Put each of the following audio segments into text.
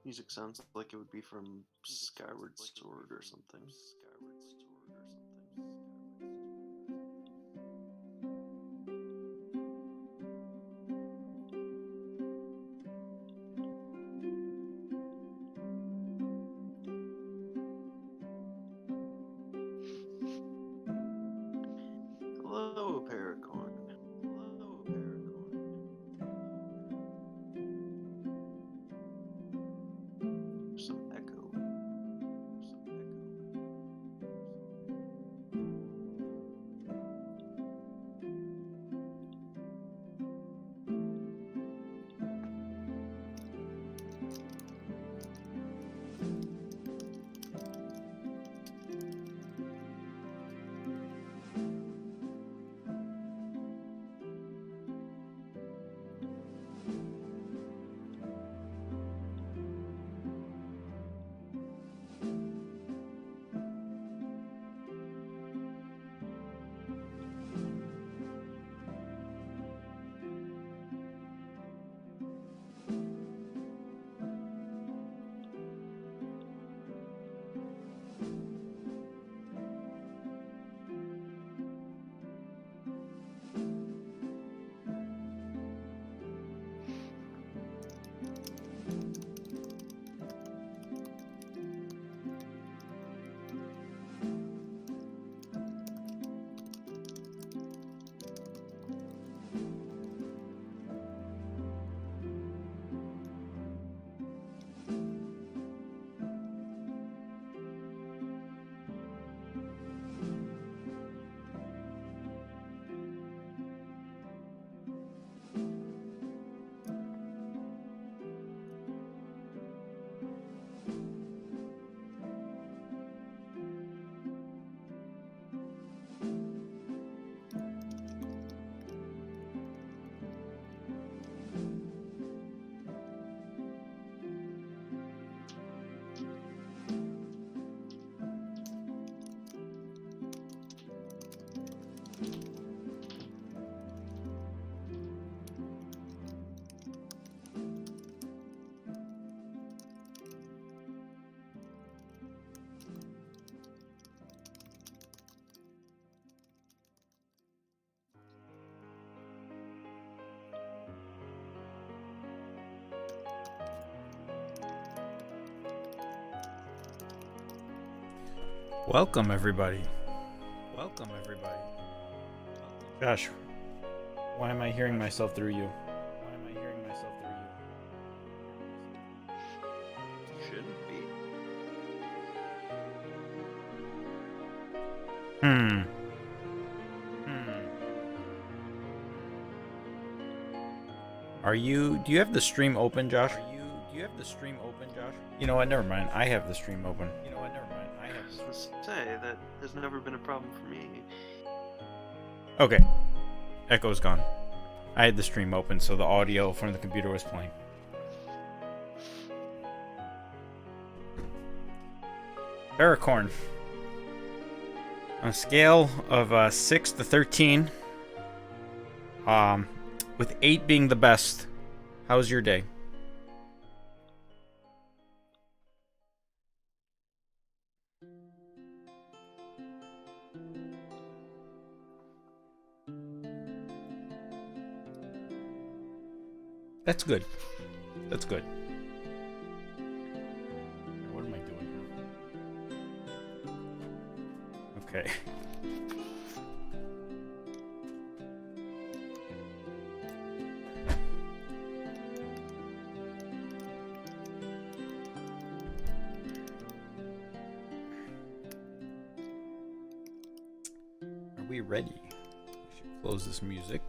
Music sounds like it would be from Skyward Sword or something. Hello, Paracorn. Some echo. Welcome, everybody. Josh, why am I hearing myself through you? Shouldn't be. Hmm. Do you have the stream open, Josh? You know what? Never mind. I have the stream open. I was gonna say that there's never been a problem for me. Okay. Echo's gone. I had the stream open, so the audio from the computer was playing. Paracorn. On a scale of 6 to 13, with 8 being the best, how's your day? That's good. What am I doing here? Okay. Are we ready? We should close this music.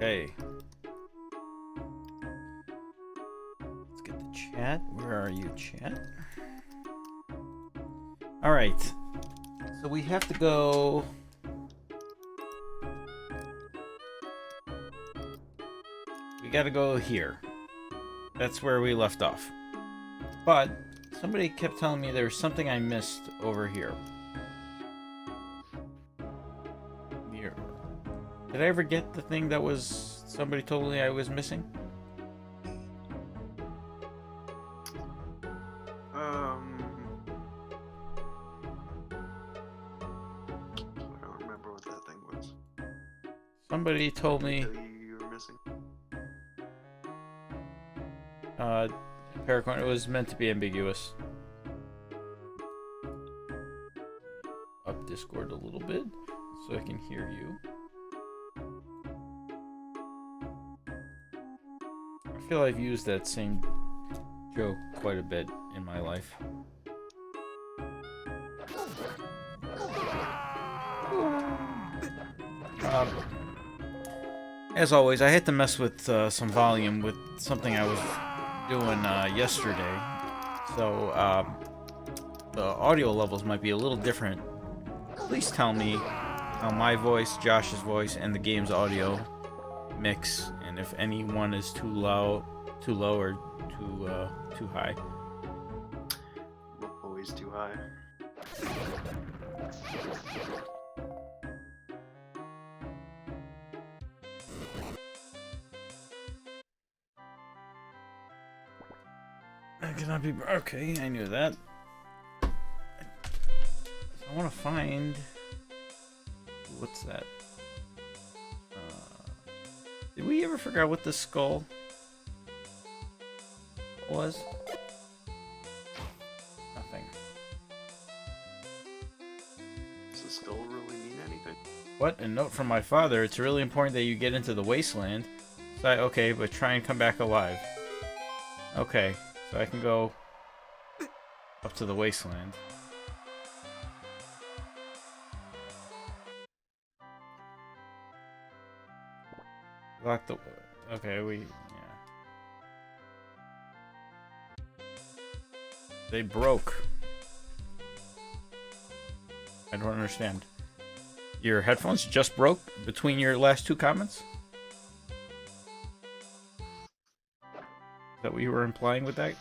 Okay. Let's get the chat. Where are you, chat? All right. So we have to go. We got to go here. That's where we left off. But somebody kept telling me there was something I missed over here. Here. Did I ever get the thing that was somebody told me I was missing? I don't remember what that thing was. Somebody told me. You were missing. Paracorn, it was meant to be ambiguous. Up Discord a little bit so I can hear you. I feel I've used that same joke quite a bit in my life. As always, I had to mess with some volume with something I was doing yesterday, so the audio levels might be a little different. Please tell me how my voice, Josh's voice, and the game's audio mix, and if any one is too low, or too high. Always too high. That cannot be. Okay, I knew that. I want to find. What's that? Did we ever figure out what the skull was? Nothing. Does the skull really mean anything? What? A note from my father. It's really important that you get into the wasteland. So okay, but try and come back alive. Okay, so I can go up to the wasteland. Lock the... Okay, yeah. They broke. I don't understand. Your headphones just broke between your last two comments? Is that what you were implying with that?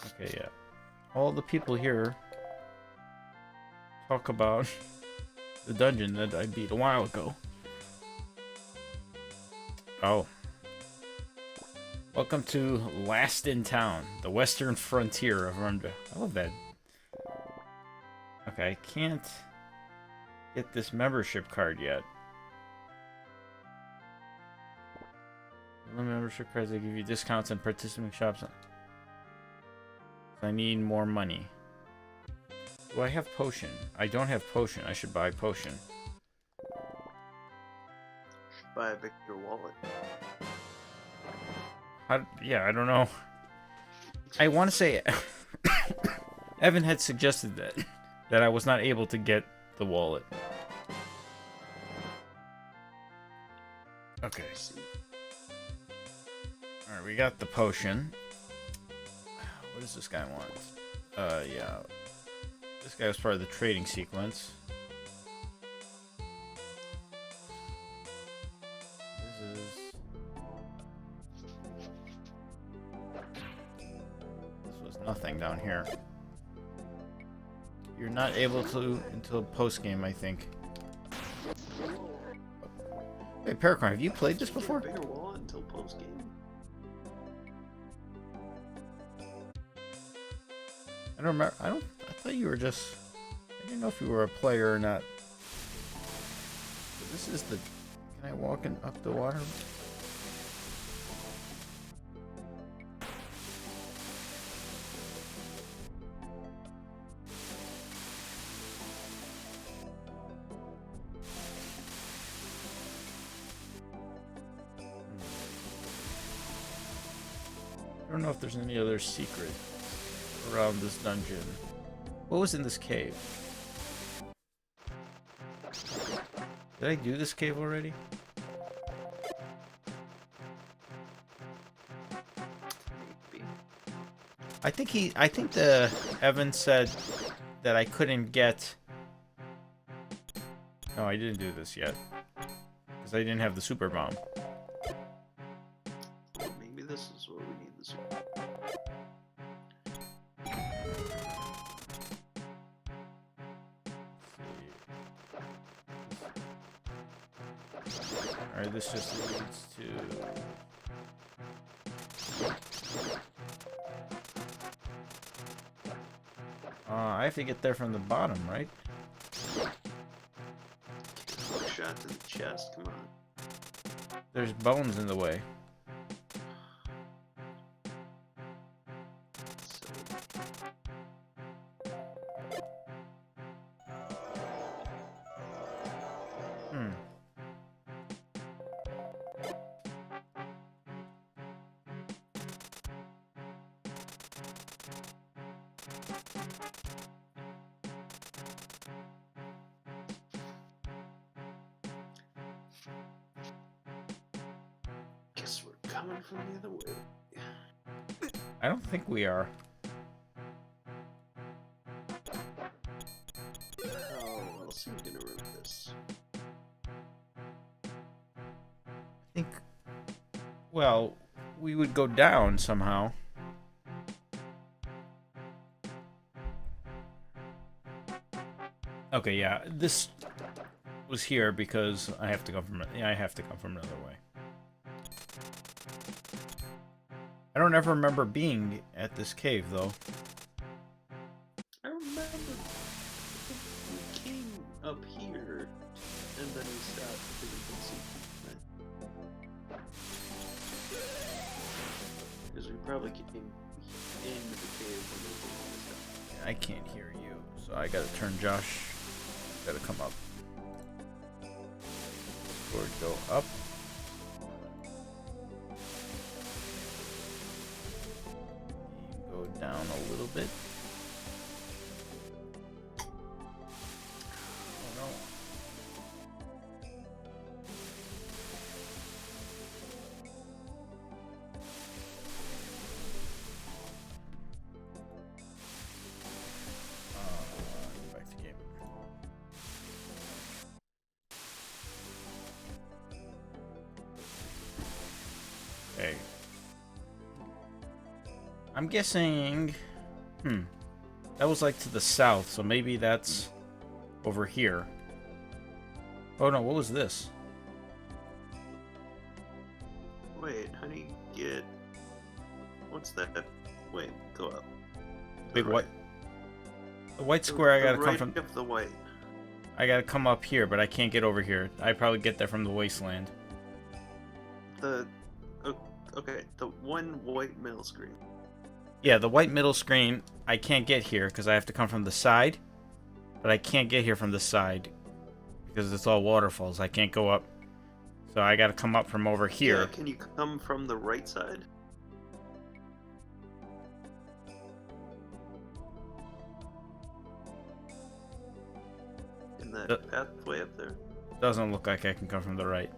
Okay, yeah. All the people here talk about the dungeon that I beat a while ago. Oh. Welcome to Last in Town, the western frontier of Rumda. I love that. Okay, I can't get this membership card yet. The membership cards, they give you discounts in participating shops. I need more money. Do I have potion? I don't have potion. I should buy potion. Buy a bigger wallet. Yeah, I don't know. I want to say Evan had suggested that I was not able to get the wallet. Okay. Alright, we got the potion. What does this guy want? Yeah. This guy was part of the trading sequence. This was nothing down here. You're not able to until post-game, I think. Hey, Paracorn, have you played this before? Bigger wallet until post game. I don't remember. I thought you were just. I didn't know if you were a player or not. But this is the. Can I walk up the water? I don't know if there's any other secret around this dungeon. What was in this cave? Did I do this cave already? Maybe. I think the Evan said that I couldn't get. No, I didn't do this yet because I didn't have the super bomb. Maybe this is what we need. This. Alright, this just leads to... I have to get there from the bottom, right? Shot to the chest, come on. There's bones in the way. So, Hmm. guess we're coming from the other way. I don't think we are. How else are we gonna route this? I think... Well, we would go down somehow. Okay, yeah, this was here because I have to come from... Yeah, I have to come from another way. I don't ever remember being at this cave, though. I remember we came up here and then we stopped because we could see. Because we probably came into the cave when we came this. I can't hear you, so I gotta turn Josh. Gotta come up. Or go up. Go down a little bit. Oh no. Go back to game. Okay. I'm guessing... That was like to the south, so maybe that's over here. Oh no, what was this? Wait, how do you get... What's that? Wait, go up. Big right. white... The white square I gotta right come from... of the white. I gotta come up here, but I can't get over here. I probably get there from the wasteland. Okay, the one white middle screen. Yeah, the white middle screen, I can't get here because I have to come from the side. But I can't get here from the side because it's all waterfalls. I can't go up. So I gotta come up from over here. Yeah, can you come from the right side? In that pathway up there? Doesn't look like I can come from the right.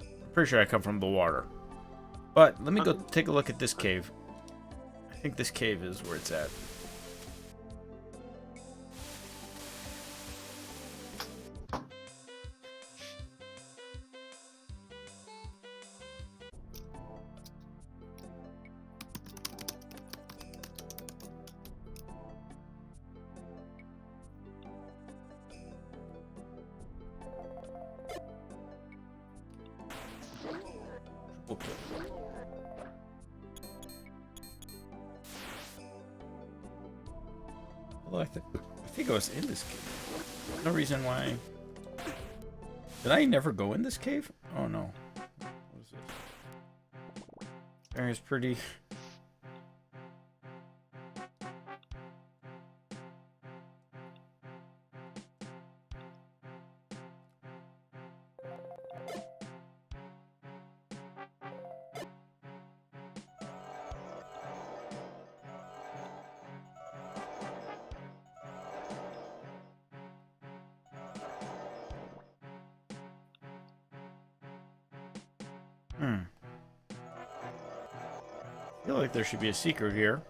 I'm pretty sure I come from the water. But let me go take a look at this cave. I think this cave is where it's at. Okay. Although I think I was in this cave. No reason why. Did I never go in this cave? Oh no. What is this? Area's pretty. I feel like there should be a secret here.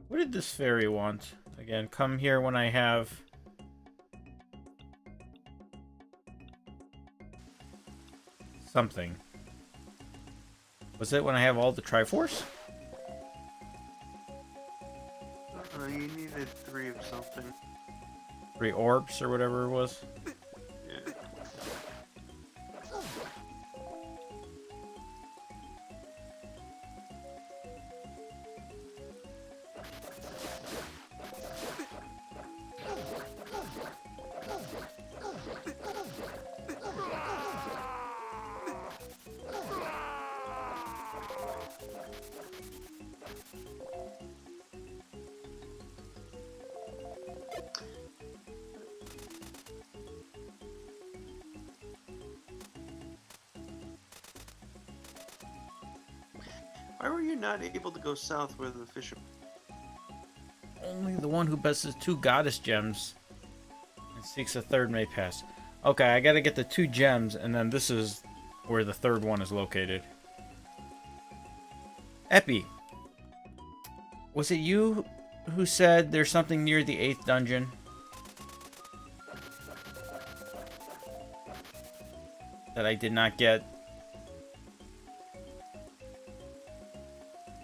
What did this fairy want? Again, come here when I have... something. Was it when I have all the Triforce? You needed 3 of something. 3 orbs or whatever it was? Yeah. Why were you not able to go south where the fish are? Only the one who possesses 2 goddess gems and seeks a 3rd may pass. Okay, I gotta get the 2 gems, and then this is where the 3rd one is located. Epi, was it you who said there's something near the 8th dungeon? That I did not get?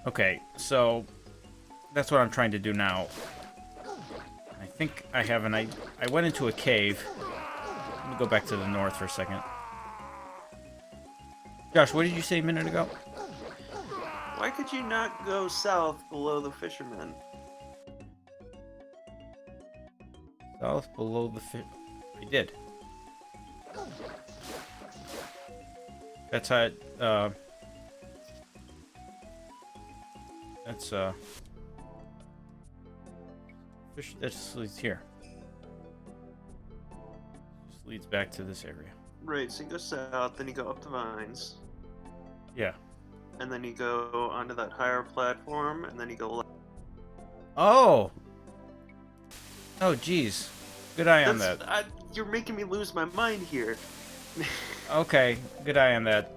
Okay, so that's what I'm trying to do now. I think I have I went into a cave. Let me go back to the north for a second. Josh, what did you say a minute ago? Why could you not go south below the fishermen? South below the I did. That's how that's fish that just leads here. Just leads back to this area. Right, so you go south, then you go up the vines, Yeah. and then you go onto that higher platform, and then you go left. Oh! Oh, geez. Good eye on that. You're making me lose my mind here. Okay, good eye on that.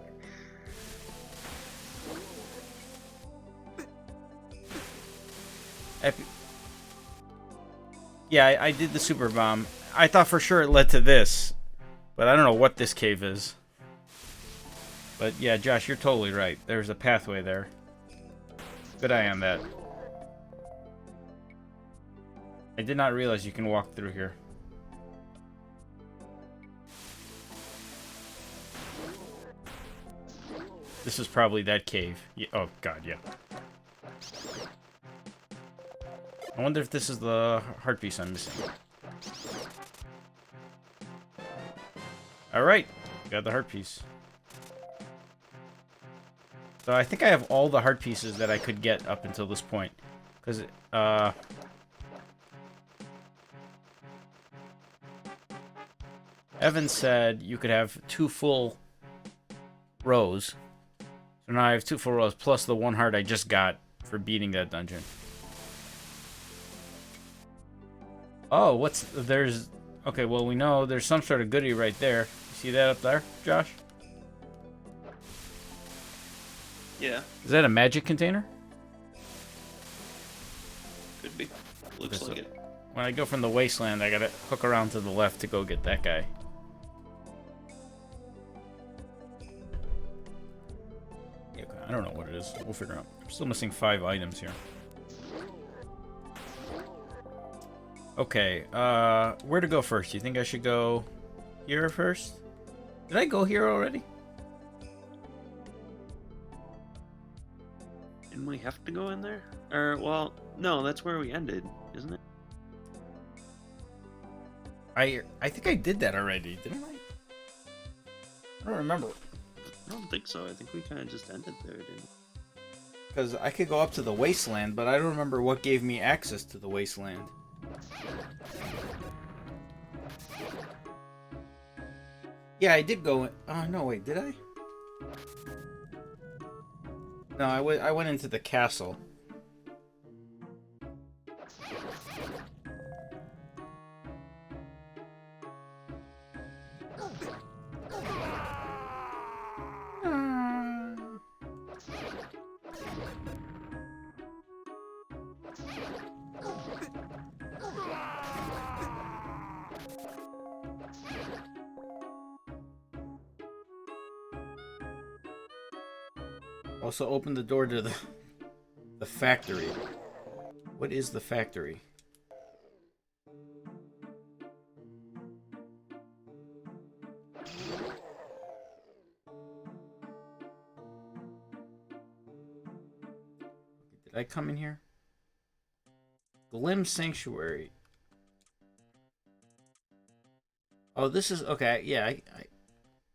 Yeah, I did the super bomb. I thought for sure it led to this, but I don't know what this cave is. But yeah, Josh, you're totally right. There's a pathway there. Good eye on that. I did not realize you can walk through here. This is probably that cave. Yeah, oh, God, yeah. I wonder if this is the heart piece I'm missing. Alright, got the heart piece. So I think I have all the heart pieces that I could get up until this point. Because, Evan said you could have 2 full rows. So now I have 2 full rows plus the 1 heart I just got for beating that dungeon. Oh, there's... Okay, well, we know there's some sort of goodie right there. You see that up there, Josh? Yeah. Is that a magic container? Could be. Looks like it. When I go from the wasteland, I gotta hook around to the left to go get that guy. Okay, I don't know what it is. We'll figure out. I'm still missing 5 items here. Okay, where to go first? You think I should go here first? Did I go here already? Didn't we have to go in there? Or, well, no, that's where we ended, isn't it? I think I did that already, didn't I? I don't remember. I don't think so. I think we kind of just ended there, didn't we? Because I could go up to the wasteland, but I don't remember what gave me access to the wasteland. Yeah, I did go. Oh no, wait, did I? No, I went into the castle. Also, open the door to the factory. What is the factory? Did I come in here? Glim Sanctuary. Oh, this is okay. Yeah,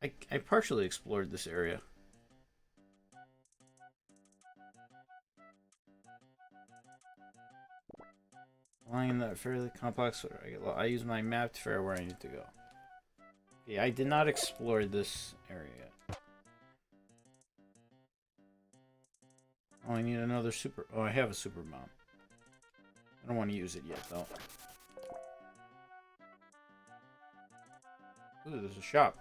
I partially explored this area. Lying in that fairly complex, I use my map to figure out where I need to go. Yeah, I did not explore this area. Oh, I need another super. Oh, I have a super bomb. I don't want to use it yet, though. Ooh, there's a shop.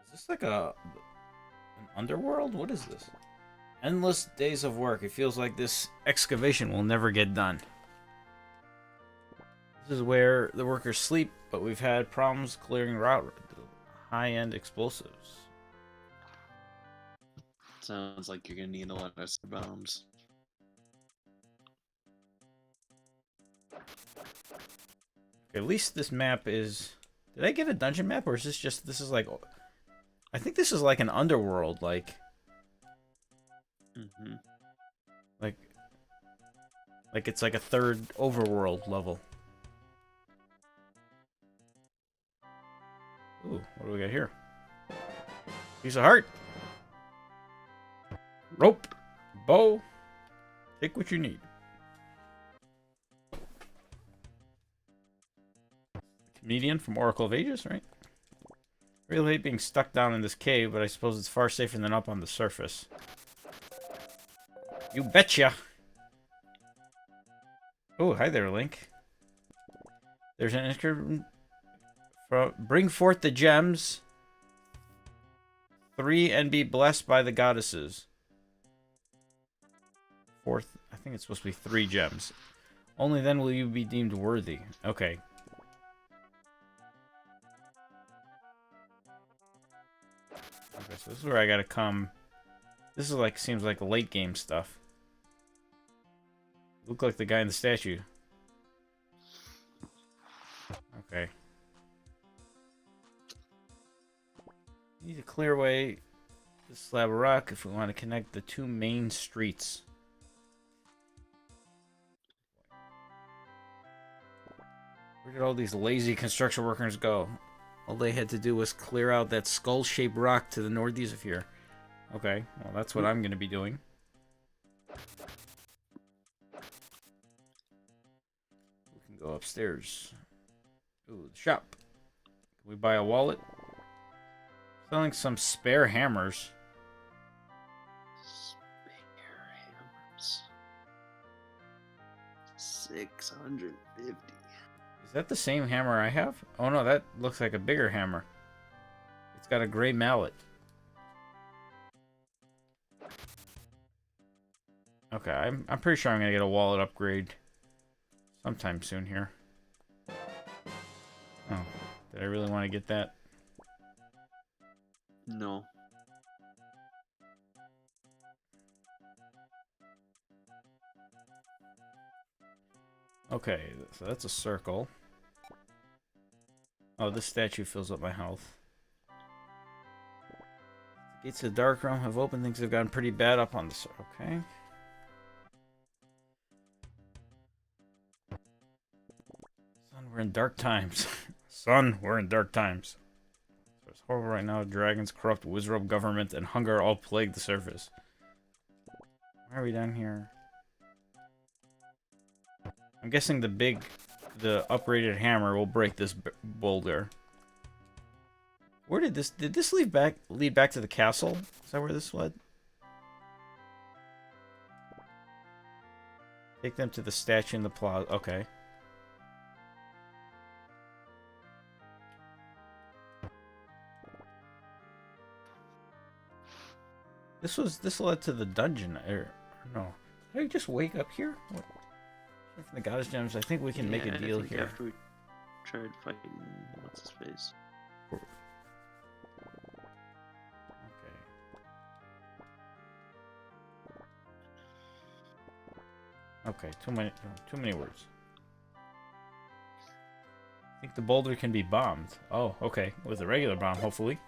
Is this like an underworld? What is this? Endless days of work. It feels like this excavation will never get done. This is where the workers sleep, but we've had problems clearing route high-end explosives. Sounds like you're gonna need a lot of bombs. At least this map is... Did I get a dungeon map, or is this just... This is like... I think this is like an underworld, like... Mm-hmm. Like it's like a third overworld level. Ooh, what do we got here? Piece of heart. Rope. Bow. Take what you need. Comedian from Oracle of Ages, right? Really hate being stuck down in this cave, but I suppose it's far safer than up on the surface. You betcha! Oh, hi there, Link. There's an inscription. Bring forth the gems. 3 and be blessed by the goddesses. Fourth, I think it's supposed to be 3 gems. Only then will you be deemed worthy. Okay. Okay, so this is where I gotta come. This is like, seems like late game stuff. Look like the guy in the statue. Okay. Need to clear away this slab of rock if we want to connect the 2 main streets. Where did all these lazy construction workers go? All they had to do was clear out that skull-shaped rock to the northeast of here. Okay, well that's what I'm going to be doing. We can go upstairs. Ooh, the shop. Can we buy a wallet? Selling some spare hammers. Spare hammers. 650. Is that the same hammer I have? Oh no, that looks like a bigger hammer. It's got a gray mallet. Okay, I'm pretty sure I'm gonna get a wallet upgrade sometime soon here. Oh, did I really want to get that? No. Okay, so that's a circle. Oh, this statue fills up my health. The gates of the dark realm have opened. Things have gotten pretty bad up on this. Okay. Son, we're in dark times. Son, we're in dark times. So it's horrible right now. Dragons, corrupt Wizrobe government, and hunger all plague the surface. Why are we down here? I'm guessing the uprated hammer will break this boulder. Where did this lead back to the castle? Is that where this led? Take them to the statue in the plaza. Okay. This led to the dungeon. No. Did I just wake up here? What? The goddess gems. I think we can make a deal here. After we tried fighting, what's his face? Okay, too many words. I think the boulder can be bombed. Oh, okay. With a regular bomb, hopefully.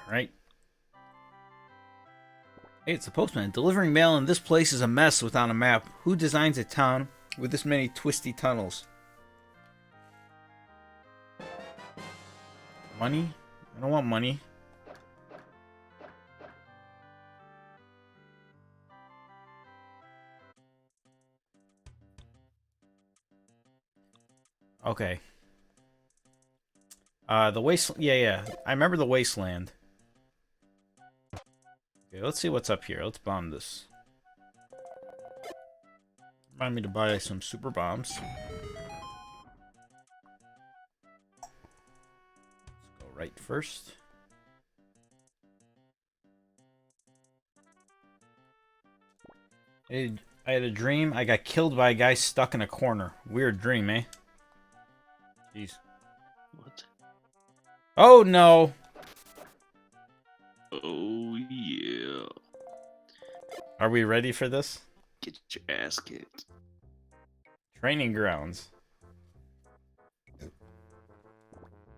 Alright. Hey, it's the postman. Delivering mail in this place is a mess without a map. Who designs a town with this many twisty tunnels? Money? I don't want money. Okay. The wasteland. Yeah. I remember the wasteland. Okay, let's see what's up here. Let's bomb this. Remind me to buy some super bombs. Let's go right first. I had a dream. I got killed by a guy stuck in a corner. Weird dream, eh? Jeez. What? Oh, no. Oh, yeah. Are we ready for this? Get your ass kicked. Training grounds.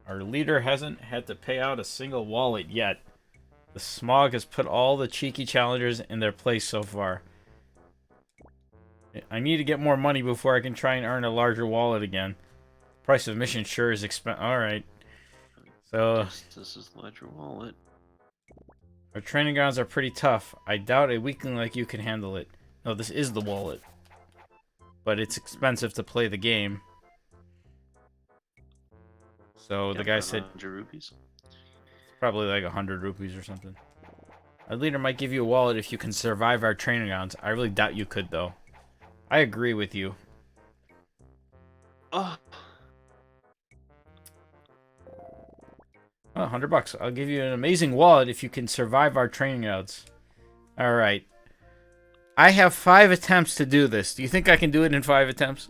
Our leader hasn't had to pay out a single wallet yet. The smog has put all the cheeky challengers in their place so far. I need to get more money before I can try and earn a larger wallet again. Price of mission sure is expensive. Alright. So, this is Ledger Wallet. our training grounds are pretty tough. I doubt a weakling like you can handle it. No, this is the wallet. But it's expensive to play the game. So the guy said 100 rupees. probably like 100 rupees or something. Our leader might give you a wallet if you can survive our training grounds. I really doubt you could, though. I agree with you. Oh. Oh, 100 bucks. I'll give you an amazing wallet if you can survive our training grounds. Alright. I have 5 attempts to do this. Do you think I can do it in 5 attempts?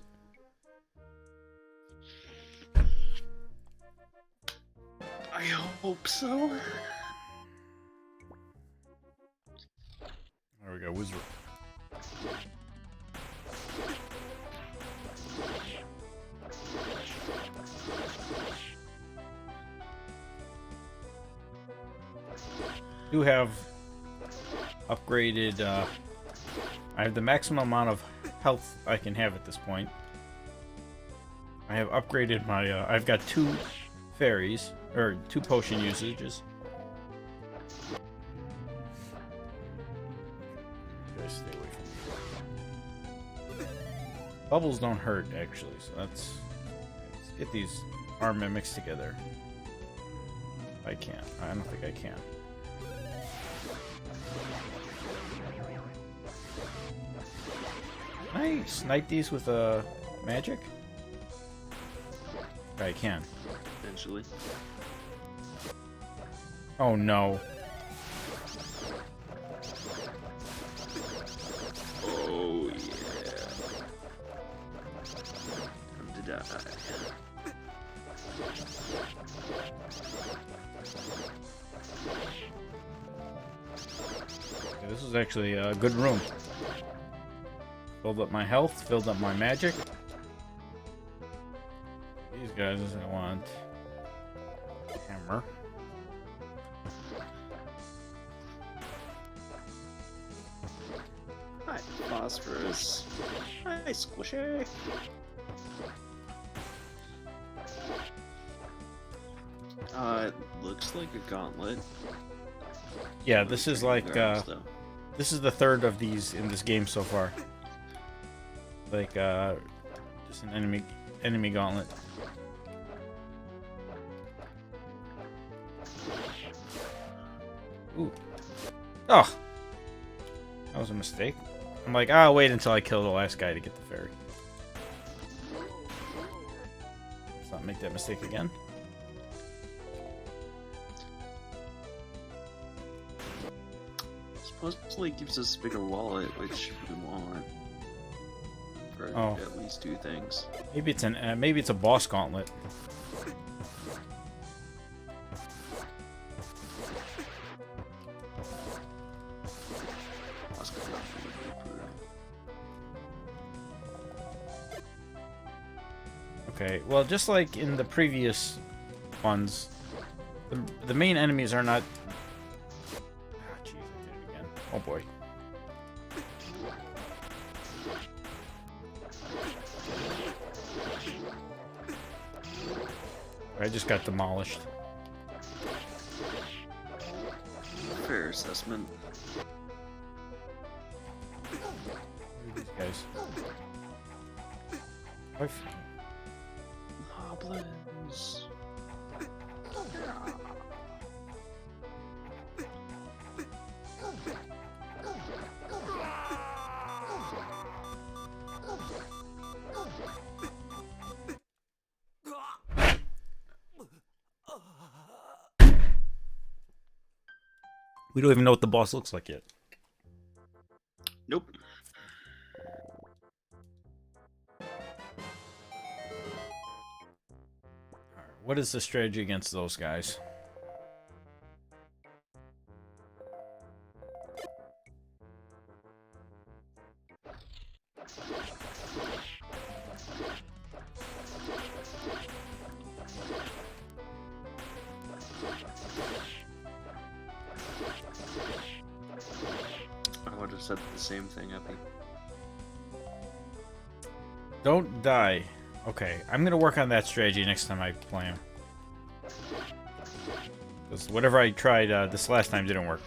I hope so. There we go, wizard. Do have upgraded, I have the maximum amount of health I can have at this point. I have upgraded my, I've got 2 fairies, or 2 potion usages. Guys, stay away from me. Bubbles don't hurt, actually, so let's get these arm mimics together. I can't. I don't think I can. Can I snipe these with magic? I can. Eventually. Oh no. Oh yeah. Time to die. Okay, this is actually a good room. Filled up my health, filled up my magic. These guys I want hammer. Hi, phosphorus. Hi, squishy. It looks like a gauntlet. Yeah, this is like Regardless, though. this is the 3rd of these in this game so far. Like just an enemy gauntlet. Ooh. Oh! That was a mistake. I'm like, I'll wait until I kill the last guy to get the fairy. Let's not make that mistake again. Supposedly it gives us a bigger wallet, which we want. For Oh. at least 2 things. Maybe it's an maybe it's a boss gauntlet. Okay, well, just like in the previous ones, the main enemies are not... Ah, jeez, I did it again. Oh, boy. I just got demolished. Fair assessment. These guys. Goblins. We don't even know what the boss looks like yet. Nope. What is the strategy against those guys? I would have said the same thing, Epi. Don't die. Okay, I'm gonna work on that strategy next time I play him. Because whatever I tried this last time didn't work.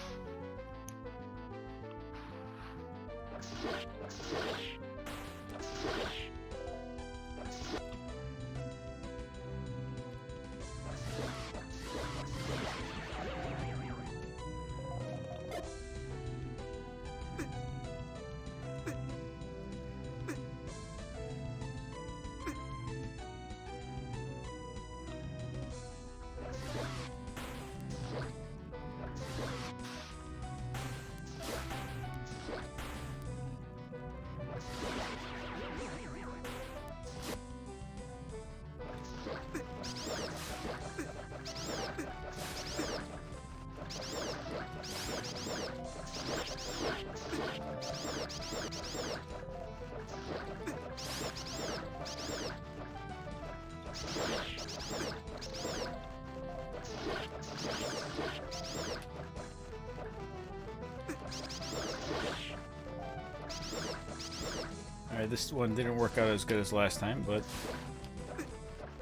Alright, this one didn't work out as good as last time, but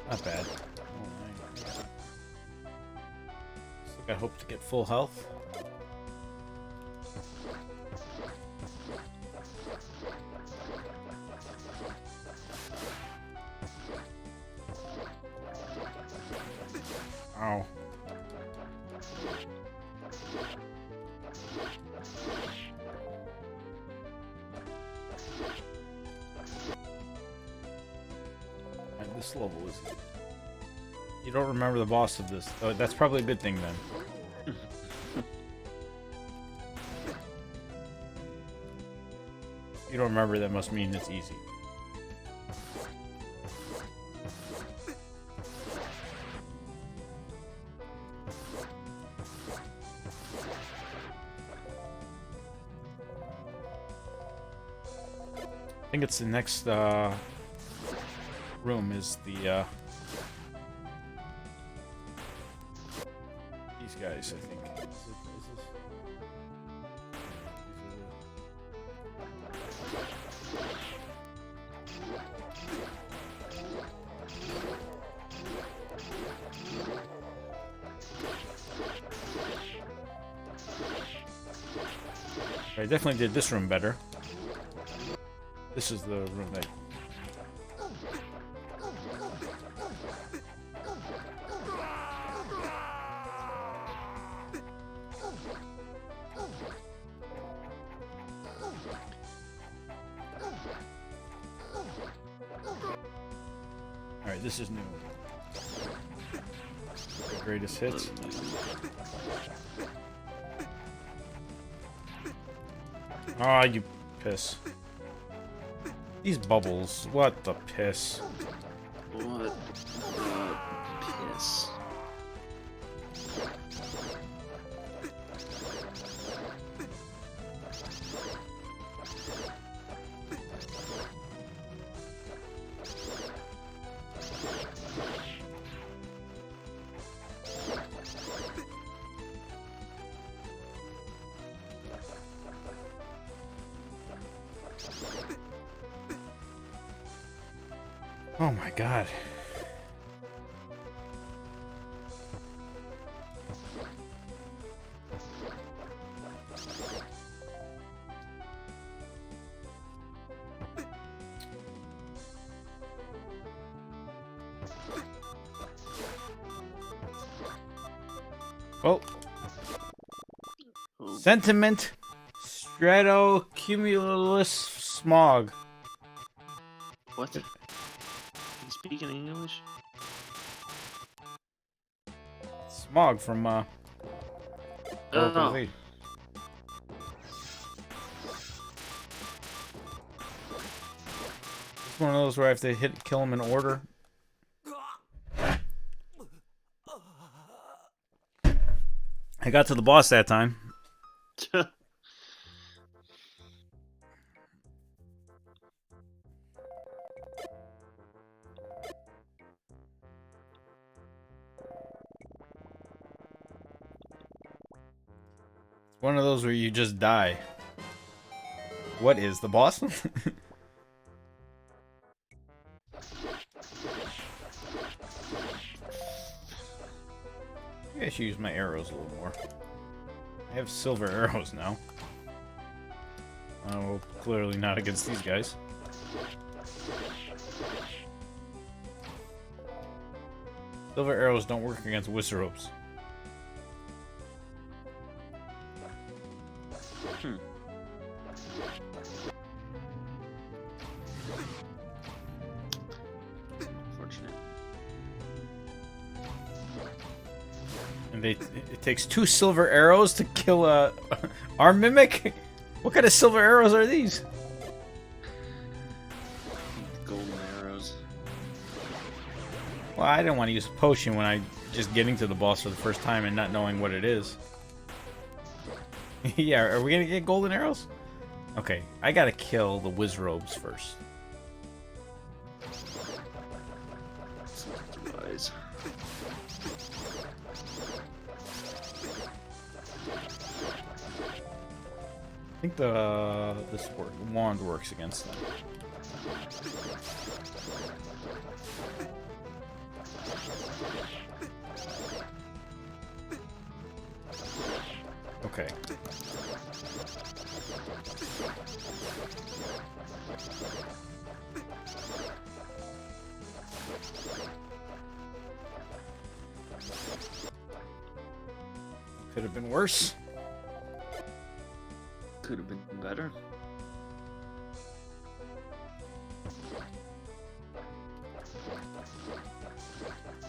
not bad. Still got hope to get full health. Ow. And this level is... You don't remember the boss of this. Oh, that's probably a good thing then. You don't remember, that must mean it's easy. I think it's the next room is the these guys, I think. Is this? I definitely did this room better. This is the room that... Alright, this is new. The greatest hits. Ah, you piss. These bubbles, what the piss? What the piss? Oh my god. Well, Oh, sentiment, stratocumulus smog. what? You speaking English? Smog from Oh. Z. It's one of those where I have to kill him in order. I got to the boss that time. It's one of those where you just die. What is the boss? Maybe I should use my arrows a little more. I have silver arrows now. Oh, clearly not against these guys. Silver arrows don't work against wizards. Unfortunate. And it takes 2 silver arrows to kill our mimic? What kind of silver arrows are these? Golden arrows. Well, I didn't want to use a potion when I just getting to the boss for the first time and not knowing what it is. Yeah, are we gonna get golden arrows? Okay, I gotta kill the wizrobes first. Eyes. I think this wand works against them. Okay. Could have been worse. Could have been better.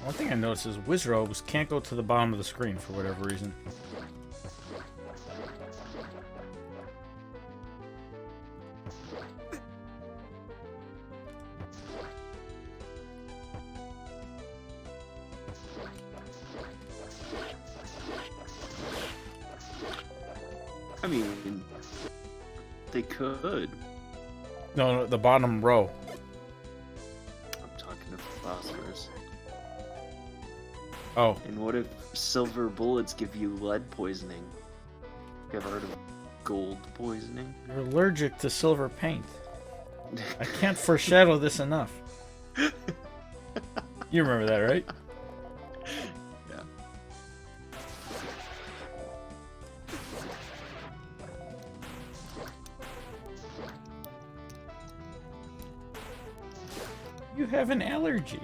One thing I noticed is wizrobes can't go to the bottom of the screen for whatever reason. I mean, they could. No, the bottom row. I'm talking to phosphorus. Oh, And what if silver bullets give you lead poisoning? You ever heard of gold poisoning? you're allergic to silver paint. I can't foreshadow this enough. You remember that, right? Yeah. You have an allergy.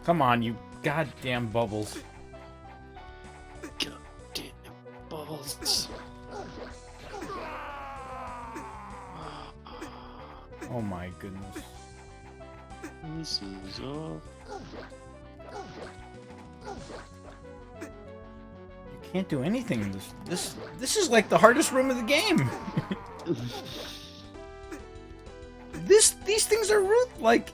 Come on, you goddamn bubbles. Goddamn balls. Oh my goodness. This is all. You can't do anything in this. This is like the hardest room of the game. These things are like.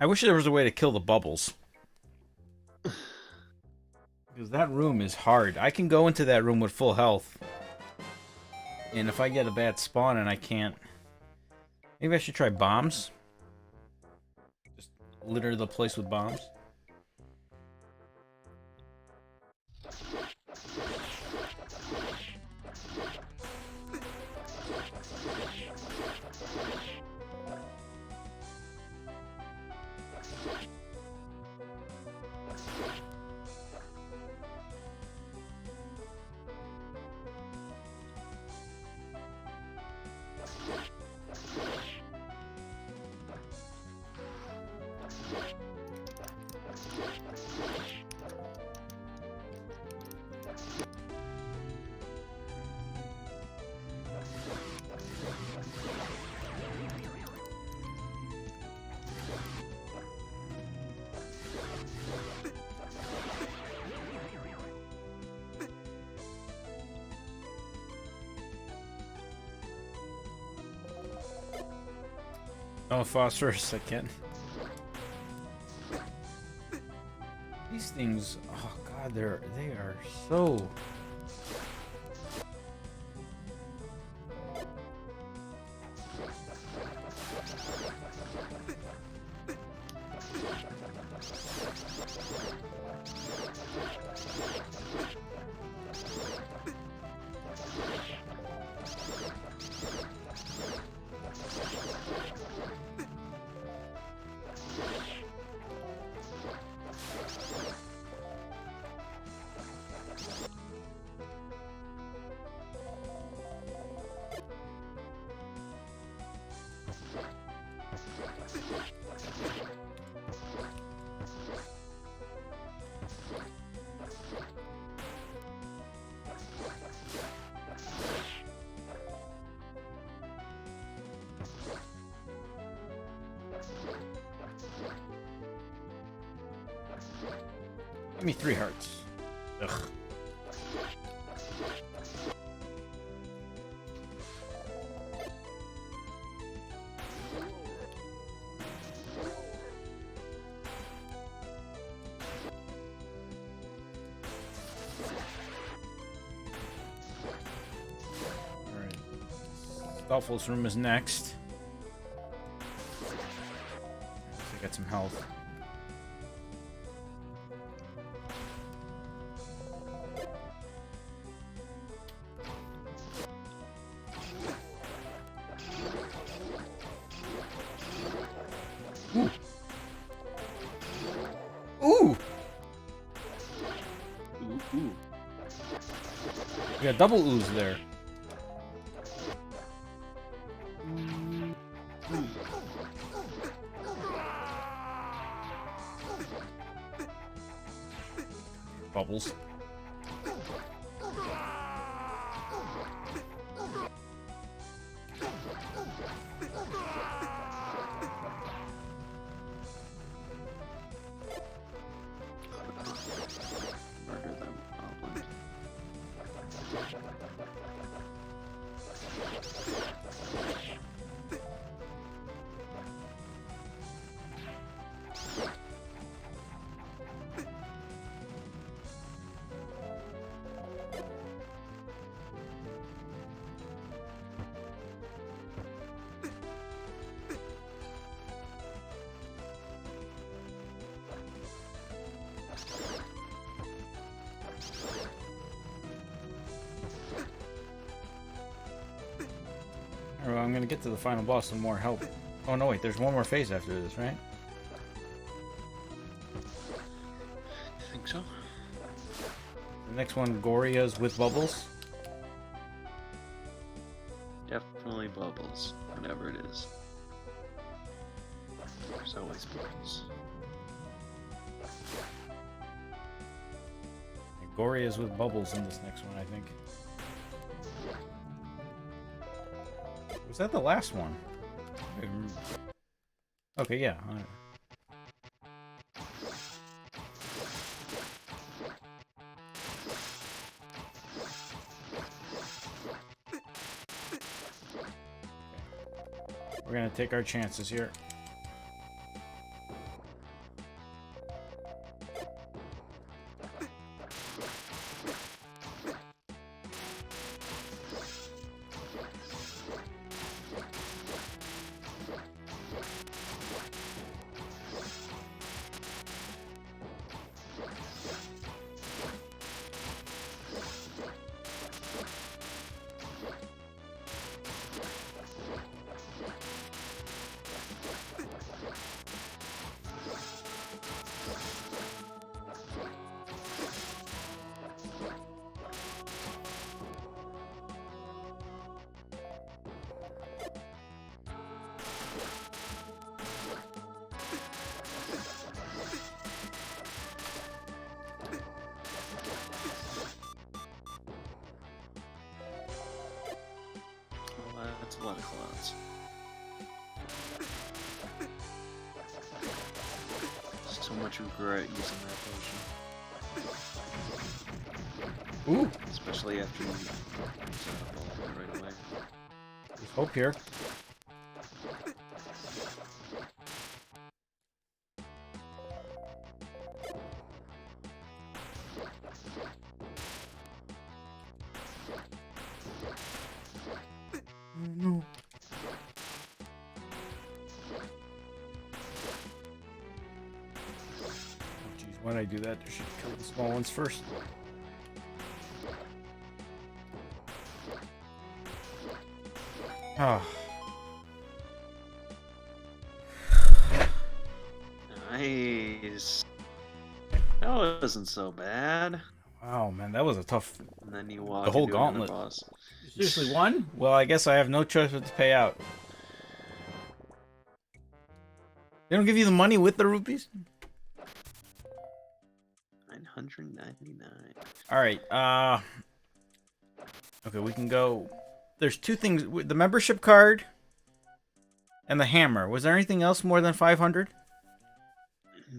I wish there was a way to kill the bubbles. Because that room is hard. I can go into that room with full health. And if I get a bad spawn and I can't... Maybe I should try bombs? Just litter the place with bombs? Oh, phosphorus, I can. These things, oh god, they are so... Give me 3 hearts. Ugh. Alright. Stoffels room is next. I got some health. We got double ooze there. Bubbles. Murder them, goblin. Alright, well, I'm gonna get to the final boss with more help. Oh no, wait, there's one more phase after this, right? I think so. The next one, Goria's with bubbles. Definitely bubbles, whatever it is. There's always bubbles. Goria's with bubbles in this next one, I think. Was that the last one? Okay, yeah. We're gonna take our chances here. A lot of clouds. So much regret using that potion. Ooh, Especially after you set up all of it right away. there's hope here. No. Jeez, why did I do that? I should kill the small ones first. Ah. Nice. That wasn't so bad. Wow, man, that was a tough. And then you walk The whole into another gauntlet. boss. Seriously, one? Well, I guess I have no choice but to pay out. They don't give you the money with the rupees? 999. Alright, okay, we can go. There's two things: the membership card and the hammer. Was there anything else more than 500? I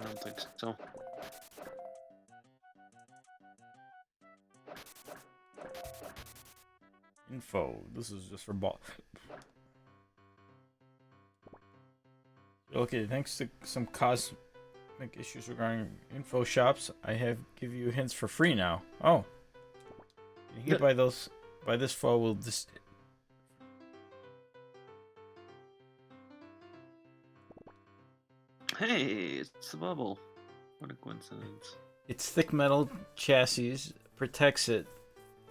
don't think so. Info. This is just for boss. Okay, thanks to some cosmic issues regarding info shops, I have give you hints for free now. Oh. You can get by those. By this foe will just. Hey, it's the bubble. What a coincidence. Its thick metal chassis protects it,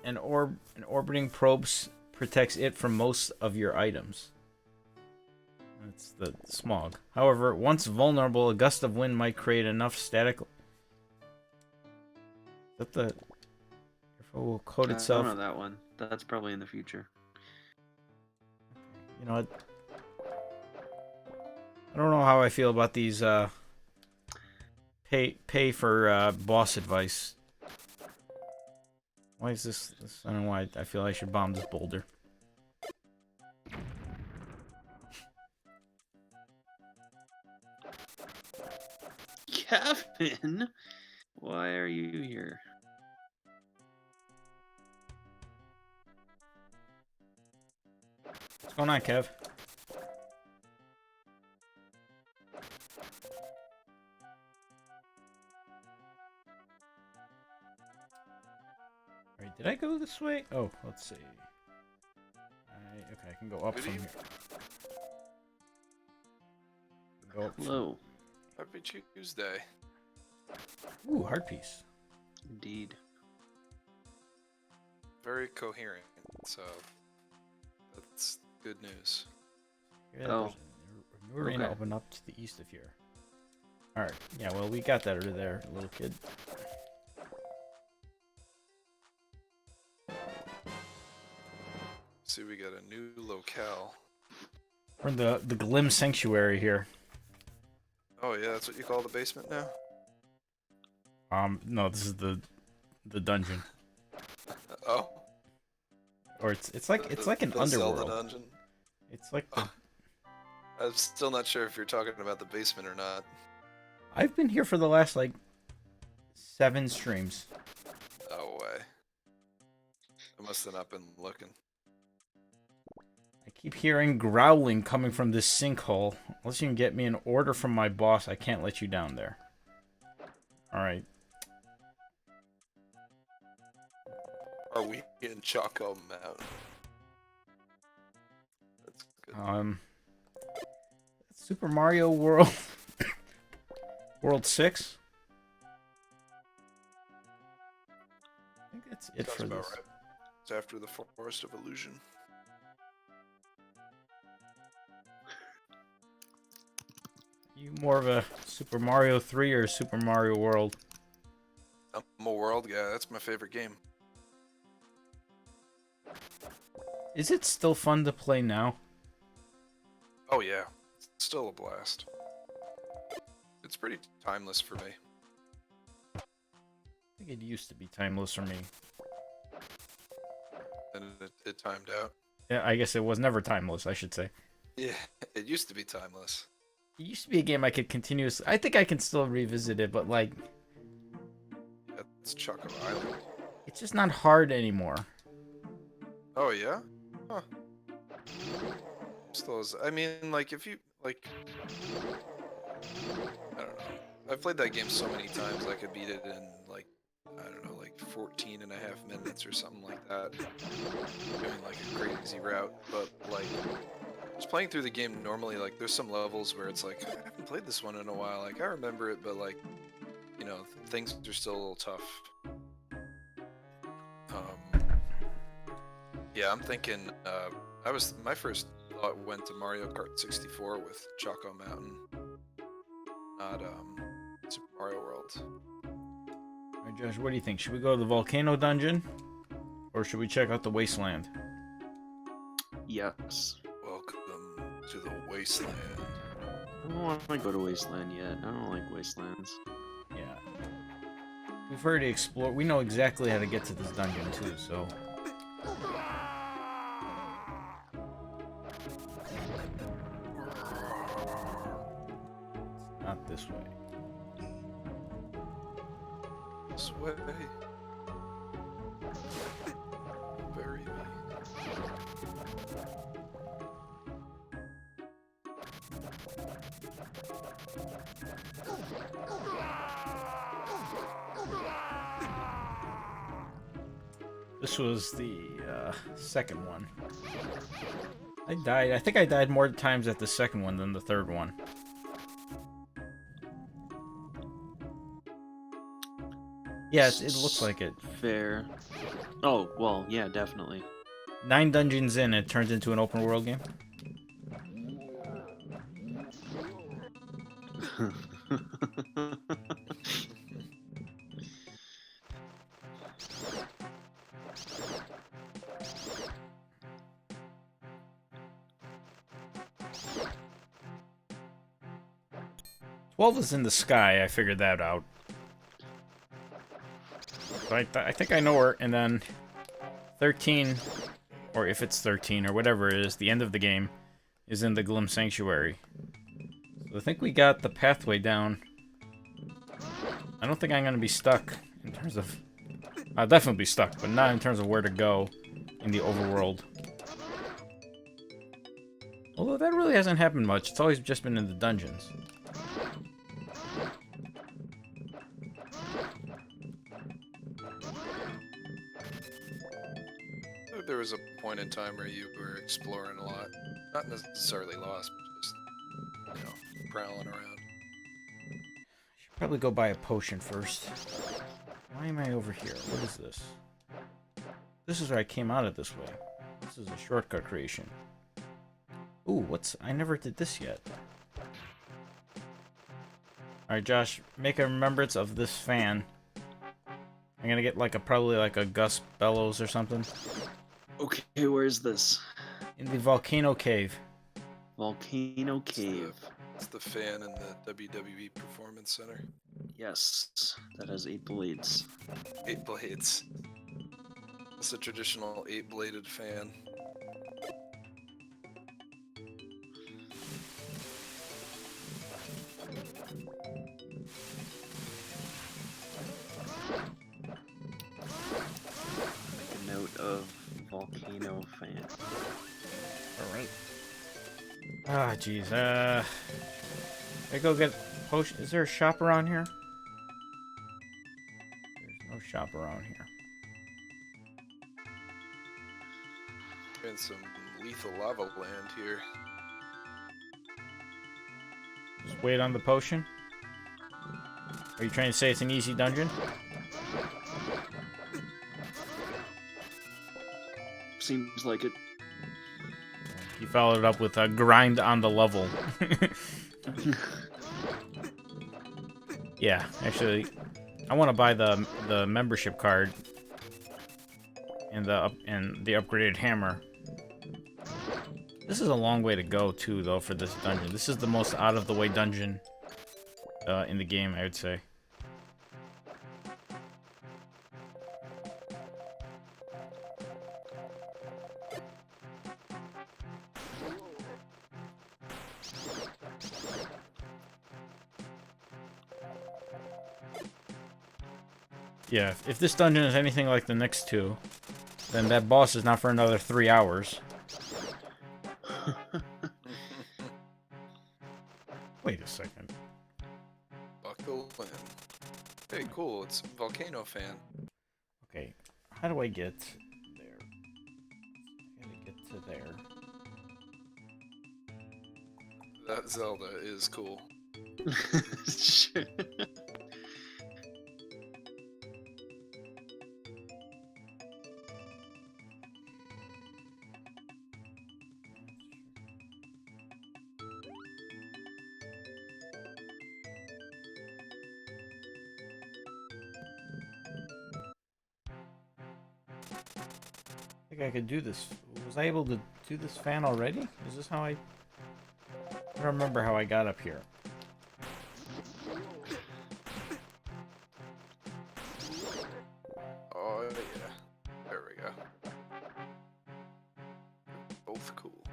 and orbiting probes protects it from most of your items. That's the smog. However, once vulnerable, a gust of wind might create enough static. That the info will coat itself. I don't know that one. That's probably in the future. You know what? I don't know how I feel about these pay for boss advice. Why is this? I don't know why I feel I should bomb this boulder. Kevin, why are you here? What's going on, Kev? Alright, did I go this way? Oh, let's see. Okay, I can go up from here. Go up Hello. Happy Tuesday. Ooh, heart piece. Indeed. Very coherent, so that's good news. Yeah, Oh. there's a new arena Okay. open up to the east of here. Alright, yeah, well, we got that over there, little kid. See, we got a new locale. We're in the Glim Sanctuary here. Oh yeah, that's what you call the basement now? No, this is the dungeon. Oh. Or it's like an the Zelda underworld. dungeon. It's like the I'm still not sure if you're talking about the basement or not. I've been here for the last like 7 streams. No way. I must have not been looking. I keep hearing growling coming from this sinkhole. Unless you can get me an order from my boss, I can't let you down there. Alright. Are we in Choco Mountain? That's good. Super Mario World World 6? I think that's it Sounds for about this. right. It's after the Forest of Illusion. You more of a Super Mario 3 or Super Mario World? I'm a world guy. That's my favorite game. Is it still fun to play now? Oh yeah, it's still a blast. It's pretty timeless for me. I think it used to be timeless for me. And it timed out. Yeah, I guess it was never timeless, I should say. Yeah, it used to be timeless. It used to be a game I could continuously... I think I can still revisit it, but, like, That's Choco Island. it's just not hard anymore. Oh yeah? Huh. Still is. I mean, like, if you, like... I don't know. I've played that game so many times I could beat it in, like, I don't know, like 14 and a half minutes or something like that. Doing, like, a crazy route. But, like, just playing through the game normally, like, there's some levels where it's like, I haven't played this one in a while. Like, I remember it, but, like, you know, things are still a little tough. Yeah, I'm thinking, my first thought went to Mario Kart 64 with Choco Mountain, not, Super Mario World. Alright, Josh, what do you think? Should we go to the volcano dungeon? Or should we check out the wasteland? Yes. Welcome to the Wasteland. I don't want to go to Wasteland yet. I don't like Wastelands. Yeah. We've already explored. We know exactly how to get to this dungeon, too, so... Not this way. This way. Bury me. This was the second one. I think I died more times at the second one than the third one. Yeah, it looks like it. Fair. Oh, well, yeah, definitely. 9 dungeons in, it turns into an open world game. 12 is in the sky, I figured that out. So I think I know where, and then 13, or if it's 13 or whatever it is, the end of the game is in the Glim Sanctuary. So I think we got the pathway down. I don't think I'm going to be stuck in terms of... I'll definitely be stuck, but not in terms of where to go in the overworld. Although that really hasn't happened much. It's always just been in the dungeons. There was a point in time where you were exploring a lot. Not necessarily lost, but just, you know, prowling around. Should probably go buy a potion first. Why am I over here? What is this? This is where I came out of this way. This is a shortcut creation. Ooh, I never did this yet. Alright, Josh, make a remembrance of this fan. I'm gonna get probably like a Gus Bellows or something. Okay, where's this? In the volcano cave. Volcano Cave. It's the fan in the WWE Performance Center. Yes, that has 8 blades. 8 blades. It's a traditional 8-bladed fan. Make a note of volcano fan. Alright. Ah, jeez. I go get potion. Is there a shop around here? There's no shop around here. We're in some lethal lava land here. Just wait on the potion? Are you trying to say it's an easy dungeon? Seems like it. You followed it up with a grind on the level. Yeah, actually, I want to buy the membership card and the upgraded hammer. This is a long way to go too, though, for this dungeon. This is the most out of the way dungeon in the game, I would say. Yeah, if this dungeon is anything like the next two, then that boss is not for another 3 hours. Wait a second. Buckle in. Hey, cool. It's Volcano Fan. Okay, how do I get there? I gotta get to there. That Zelda is cool. Sure. I think I could do this. Was I able to do this fan already? Is this how I don't remember how I got up here. Oh, yeah. There we go. Both cool.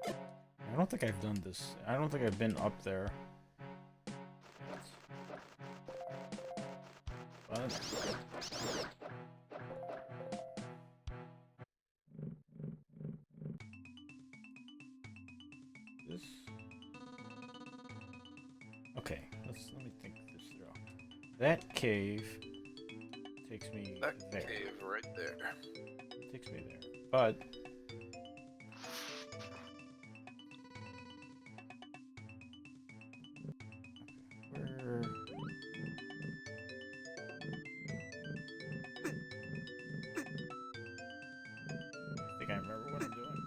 I don't think I've done this. I don't think I've been up there. But this. Okay, let me think this through. That cave takes me That there. cave right there. It takes me there. But where? I think I remember what I'm doing.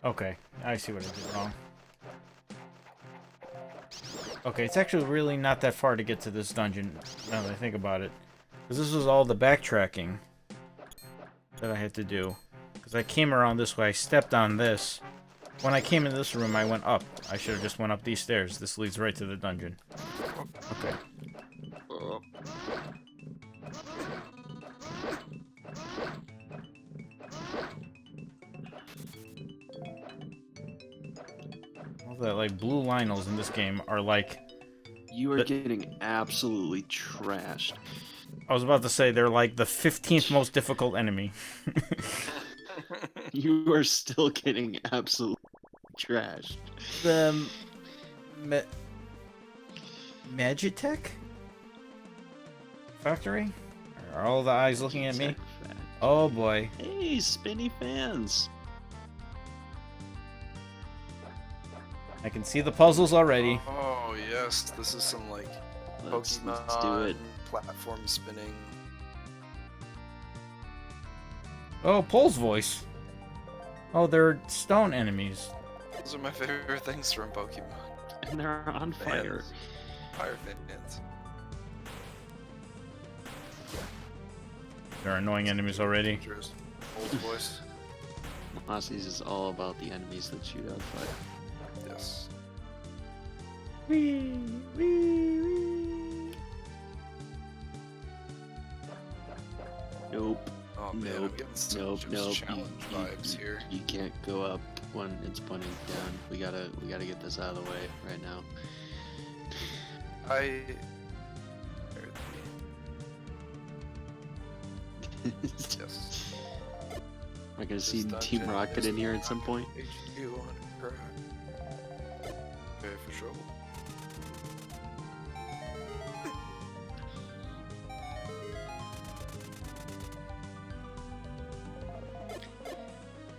Okay, I see what I did wrong. Okay, it's actually really not that far to get to this dungeon, now that I think about it. Because this was all the backtracking that I had to do. Because I came around this way, I stepped on this. When I came in this room, I went up. I should have just went up these stairs. This leads right to the dungeon. Okay. All the, like, blue Lionels in this game are like... You are getting absolutely trashed. I was about to say, they're like the 15th most difficult enemy. You are still getting absolutely trashed. The... Magitech? Factory? Are all the eyes looking at me? Oh boy. Hey, spinny fans. I can see the puzzles already. Oh, yes. This is some, like, Let's do Pokemon it. platform spinning. Oh, Pole's voice. Oh, they're stone enemies. Those are my favorite things from Pokemon. And they're on fire. Fire fans. They're annoying enemies already. Dangerous. Old voice. Mossie's is all about the enemies that shoot out fire. Yes. Wee, wee, wee. Nope. Oh man, I'm Nope. getting some Nope. just Nope. challenge vibes here. You can't go up when it's pointing down. We gotta get this out of the way right now. Yes. Am I gonna This see Team dungeon Rocket is in here at some point? HQ on crack. Okay, for sure.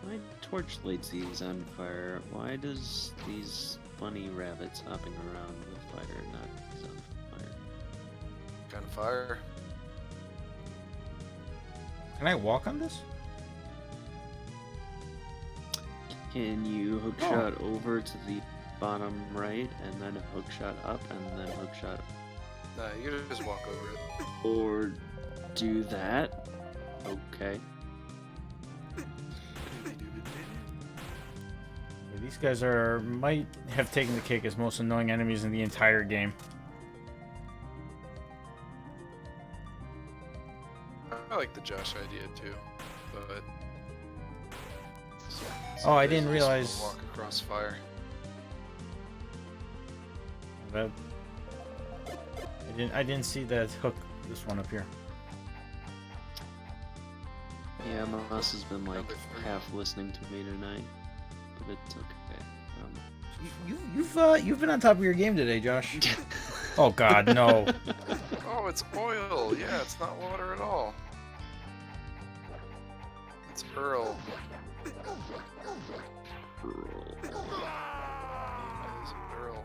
My torch lights these on fire. Why does these bunny rabbits hopping around the fire not these on fire? Kind of fire. Can I walk on this? Can you hookshot over to the bottom right and then hookshot up and then hookshot Nah, you can just walk over it. or do that? Okay. These guys might have taken the cake as most annoying enemies in the entire game. like the Josh idea too, but. Oh, I Sometimes didn't you just wanna realize Walk across fire. that. I didn't see that hook. This one up here. Yeah, Moss has been like Number 3. half listening to me tonight, but it's okay. You've been on top of your game today, Josh. Oh God, no. Oh, it's oil. Yeah, it's not water at all. It's Earl. It is Earl.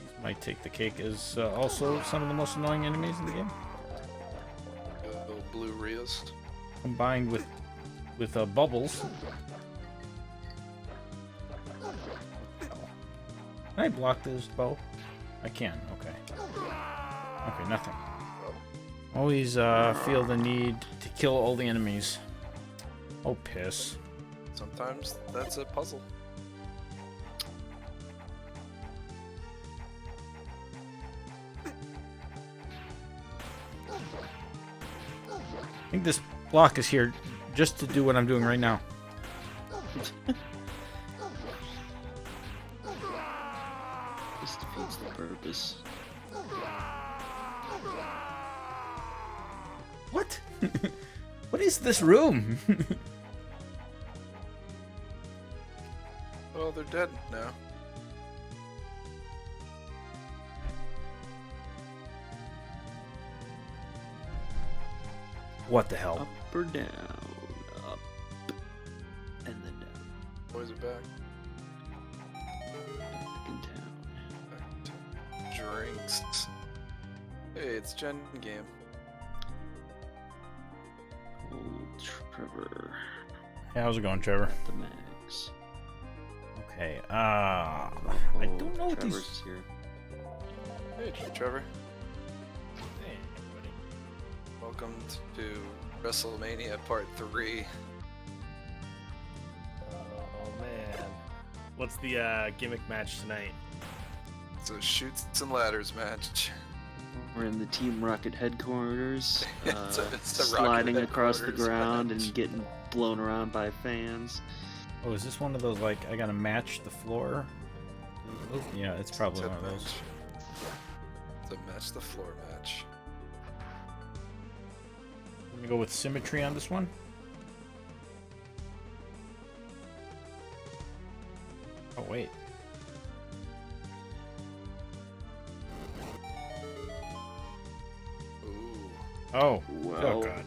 These might take the cake as also some of the most annoying enemies in the game, Little blue Rios. combined with bubbles. Can I block this bow? I can. Okay. Okay, nothing. Always feel the need to kill all the enemies. Oh, piss. Sometimes that's a puzzle. I think this block is here just to do what I'm doing right now. This defeats the purpose. What? What is this room? Well, they're dead now. What the hell? Up or down? Up. And then down. Boys are back. Back in town. Back to drinks. Hey, it's Gen game. Old Trevor. Hey, how's it going, Trevor? At the max. Okay, I don't know what these... Trevor's here. Hey, Trevor. Hey, everybody. Welcome to WrestleMania Part 3. Oh man. What's the gimmick match tonight? It's a shoots and ladders match. We're in the Team Rocket headquarters, It's a Rocket sliding across the headquarters ground match. and getting blown around by fans. Oh, is this one of those, like, I gotta match the floor? Yeah, it's probably one of those. It's a match the floor match. I'm gonna go with symmetry on this one. Oh, wait. Ooh. Oh. Well, Oh, God.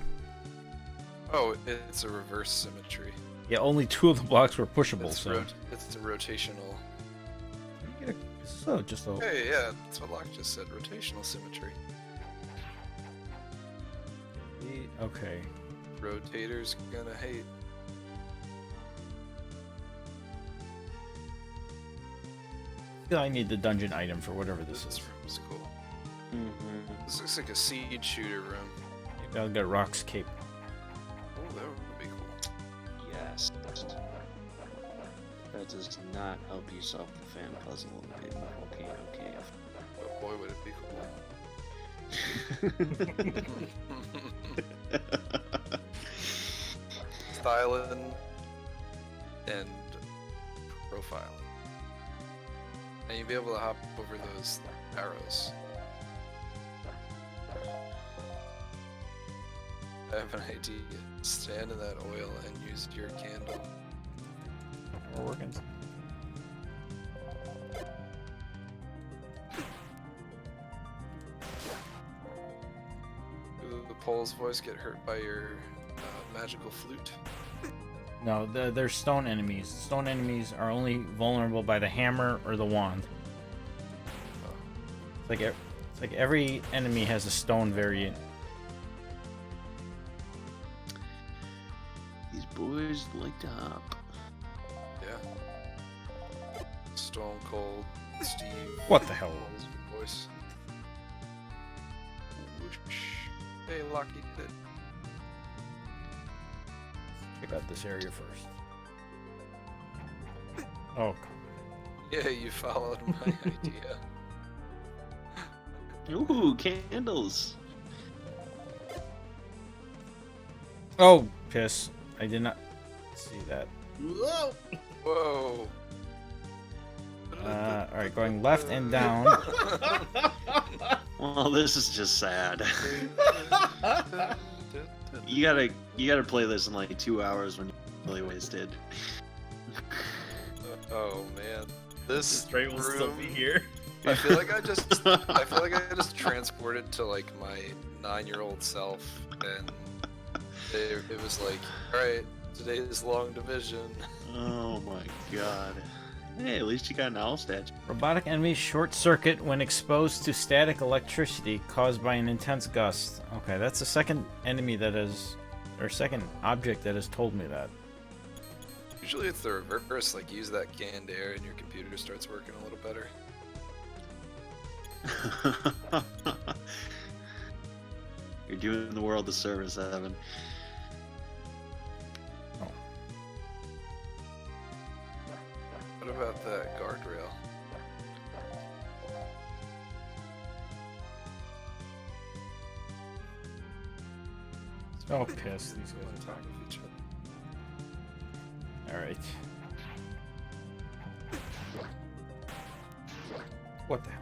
Oh, it's a reverse symmetry. Yeah, only 2 of the blocks were pushable, It's, so... it's a rotational. So, just a... Hey, yeah, that's what Locke just said. Rotational symmetry. Okay. Rotator's gonna hate. I feel I need the dungeon item for whatever this This is. room is cool. mhm. This looks like a seed shooter room. Maybe I'll get Rock's cape. Oh, that would be cool. Yes. That does not help you solve the fan puzzle. Okay. But boy, would it be cool. Styling and profiling. And you'll be able to hop over those arrows. I have an idea. Stand in that oil and use your candle. We're working. Do the Pole's voice get hurt by your magical flute? No, they're stone enemies. Stone enemies are only vulnerable by the hammer or the wand. It's like every enemy has a stone variant. These boys like to hop. Yeah. Stone Cold Steve. What the hell? Pole's voice. Whoosh. Hey, Lucky did it. Check out this area first. Oh, Yeah, you followed my idea. Ooh, candles. Oh, piss. I did not see that. Whoa. Whoa. Alright, going left and down. Well, this is just sad. You gotta play this in like 2 hours when you're really wasted. Oh man, this Straight will still room, be here. I feel like I just transported to like my 9-year-old self, and it was like, all right, today's long division. Oh my god. Hey, at least you got an owl statue. Robotic enemies short circuit when exposed to static electricity caused by an intense gust. Okay, that's the second enemy that has, or second object that has told me that. Usually it's the reverse, like use that canned air and your computer starts working a little better. You're doing the world a service, Evan. What about that guardrail? Oh, piss. These guys On top of each other. are... Alright. What the hell?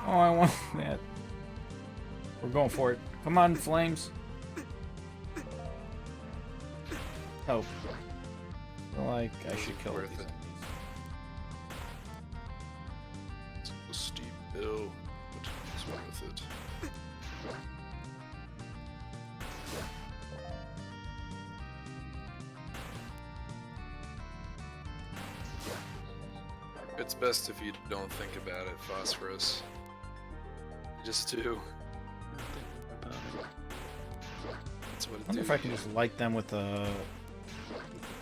Oh, I want that. We're going for it. Come on, flames. Help. I feel like I should kill Worth these it. enemies. It's a steep hill, but it's worth it. It's best if you don't think about it, Phosphorus. You just do. That's what I it wonder do. if I can just light them with a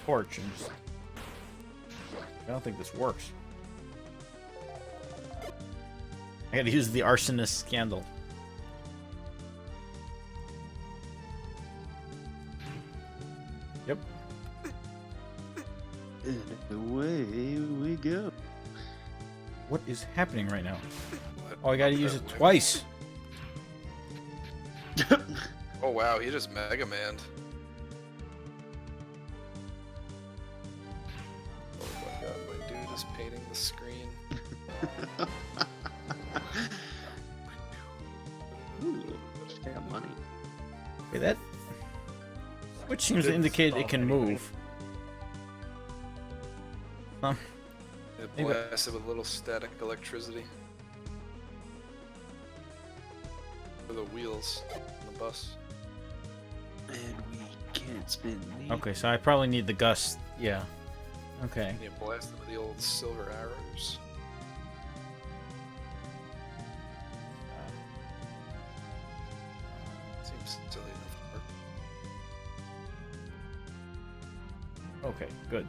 torch and just... I don't think this works. I gotta use the arsonist candle. Yep. And away we go. What is happening right now? What? Oh, I gotta use it twice. Oh wow, he just Mega Man'd. Oh my god, my dude is painting the screen. Ooh, got money. Okay, that switch seems to Didn't indicate it stop can anything. move. It Maybe- blasted with a little static electricity. For the wheels on the bus. And we can't spin the... Okay, so I probably need the gust. Yeah. Okay. And you blast them with the old silver arrows. Seems silly enough to work. Okay, good.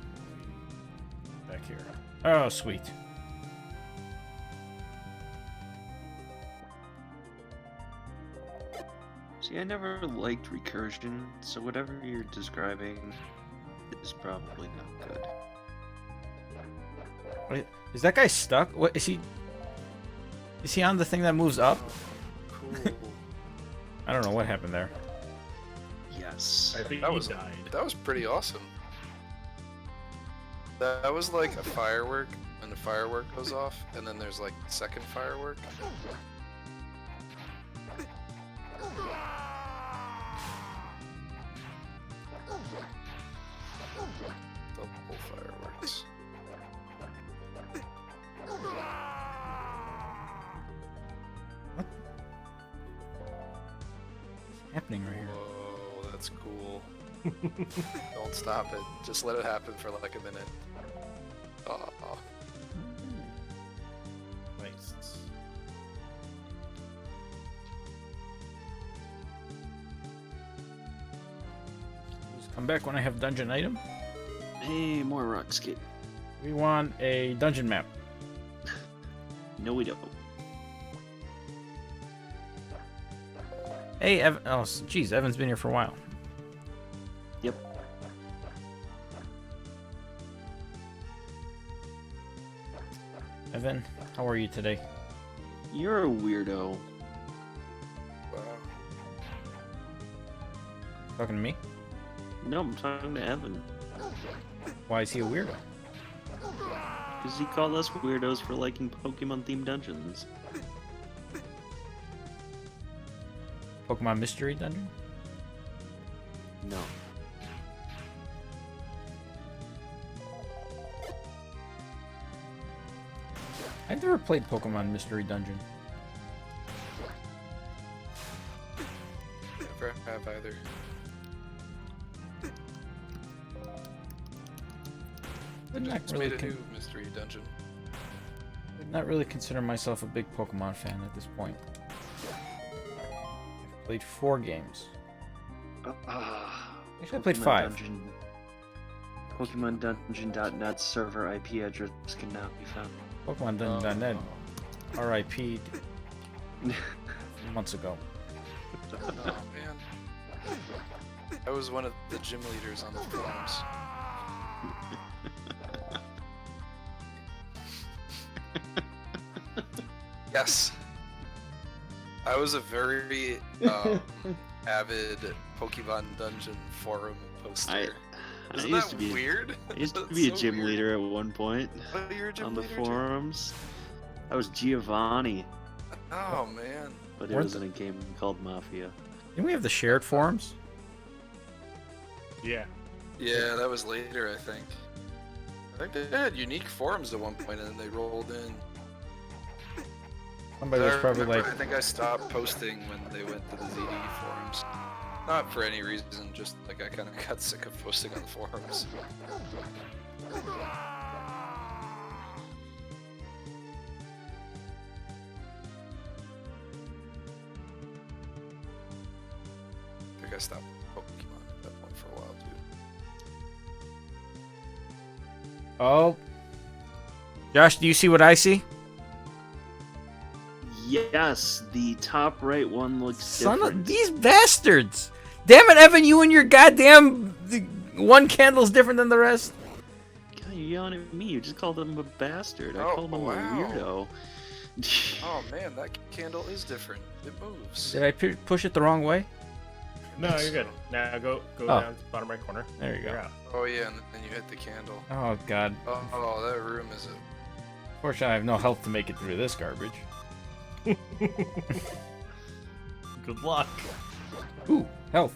Back here. Oh, sweet. See, I never liked recursion, so whatever you're describing is probably not good. Wait, is that guy stuck? What is he? Is he on the thing that moves up? Cool. I don't know what happened there. Yes. I think That he was- died. That was pretty awesome. That was like a firework, and the firework goes off, and then there's like the second firework. Double fireworks. What's happening right here? Whoa, that's cool. Don't stop it. Just let it happen for like a minute. Aw. Nice. Just come back when I have dungeon item. Hey, more rock skate. We want a dungeon map. No, we don't. Hey, Evan. Oh, geez, Evan's been here for a while. Yep. Evan, how are you today? You're a weirdo. Wow. Talking to me? No, I'm talking to Evan. Why is he a weirdo? Because he called us weirdos for liking Pokemon-themed dungeons. Pokemon Mystery Dungeon? No. I've never played Pokemon Mystery Dungeon. Never have either. Would not Just really, made a new mystery dungeon. would not really consider myself a big Pokemon fan at this point. I've played 4 games. Actually, I played 5. Dungeon. Pokemon Dungeon.net server IP address can now be found. Pokemon Dungeon.net RIP months ago. Oh man. I was one of the gym leaders on the forums. Yes. I was a very avid Pokemon Dungeon forum poster. Isn't used that to be weird? I used to That's be a so gym weird. leader at one point Oh, you're a gym on the leader too? forums. I was Giovanni, Oh man. but it Weren't was in a game called Mafia. Didn't we have the shared forums? Yeah. Yeah, that was later, I think. I think they had unique forums at one point, and then they rolled in. Somebody was I probably remember, like, I think I stopped posting when they went to the ZD forums. Not for any reason, just like I kind of got sick of posting on the forums. I think I stopped Pokemon at that point for a while too. oh. Josh, do you see what I see? Yes, the top right one looks Son different. of these bastards! Damn it, Evan, you and your goddamn one candle's different than the rest. God, you're yelling at me. You just called him a bastard. I Oh, called him wow. a weirdo. Oh man, that candle is different. It moves. Did I push it the wrong way? No, you're good. Now go Oh. down to the bottom right corner. There you You're go. out. Oh yeah, and then you hit the candle. Oh god. Oh, that room is a... Fortunately, I have no health to make it through this garbage. Good luck. Ooh, health.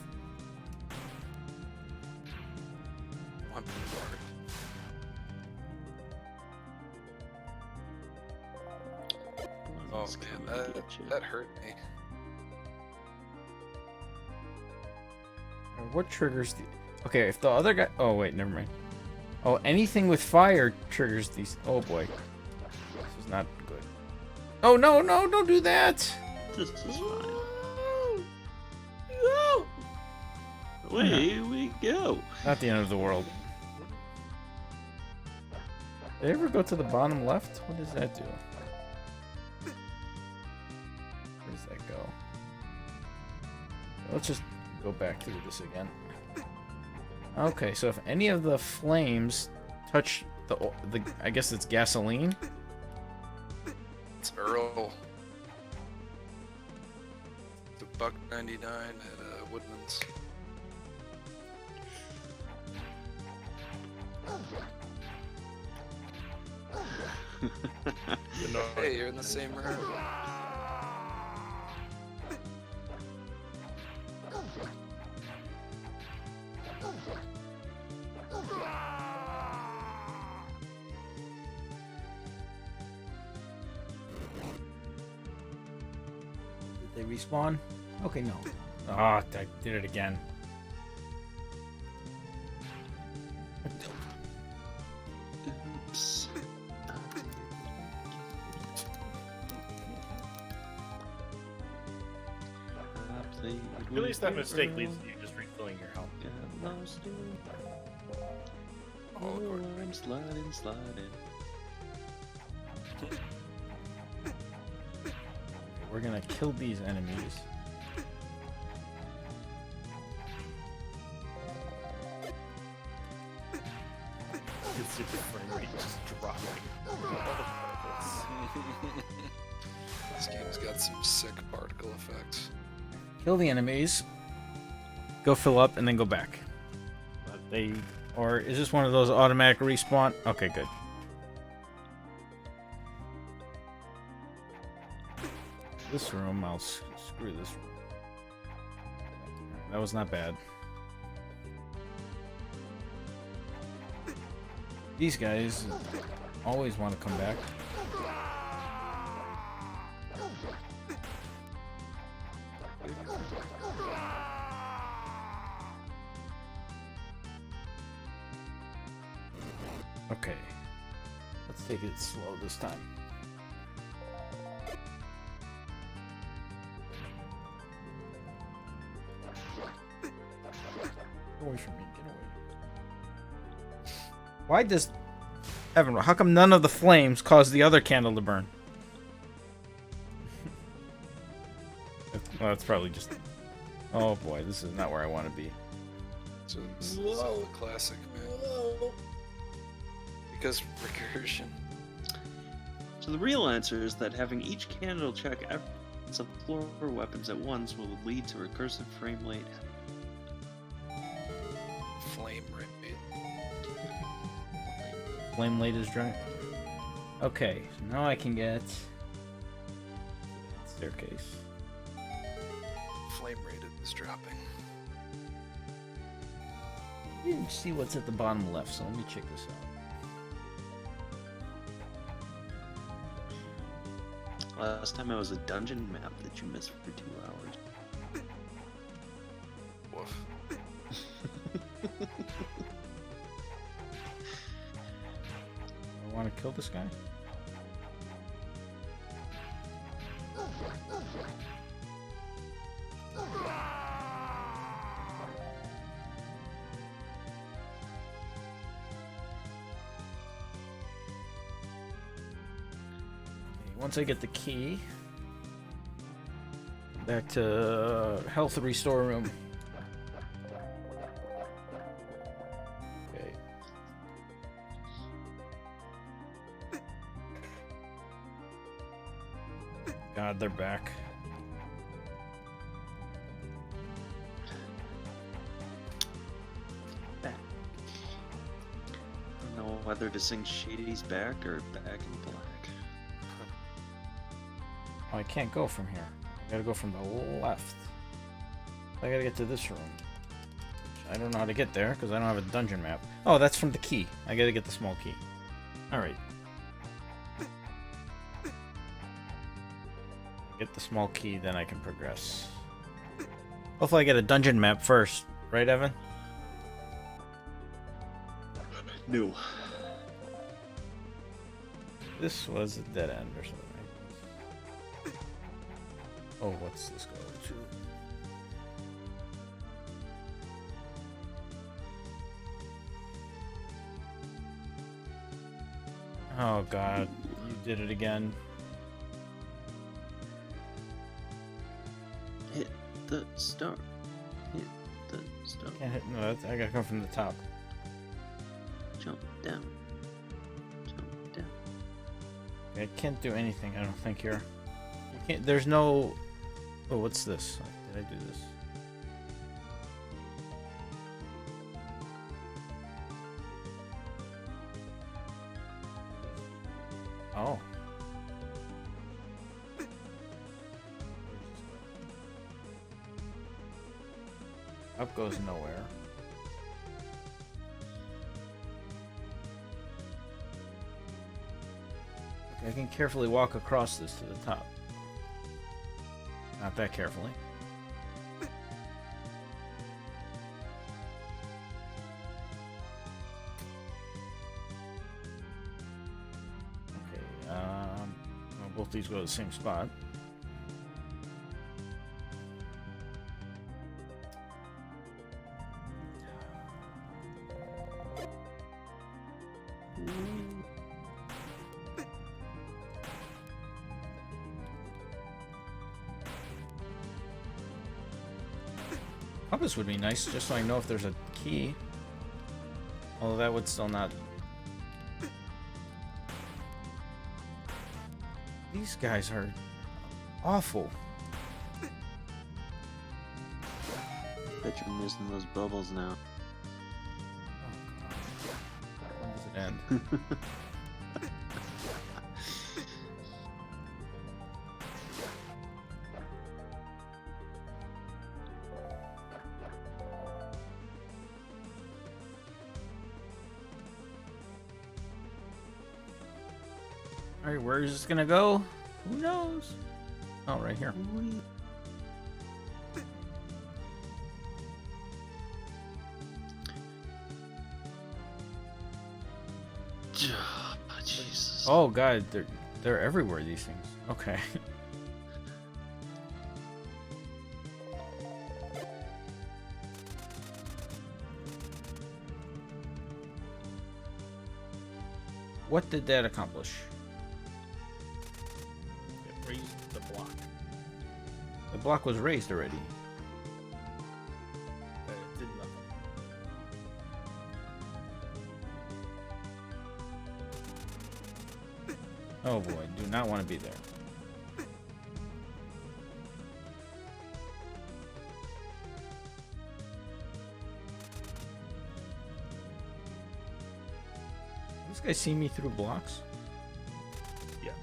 One Oh It's man, coming to that, get you. that hurt me. What triggers the... Okay, if the other guy... Oh, wait, never mind. Oh, anything with fire triggers these... Oh, boy. This is not good. Oh, no, no, don't do that! This is fine. Away we go. Not the end of the world. Did I ever go to the bottom left? What does that do? Where does that go? Let's just go back through this again. Okay, so if any of the flames touch the I guess it's gasoline. It's Earl. The $1.99 at Woodman's. Hey, you're in the same room. Did they respawn? Okay, no. Ah, I did it again. Oops. At least that mistake leads to you just refilling your health. Oh, I'm sliding, sliding. We're gonna kill these enemies. This game's got some sick particle effects. Kill the enemies. Go fill up and then go back. Or is this one of those automatic respawn? Okay, good. This room, I'll screw this room. That was not bad. These guys always want to come back. Okay. Let's take it slow this time. Get away from me, get away. Why does... Evan, how come none of the flames cause the other candle to burn? Well, that's probably just... Oh boy, this is not where I want to be. So this is Zelda classic, man. Because recursion. So the real answer is that having each candle check every of floor weapons at once will lead to recursive frame rate. Flame rate. Flame light is dry. Okay, so now I can get... Staircase. Flame rate is dropping. You didn't see what's at the bottom left, so let me check this out. Last time I was a dungeon map that you missed for 2 hours. Woof. I want to kill this guy. Once I get the key, back to health restore room. Okay. God, they're back. Back. I don't know whether to sing Shady's back or Back in Black. Oh, I can't go from here. I gotta go from the left. I gotta get to this room. I don't know how to get there because I don't have a dungeon map. Oh, that's from the key. I gotta get the small key. Alright. Get the small key, then I can progress. Hopefully I get a dungeon map first. Right, Evan? No. This was a dead end or something. Oh, what's this go to? Oh god, you did it again. Hit the star. Hit the star. Can't hit. No, I gotta come from the top. Jump down. Jump down. I can't do anything. I don't think here. You can't. There's no. Oh, what's this? Did I do this? Oh. Up goes nowhere. Okay, I can carefully walk across this to the top. Not that carefully. Okay, well, both these go to the same spot. Compass would be nice, just so I know if there's a key. Although that would still not... These guys are awful. Bet you're missing those bubbles now. When does it end? Alright, where is this gonna go? Who knows? Oh, right here. Jesus. Oh god, they're everywhere, these things. Okay. What did that accomplish? It raised the block. The block was raised already. It did nothing. Oh boy, do not want to be there. This guy see me through blocks? Yes.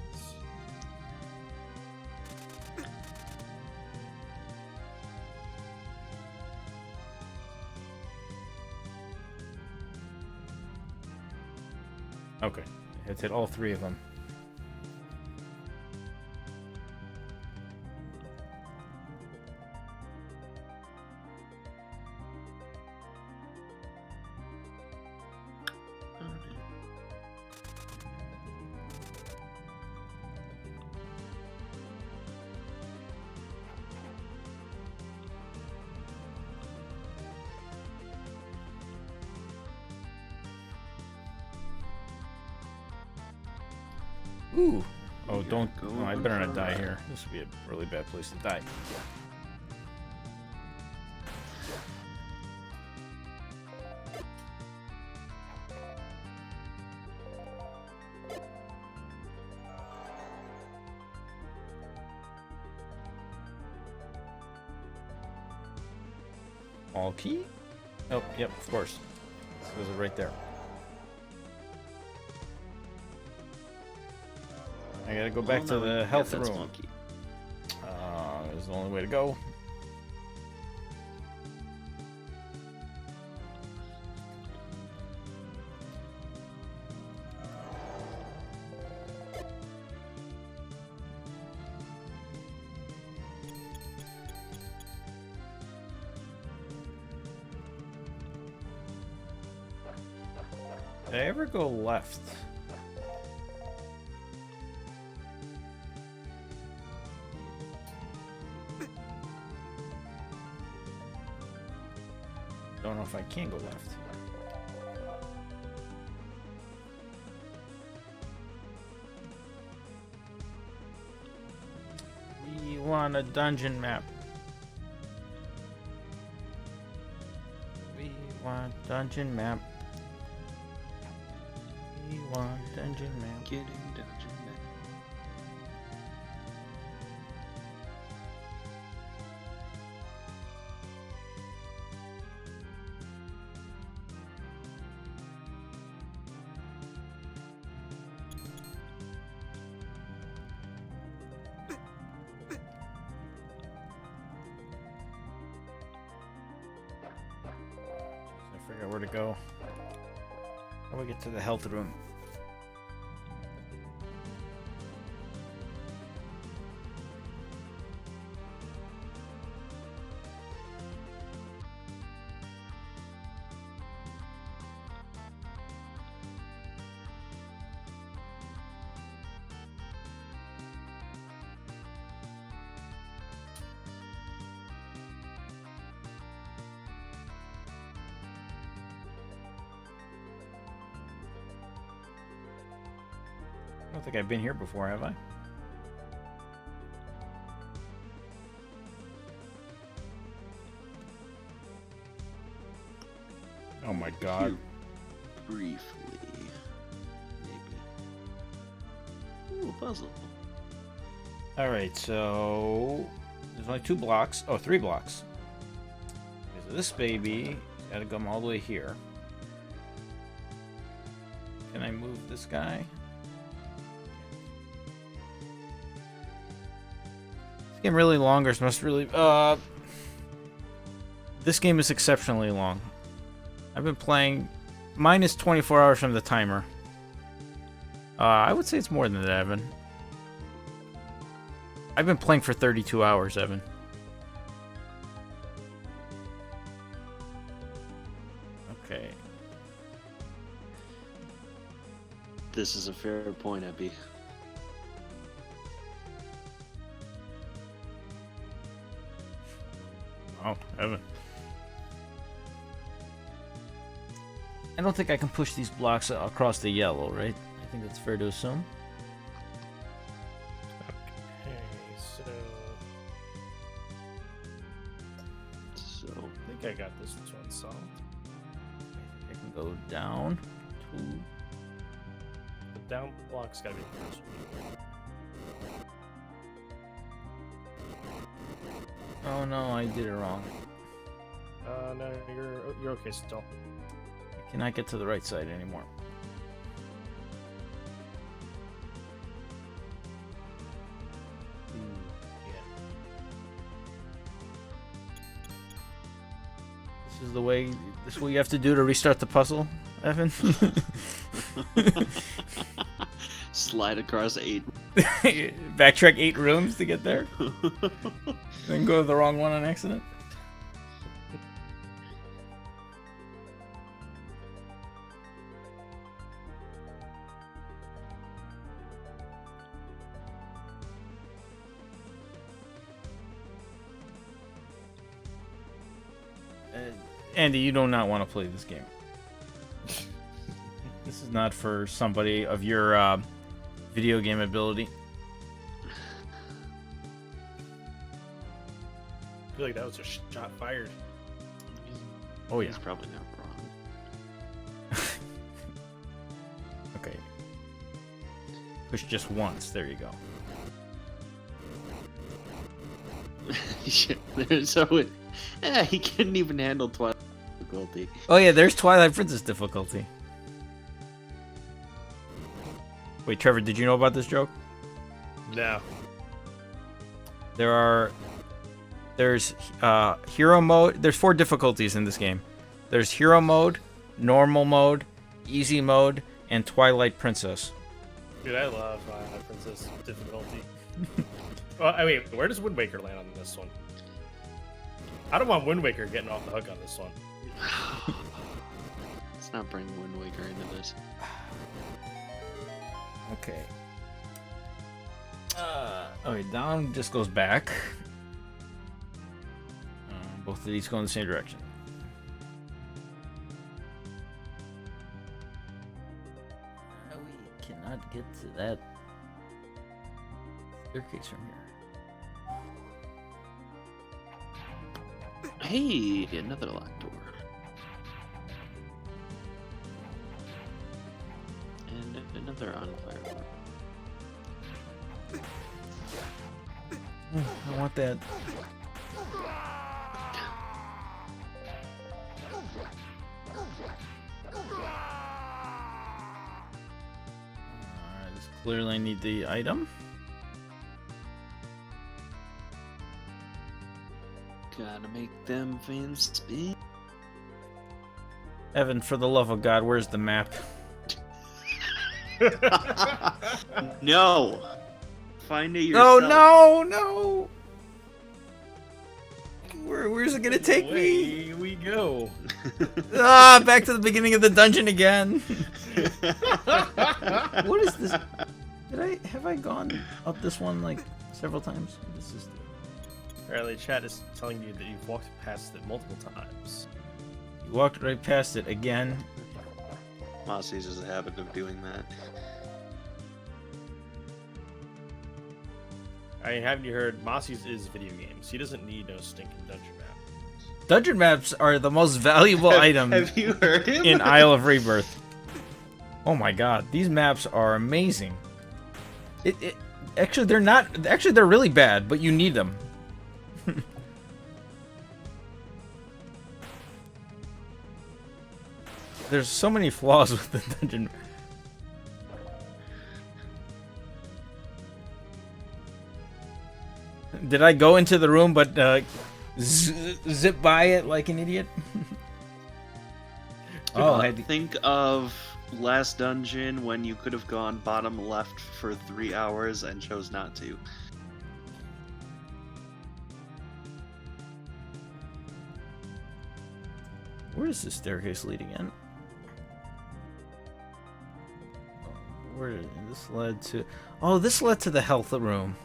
Okay, it's hit all three of them. Ooh. Oh, don't. Oh, I better not die here. This would be a really bad place to die. All key? Oh, yep, of course. It was right there. I gotta go back to the health room. Is the only way to go. Did I ever go left? Don't know if I can go left. We want a dungeon map. We want dungeon map. We want dungeon map. Getting dungeon map. I forgot where to go. How do we get to the health room? I don't think I've been here before, have I? Oh my god. Briefly. Maybe. Ooh, puzzle. Alright, so there's only 2 blocks. Oh, 3 blocks. Okay, so this baby gotta come all the way here. Can I move this guy? This game really long, or must really this game is exceptionally long. I've been playing minus 24 hours from the timer. I would say it's more than that, Evan. I've been playing for 32 hours, Evan. Okay. This is a fair point, Epi. Oh, Evan. I don't think I can push these blocks across the yellow, right? I think that's fair to assume. Okay, So I think I got this one solved. I can go down to... The down block's gotta be close. Oh no, I did it wrong. No, you're okay still. I cannot get to the right side anymore. Yeah. This is the way. This is what you have to do to restart the puzzle, Evan. slide across 8. Backtrack 8 rooms to get there. Then go to the wrong one on accident. Andy, you do not want to play this game. This is not for somebody of your video game ability. I feel like that was a shot fired. Oh yeah. He's probably not wrong. Okay. Push just once. There you go. So he couldn't even handle Twilight difficulty. Oh yeah, there's Twilight Princess difficulty. Wait, Trevor, did you know about this joke? No. There's hero mode. There's 4 difficulties in this game. There's hero mode, normal mode, easy mode, and Twilight Princess. Dude, I love Princess difficulty. Well, I mean, where does Wind Waker land on this one? I don't want Wind Waker getting off the hook on this one. Let's not bring Wind Waker into this. Okay. Okay, down just goes back. Both of these go in the same direction. We cannot get to that staircase from here. Hey, another locked door. And another on fire door. I want that. I just clearly need the item. Gotta make them fans speak. Evan, for the love of God, where's the map? No! Find it No, yourself. no! Where's it gonna take me? Away we go. Back to the beginning of the dungeon again. What is this? Have I gone up this one like several times? This is Apparently, chat is telling you that you've walked past it multiple times. you walked right past it again. Mossy's has a habit of doing that. I mean, haven't you heard? Mossy's is video games. He doesn't need no stinking dungeon map. Dungeon maps are the most valuable item Have you heard him? in Isle of Rebirth. Oh my god, these maps are amazing. Actually, they're not. Actually, they're really bad, but you need them. There's so many flaws with the dungeon. Did I go into the room but zip by it like an idiot? Oh, think of last dungeon when you could have gone bottom left for 3 hours and chose not to. Where is this staircase leading in? Where did this led to? Oh, this led to the health room.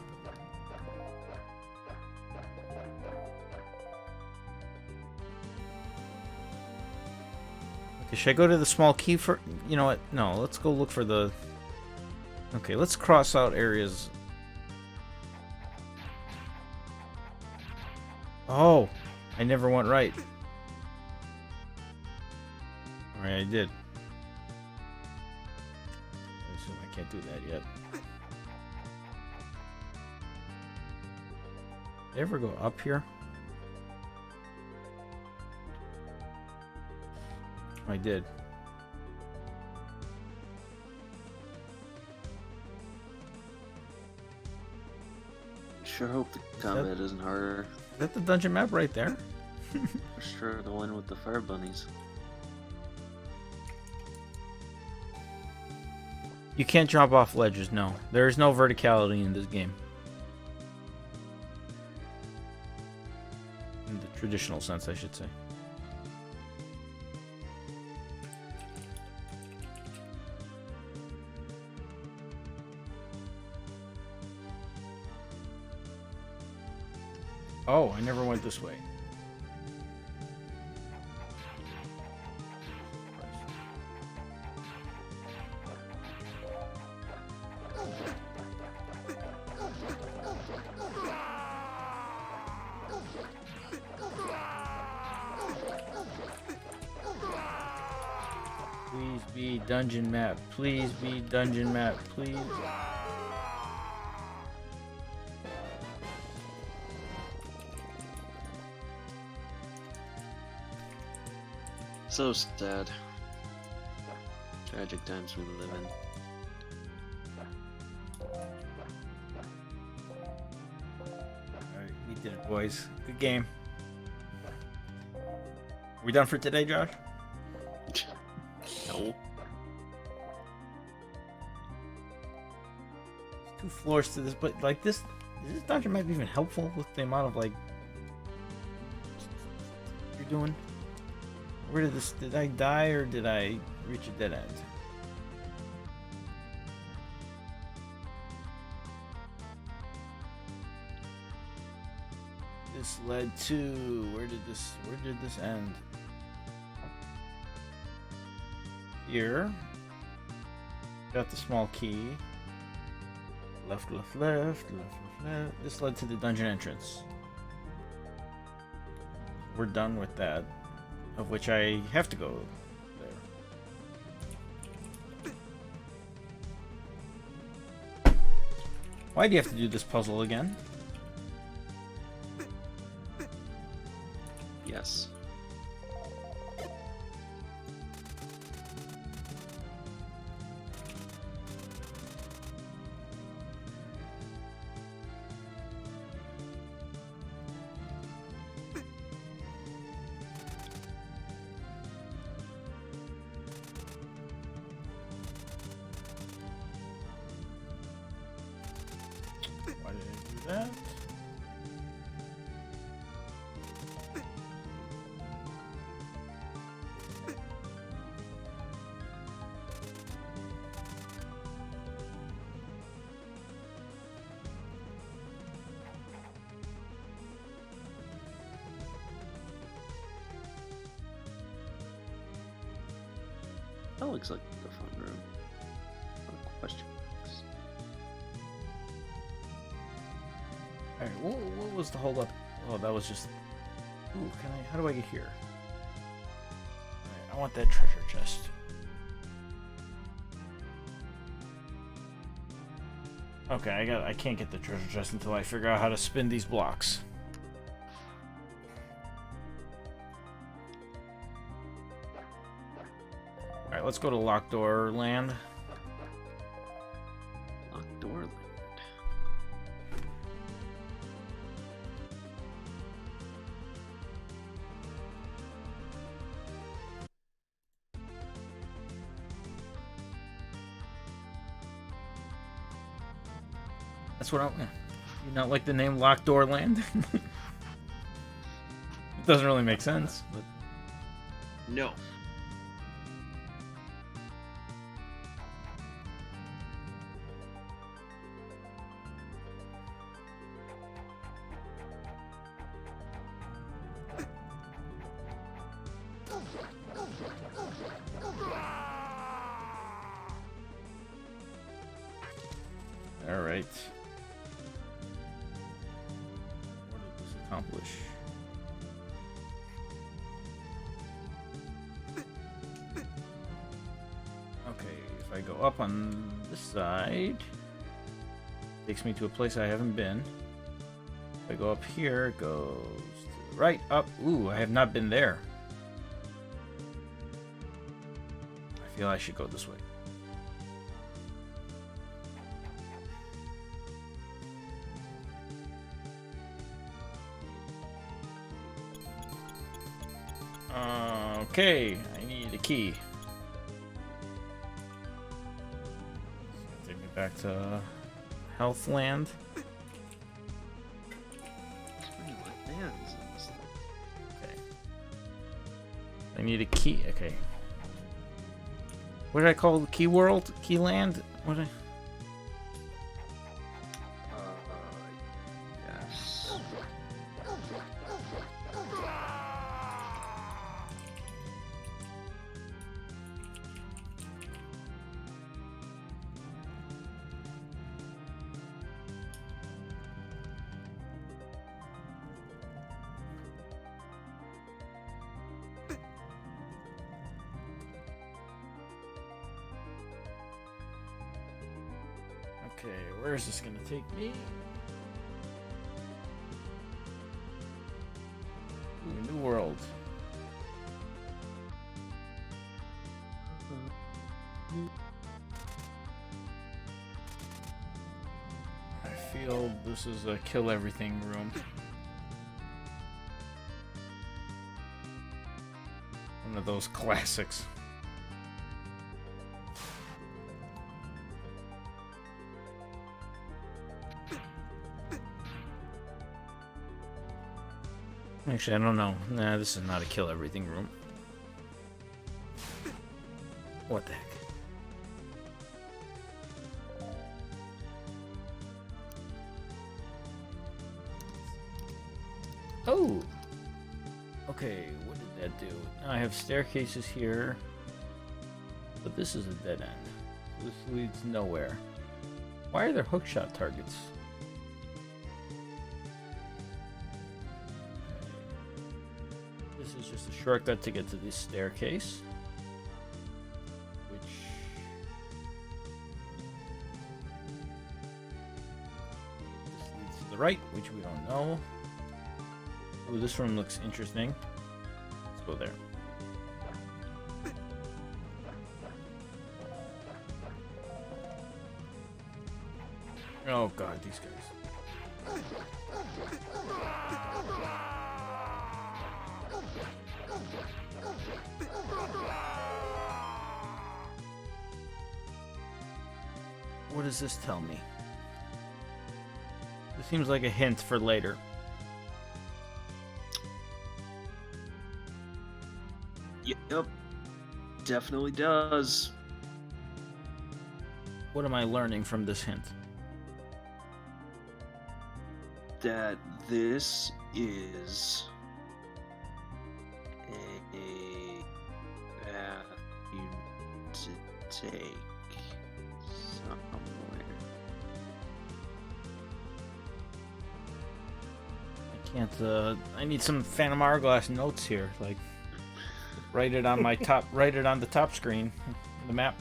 Okay, should I go to the small key for? You know what? No, let's go look for the. Okay, let's cross out areas. Oh, I never went right. Alright, I did. I assume I can't do that yet. Did I ever go up here? I did. Sure hope the combat isn't harder. Is that the dungeon map right there? For sure, the one with the fire bunnies. You can't jump off ledges, no. There is no verticality in this game. In the traditional sense, I should say. Oh, I never went this way. Please be dungeon map. Please be dungeon map. Please. So sad. Tragic times we live in. Alright, we did it, boys. Good game. We done for today, Josh? No. 2 floors to this, but like this dungeon might be even helpful with the amount of like you're doing. Where did I die or did I reach a dead end? This led to, where did this end? Here. Got the small key. Left. This led to the dungeon entrance. We're done with that. Of which I have to go there. Why do you have to do this puzzle again? Yes. Why did I do that? That looks like a fun room. No question. Alright, what was the hold up? Oh, that was just. Ooh, how do I get here? Alright, I want that treasure chest. Okay, I can't get the treasure chest until I figure out how to spin these blocks. Alright, let's go to Locked Door Land. Locked door land. That's what you not like the name Locked Door Land? It doesn't really make sense, but No. alright. What did this accomplish? Okay, if I go up on this side, takes me to a place I haven't been. If I go up here, it goes to the right, up. Ooh, I have not been there. I feel I should go this way. Okay, I need a key. Take me back to Healthland. There's many lands in this thing. Okay. I need a key. Okay. What did I call the key world? Key land? What did I... Yes. Okay, where is this gonna take me? Ooh, new world. I feel this is a kill everything room. One of those classics. Actually, I don't know. Nah, this is not a kill everything room. What the heck? Oh! Okay, what did that do? Now I have staircases here. But this is a dead end. This leads nowhere. Why are there hookshot targets? This is just a shortcut to get to this staircase. Which... this leads to the right, which we don't know. Ooh, this room looks interesting. Let's go there. Oh god, these guys. What does this tell me? This seems like a hint for later. Yep. Definitely does. What am I learning from this hint? That this is a path you to take somewhere. I can't, I need some Phantom Hourglass notes here, like, write it on my top, write it on the top screen, the map.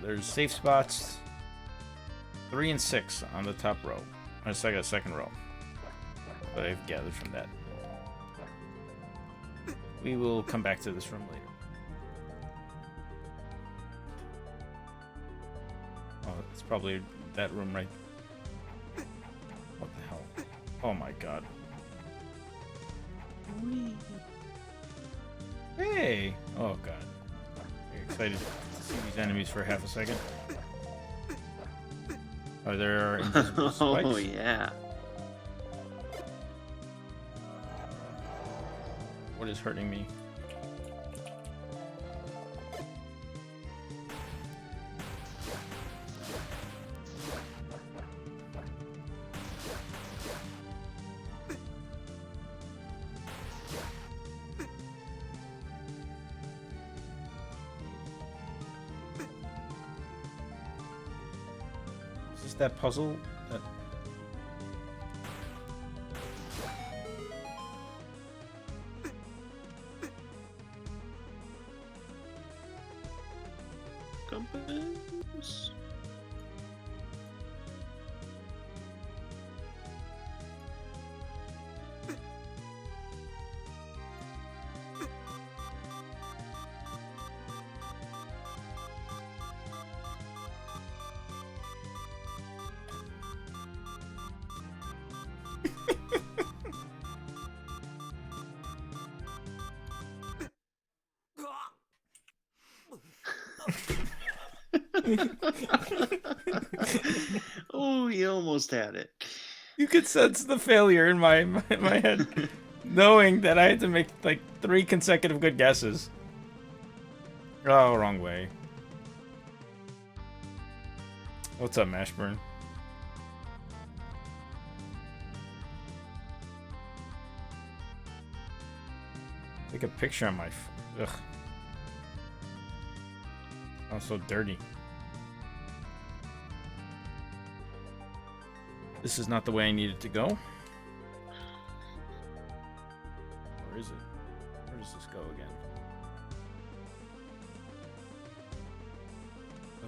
there's safe spots 3 and 6 on the top row. Or second row. What I've gathered from that. We will come back to this room later. Oh, it's probably that room right. What the hell? Oh my god. Whee. Hey! Oh god. Very excited to see these enemies for half a second. Are there invisible spikes? Oh yeah. What is hurting me? Is this that puzzle? That... Compass. Oh, he almost had it. You could sense the failure in my head, knowing that I had to make like 3 consecutive good guesses. Oh, wrong way. What's up, Mashburn? Take a picture on my. Ugh. I'm so dirty. This is not the way I needed to go. Where is it? Where does this go again?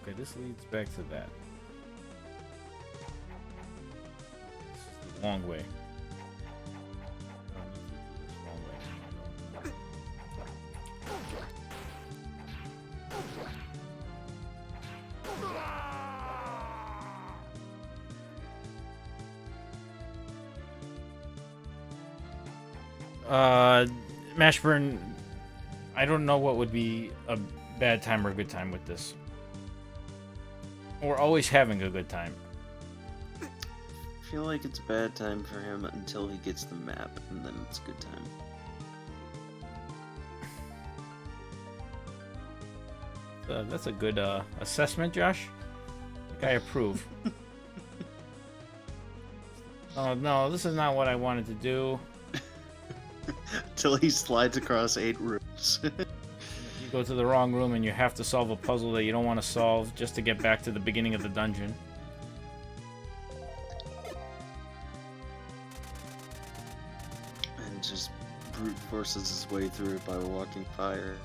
Okay, this leads back to that. This is the long way. I need to do this long way. Mashburn, I don't know what would be a bad time or a good time with this. We're always having a good time. I feel like it's a bad time for him until he gets the map, and then it's a good time. That's a good assessment, Josh. I think I approve. Oh no, this is not what I wanted to do. Till he slides across 8 rooms. You go to the wrong room and you have to solve a puzzle that you don't want to solve just to get back to the beginning of the dungeon. And just brute forces his way through it by walking fire.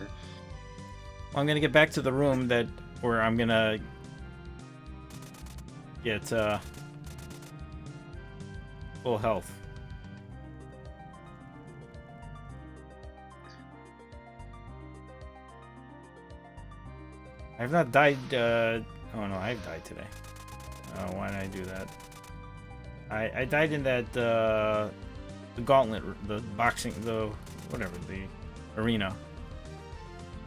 I'm gonna get back to the room where I'm gonna get full health. I've not died. Oh no, I've died today. Why did I do that? I died in that the gauntlet, the boxing, the arena.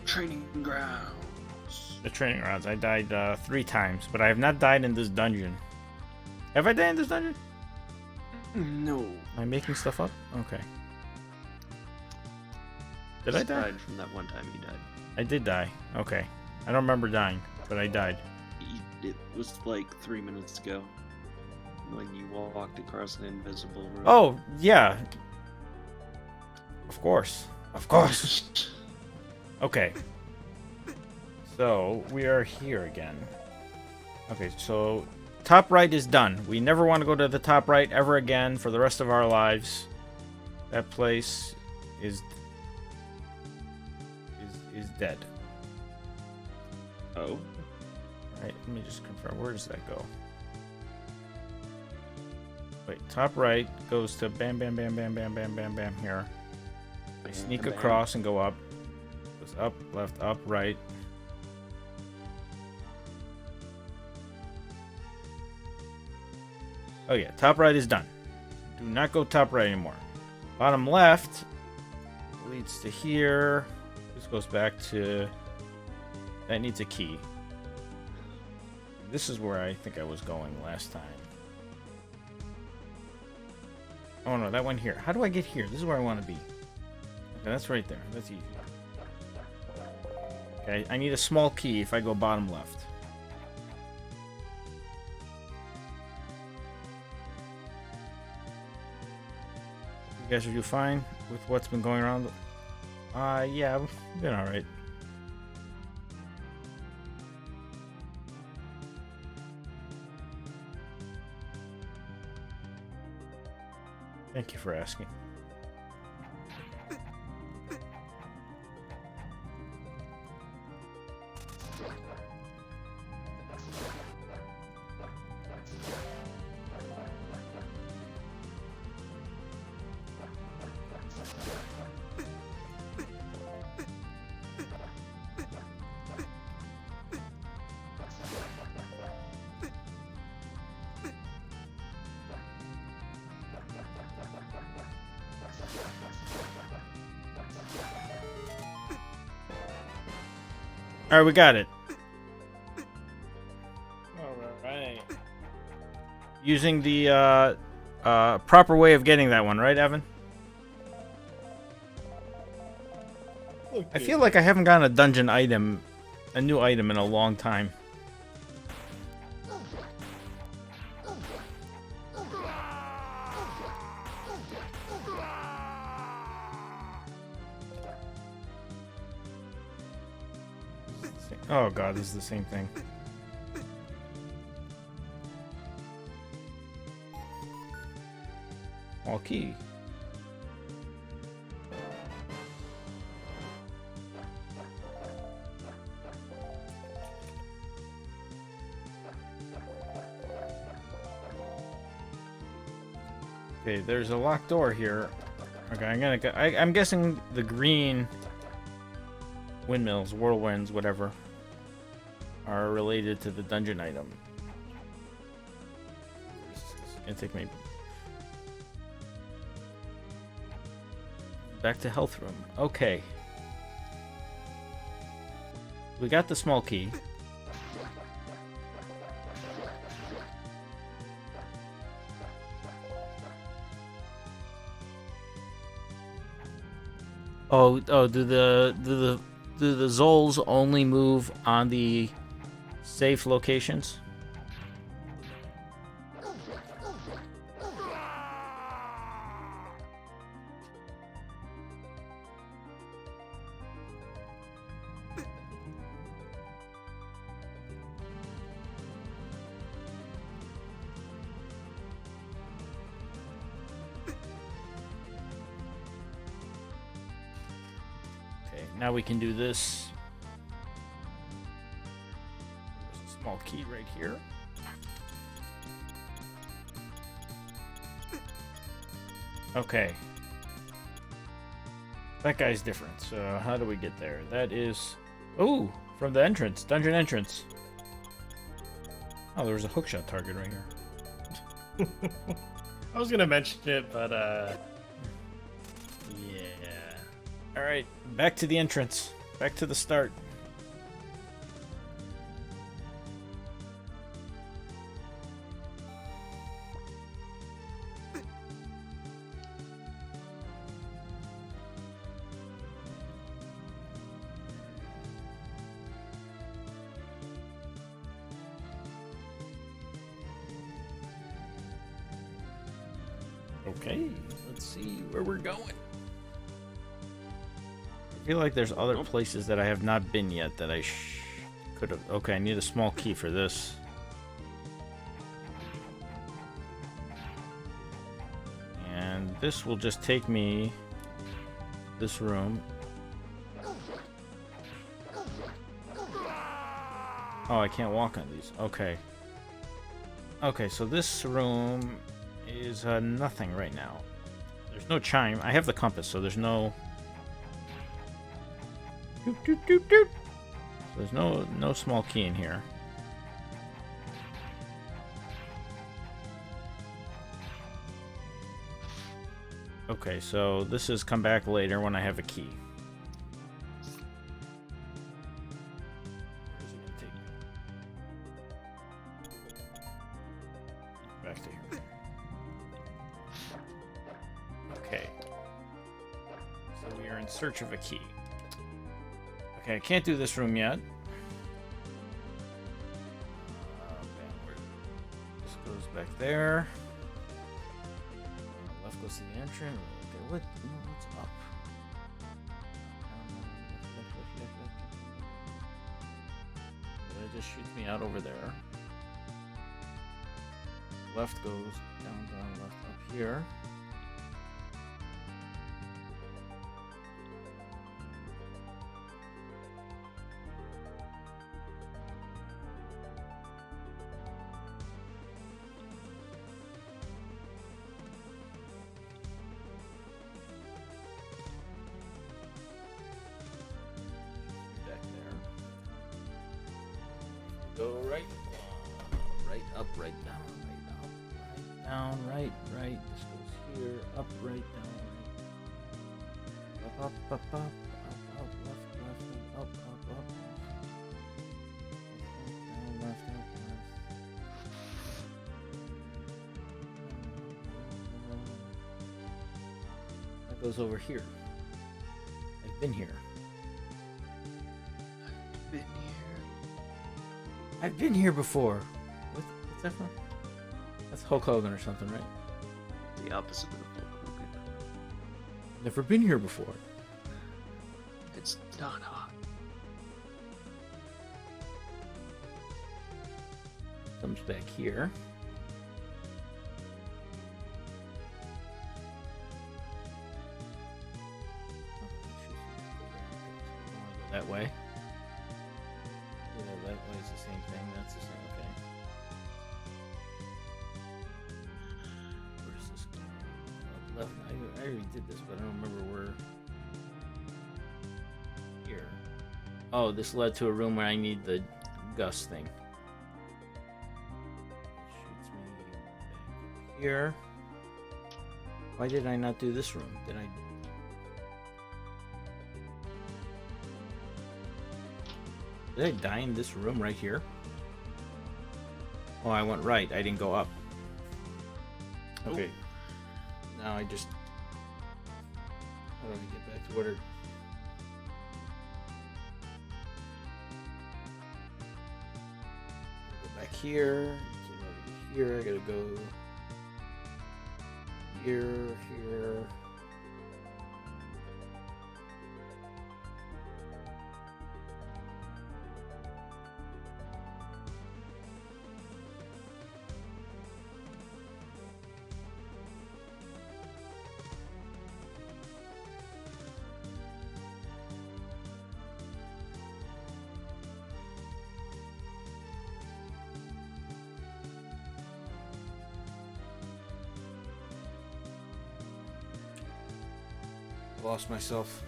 Training grounds. The training grounds. I died 3 times, but I have not died in this dungeon. Have I died in this dungeon? No. Am I making stuff up? Okay. Did I die? Died from that one time you died. I did die. Okay. I don't remember dying, but I died. It was like 3 minutes ago. When you walked across an invisible room. Oh, yeah. Of course. Of course. Okay. So, we are here again. Okay, so top right is done. We never want to go to the top right ever again for the rest of our lives. That place is dead. Oh. Alright, let me just confirm. Where does that go? Wait, top right goes to bam, bam, bam, bam, bam, bam, bam, bam here. Sneak across and go up. Goes up, left, up, right. Oh yeah, top right is done. Do not go top right anymore. Bottom left leads to here. This goes back to... That needs a key. This is where I think I was going last time. Oh no, that one here. How do I get here? This is where I want to be. Okay, that's right there. That's easy. Okay, I need a small key if I go bottom left. You guys are doing fine with what's been going around? Yeah, I've been alright. Thank you for asking. Alright, we got it. Alright. Using the proper way of getting that one, right, Evan? I feel like I haven't gotten a dungeon item, a new item in a long time. Oh god, this is the same thing. All key. Okay, there's a locked door here. Okay, I'm guessing the green windmills, whirlwinds, whatever, are related to the dungeon item. It's gonna take me back to health room. Okay. We got the small key. Oh, do the Zols only move on the safe locations? Okay, now we can do this. There's a small key right here. Okay. That guy's different, so how do we get there? That is... Ooh! From the entrance. Dungeon entrance. Oh, there was a hookshot target right here. I was gonna mention it, but Yeah. Alright, back to the entrance. Back to the start. Okay, let's see where we're going. I feel like there's other places that I have not been yet that I could have. Okay, I need a small key for this. And this will just take me this room. Oh, I can't walk on these. Okay. Okay, so this room is nothing right now. There's no chime. I have the compass, so there's no... Doot, doot, doot, doot. So there's no small key in here. Okay, so this is come back later when I have a key. Where is it gonna take me? Back to here. Okay. So we are in search of a key. Okay, I can't do this room yet. This goes back there. Left goes to the entrance. Okay, what's up? It just shoots me out over there. Left goes down, left up here. Go right, right up, right down, right up, right down, right. This goes here, up, right, down, right. Up, left, up, down, left, up. That goes over here. I've been here. I've been here before. What's that from? That's Hulk Hogan or something, right? The opposite of Hulk Hogan. Never been here before. It's not hot. Comes back here. That way. Yeah, that way is the same thing. That's the same. Okay. Where's this going? Left. I already did this, but I don't remember where. Here. Oh, this led to a room where I need the Gus thing. Shoots me back up here. Why did I not do this room? Did I? Did I die in this room right here? Oh, I went right. I didn't go up. Okay. Now I just... How do I get back to order? Go back here. Here. I gotta go... Here. Lost myself.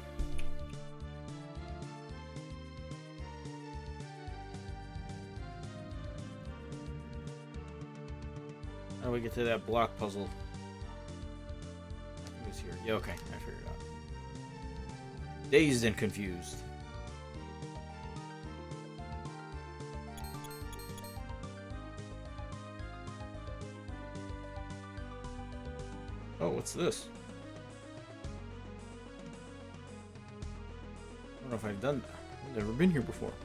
How do we get to that block puzzle? I think it's here. Yeah, okay. I figured it out. Dazed and confused. Oh, what's this? I don't know if I've done that. I've never been here before. Do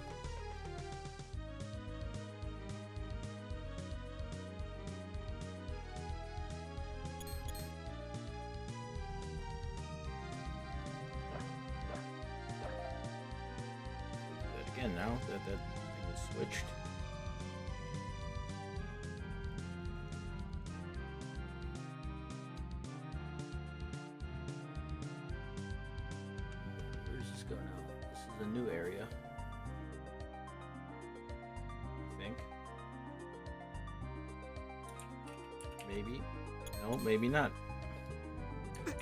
that again now that thing is switched. Where does this go now? This is a new area. Maybe. No, maybe not. We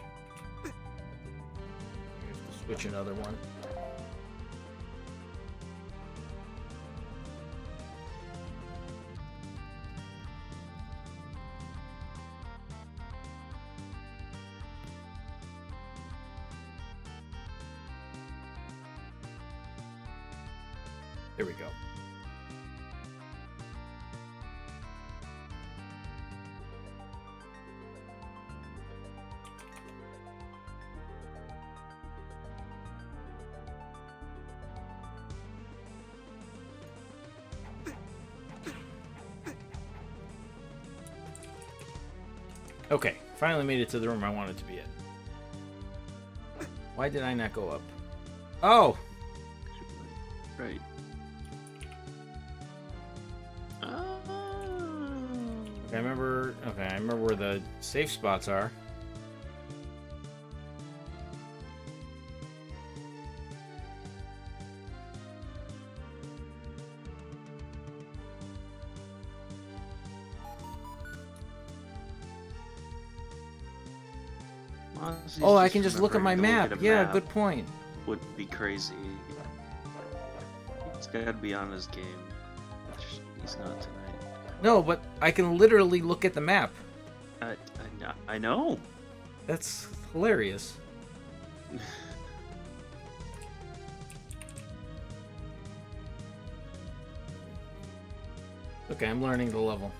have to switch another one. There we go. Okay, finally made it to the room I wanted to be in. Why did I not go up? Oh! Right. Okay, I remember where the safe spots are. Honestly, Oh, I can just look at my remembering to map. look at a Yeah, map good point. would be crazy. He's gotta be on his game. He's not tonight. No, but I can literally look at the map. I know. That's hilarious. Okay, I'm learning the level.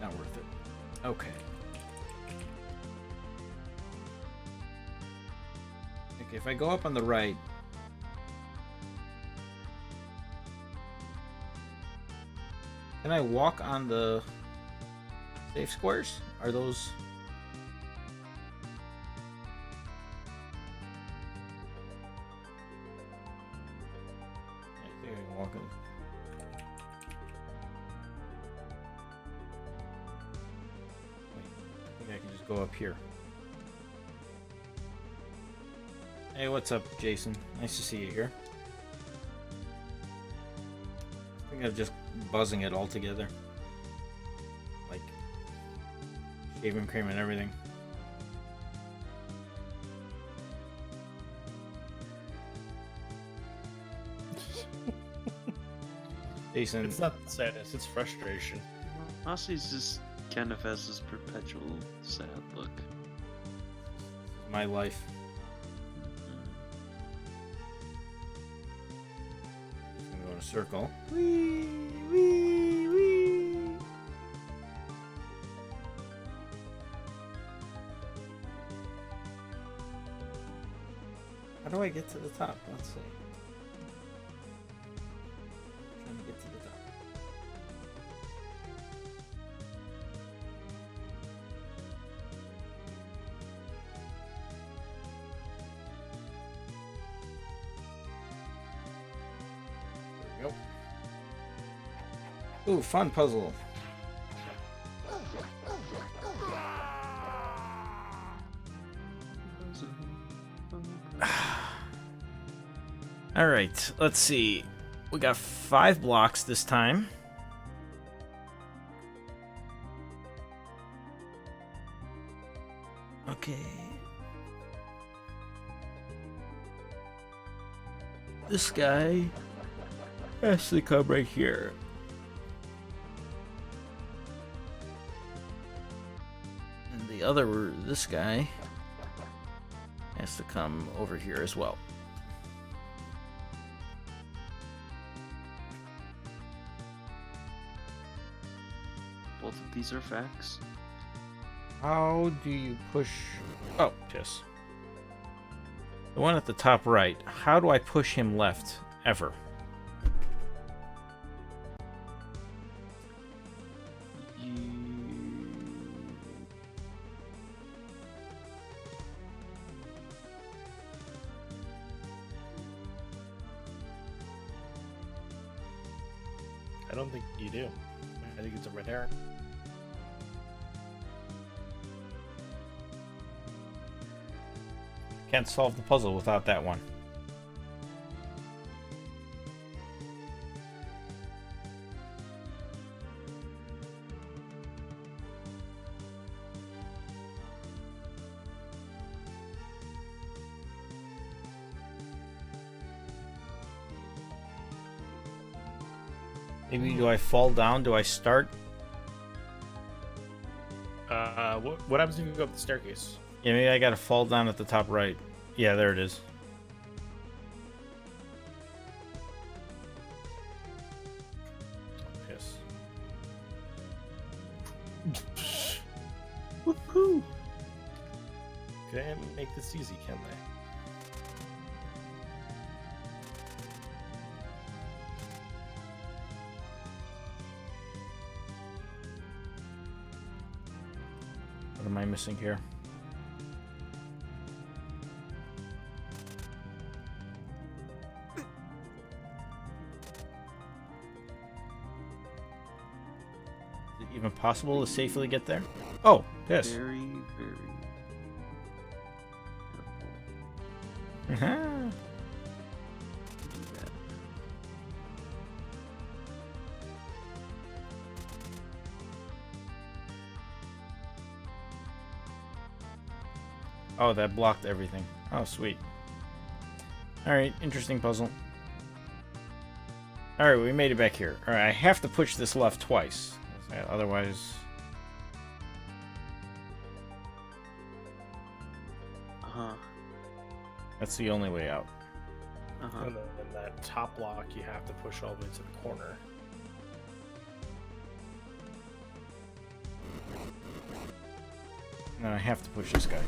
Not worth it. Okay. Okay, if I go up on the right... Can I walk on the safe squares? Are those... I think I can walk on... I can just go up here. Hey, what's up, Jason? Nice to see you here. I think I'm just buzzing it all together. Like, shaving cream and everything. Jason. It's not sadness, it's frustration. Honestly, he's just kind of has this perpetual sad look. My life. Just gonna go in a circle. Wee, wee, wee. How do I get to the top? Let's see. Trying to get to the top. There we go. Ooh, fun puzzle. All right, let's see. We got 5 blocks this time. Okay. This guy has to come right here. And the other, this guy, has to come over here as well. Both of these are facts. How do you push... Oh, piss. The one at the top right. How do I push him left? Ever. I don't think you do. I think it's a red herring. Can't solve the puzzle without that one. Maybe do I fall down? Do I start? What happens if you go up the staircase? Yeah, maybe I gotta fall down at the top right. Yeah, there it is. Yes. Woohoo! Can't make this easy, can they? What am I missing here? Is it even possible to safely get there? Oh, yes. Very, very careful Uh-huh. to do that. Oh, that blocked everything. Oh, sweet. Alright, interesting puzzle. Alright, we made it back here. Alright, I have to push this left twice. Otherwise... Uh-huh. That's the only way out. Uh-huh. And then that top block you have to push all the way to the corner. No, I have to push this guy.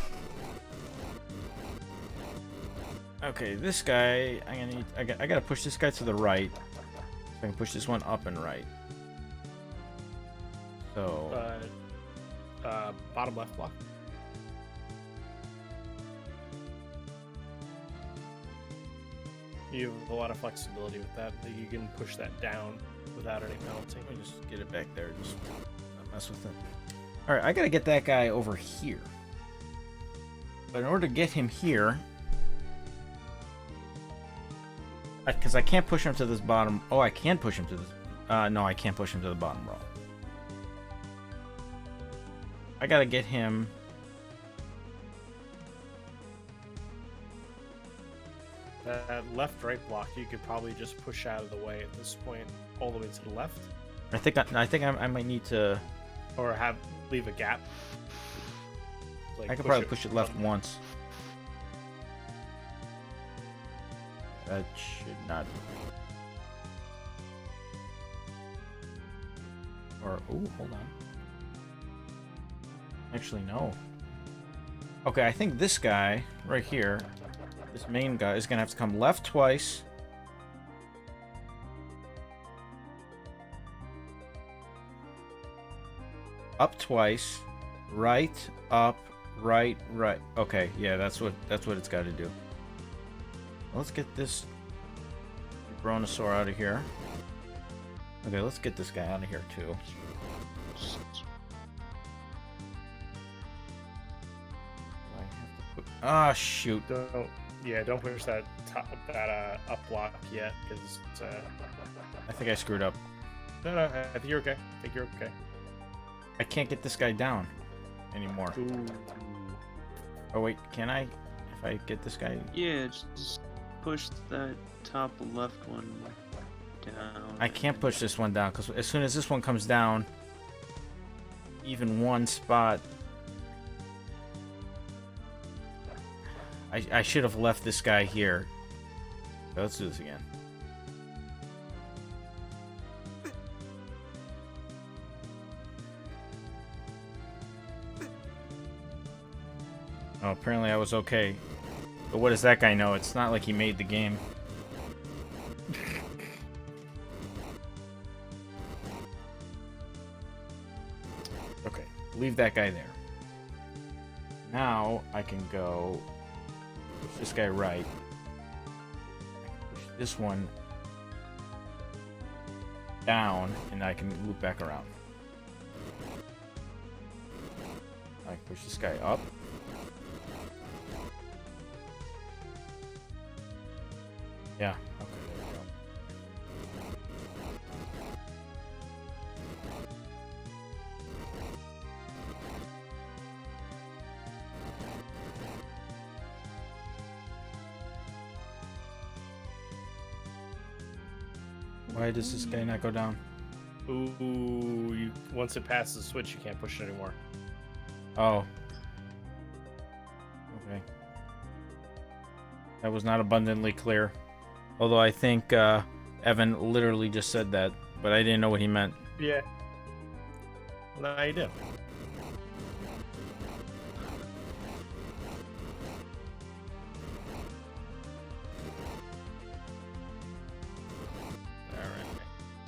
Okay, this guy, I gotta push this guy to the right. So I can push this one up and right. So... Bottom left block. You have a lot of flexibility with that. You can push that down without any penalty. Let me just get it back there. Just not mess with it. Alright, I gotta get that guy over here. But in order to get him here... Because I can't push him to this bottom... Oh, I can push him to this... no, I can't push him to the bottom row. I gotta get him... That left-right block you could probably just push out of the way at this point, all the way to the left, I think I might need to... or leave a gap. Like I could probably it push it left from- once. That should not... Or... Ooh, hold on. Actually, no. Okay, I think this guy, right here, this main guy, is gonna have to come left twice. Up twice. Right, up, right, right. Okay, yeah, that's what it's gotta do. Let's get this brontosaur out of here. Okay, let's get this guy out of here too. Ah, shoot. Don't push that up block yet, because I think I screwed up. no, I think you're okay. I think you're okay. I can't get this guy down anymore. Ooh. Oh wait, can I? If I get this guy... Yeah, just push that top left one down. I can't push this one down, because as soon as this one comes down, even one spot... I should have left this guy here. So let's do this again. Oh, apparently I was okay. But what does that guy know? It's not like he made the game. Okay, leave that guy there. Now I can go push this guy right. Push this one down, and I can loop back around. I can push this guy up. Yeah, okay, there we go. Why does this guy not go down? Ooh, once it passes the switch, you can't push it anymore. Oh. Okay. That was not abundantly clear. Although I think Evan literally just said that, but I didn't know what he meant. Yeah. Well, now you do. Alright.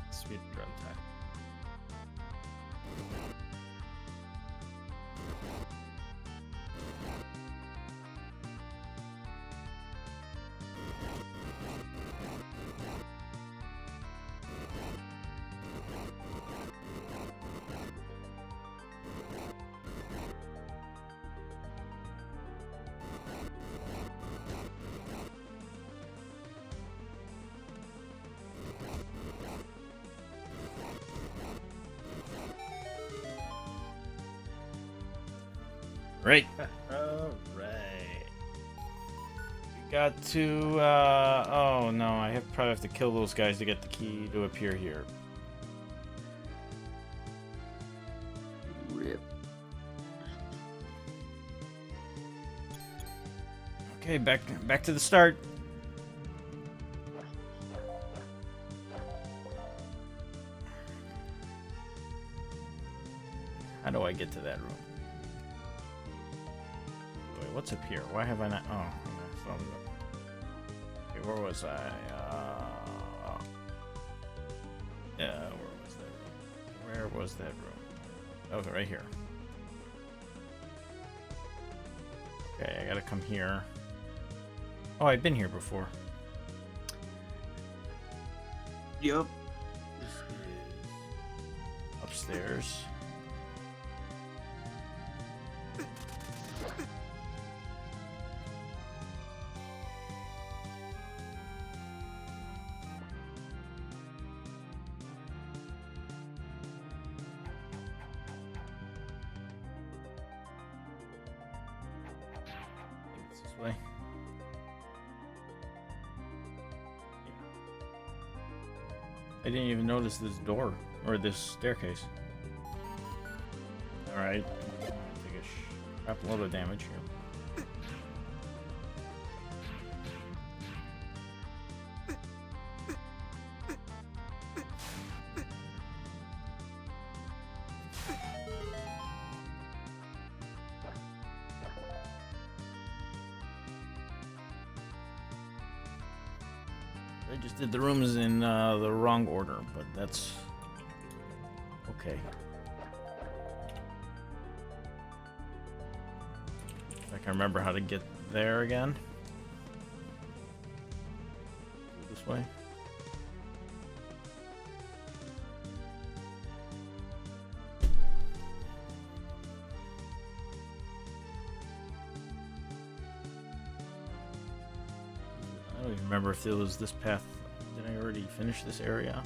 Speed run time. Right. Alright. We got to, oh no, I probably have to kill those guys to get the key to appear here. Rip. Okay, back to the start. How do I get to that room? Wait, what's up here? Why have I not? Oh, yeah, okay, where was I? Yeah, where was that room? Okay, right here. Okay, I gotta come here. Oh, I've been here before. Yup. This is upstairs. It's this way. I didn't even notice this door or this staircase. Alright. Take a crap load of damage here. I just did the rooms in the wrong order, but that's okay. If I can remember how to get there again. This way. I don't even remember if it was this path. Did I already finish this area?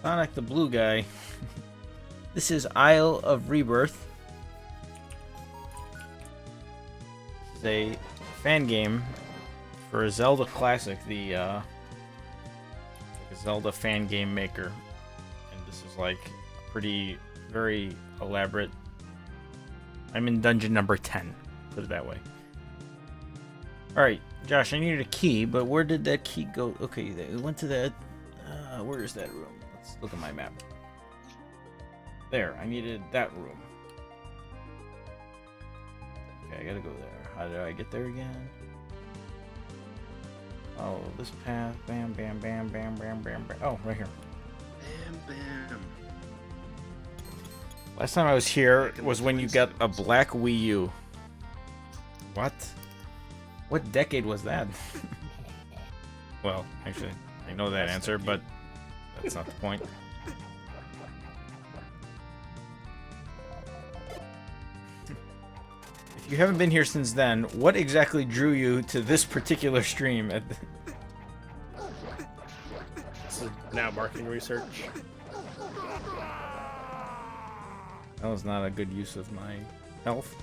Sonic the blue guy. This is Isle of Rebirth. This is a fan game for a Zelda classic, the like a Zelda fan game maker. And this is like pretty, very elaborate. I'm in dungeon number 10, put it that way. Alright, Josh, I needed a key, but where did that key go? Okay, it went to that. Where is that room? Let's look at my map. There, I needed that room. Okay, I gotta go there. How did I get there again? Oh, this path. Bam, bam, bam, bam, bam, bam, bam. Oh, right here. Bam, bam. Last time I was here was when you got a black Wii U. What? What decade was that? Well, actually, I know that answer, but that's not the point. If you haven't been here since then, what exactly drew you to this particular stream? This is now marketing research. That was not a good use of my health.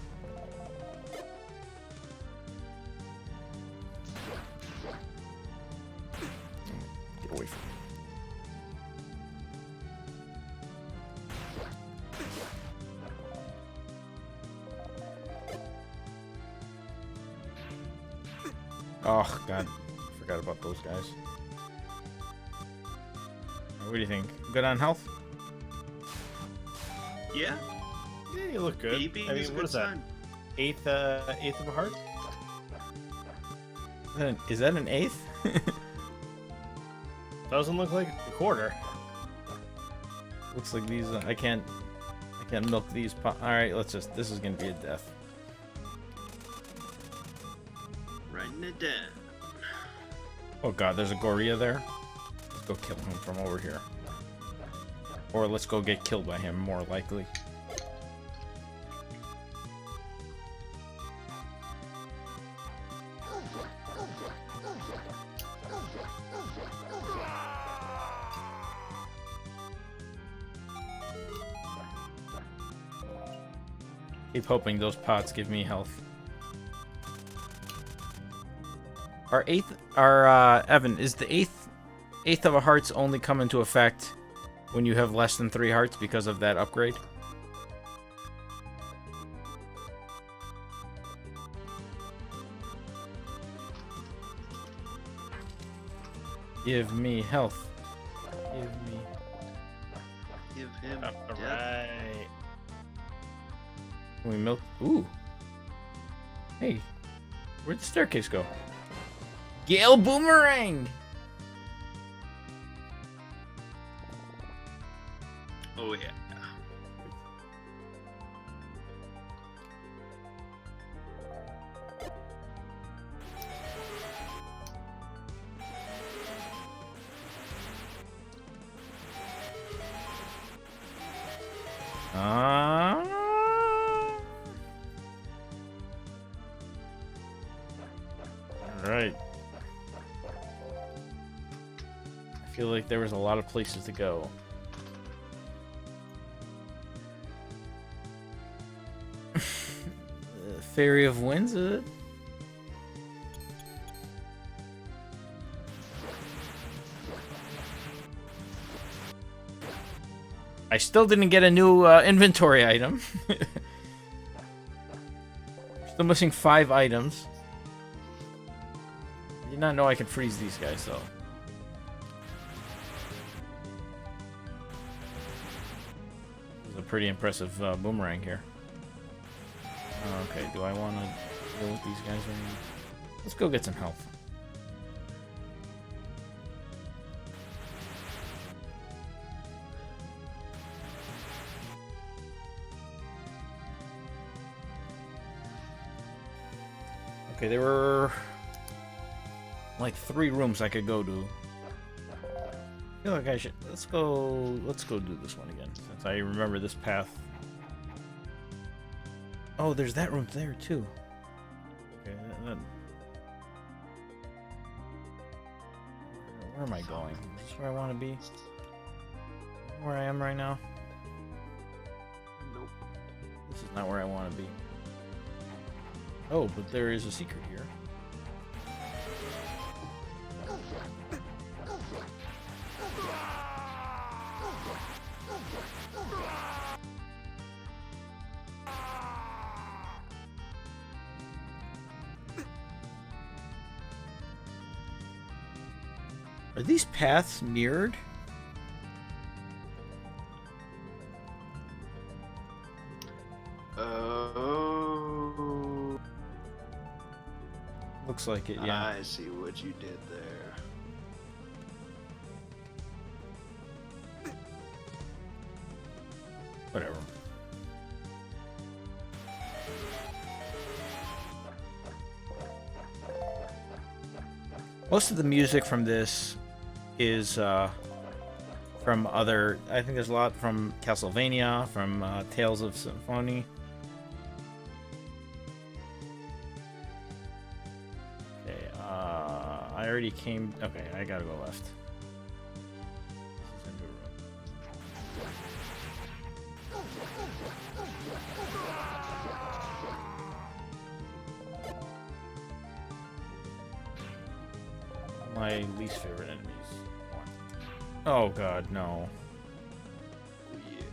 Get away from me. Oh, God. I forgot about those guys. What do you think? Good on health? Yeah, Yeah, you look good. A being I is a mean, what good is that? sign. Eighth of a heart? Is that an eighth? Doesn't look like a quarter. Looks like these. I can't milk these. All right, let's just. This is gonna be a death. Writing it down. Oh God, there's a Gorilla there. Let's go kill him from over here. Or let's go get killed by him, more likely. Keep hoping those pots give me health. Evan, is the eighth of a hearts only come into effect when you have less than 3 hearts because of that upgrade? Give me health. Give me. Give him death. Alright. Can we milk? Ooh. Hey, where'd the staircase go? Gale Boomerang! Oh yeah. Alright. I feel like there was a lot of places to go. Fairy of Winds, is it? I still didn't get a new inventory item. Still missing 5 items. I did not know I could freeze these guys, though. This is a pretty impressive boomerang here. Okay, do I want to deal with these guys right now? Let's go get some health. Okay, there were like 3 rooms I could go to. I feel like I should let's go do this one again, since I remember this path. Oh, there's that room there too. Okay, where am I going? Is this where I want to be? Where I am right now? This is not where I want to be. Oh, but there is a secret here. Are these paths mirrored? Oh. Looks like it, yeah. I see what you did there. Whatever. Most of the music from this is from other. I think there's a lot from Castlevania, from Tales of Symphonia. Okay, I already came. Okay, I gotta go left. This is a new room. My least favorite enemies. Oh god, no. Yeah.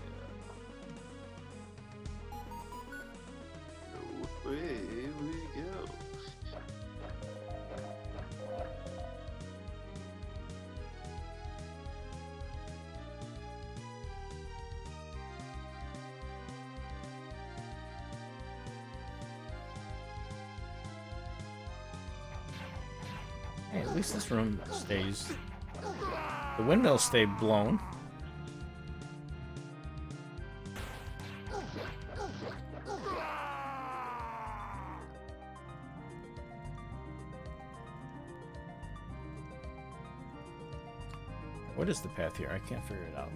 Away we go. Hey, at least this room stays. The windmills stay blown. What is the path here? I can't figure it out.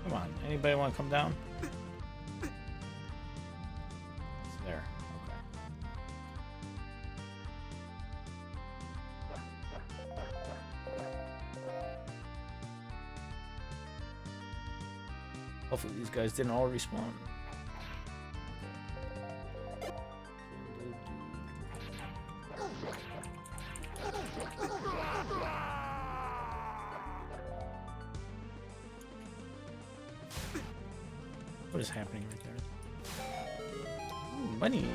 Come on, anybody want to come down? It's there. Okay. Hopefully these guys didn't all respawn. What is happening right there? Ooh, monies.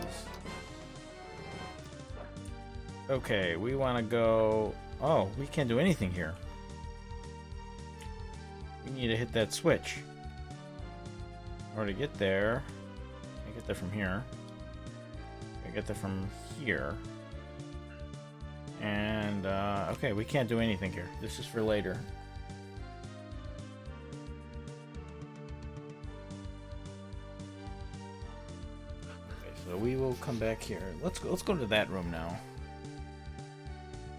Okay, we want to go. Oh, we can't do anything here. We need to hit that switch. In order to get there, I get there from here. I get there from here. And, okay, we can't do anything here. This is for later. Okay, so we will come back here. Let's go to that room now.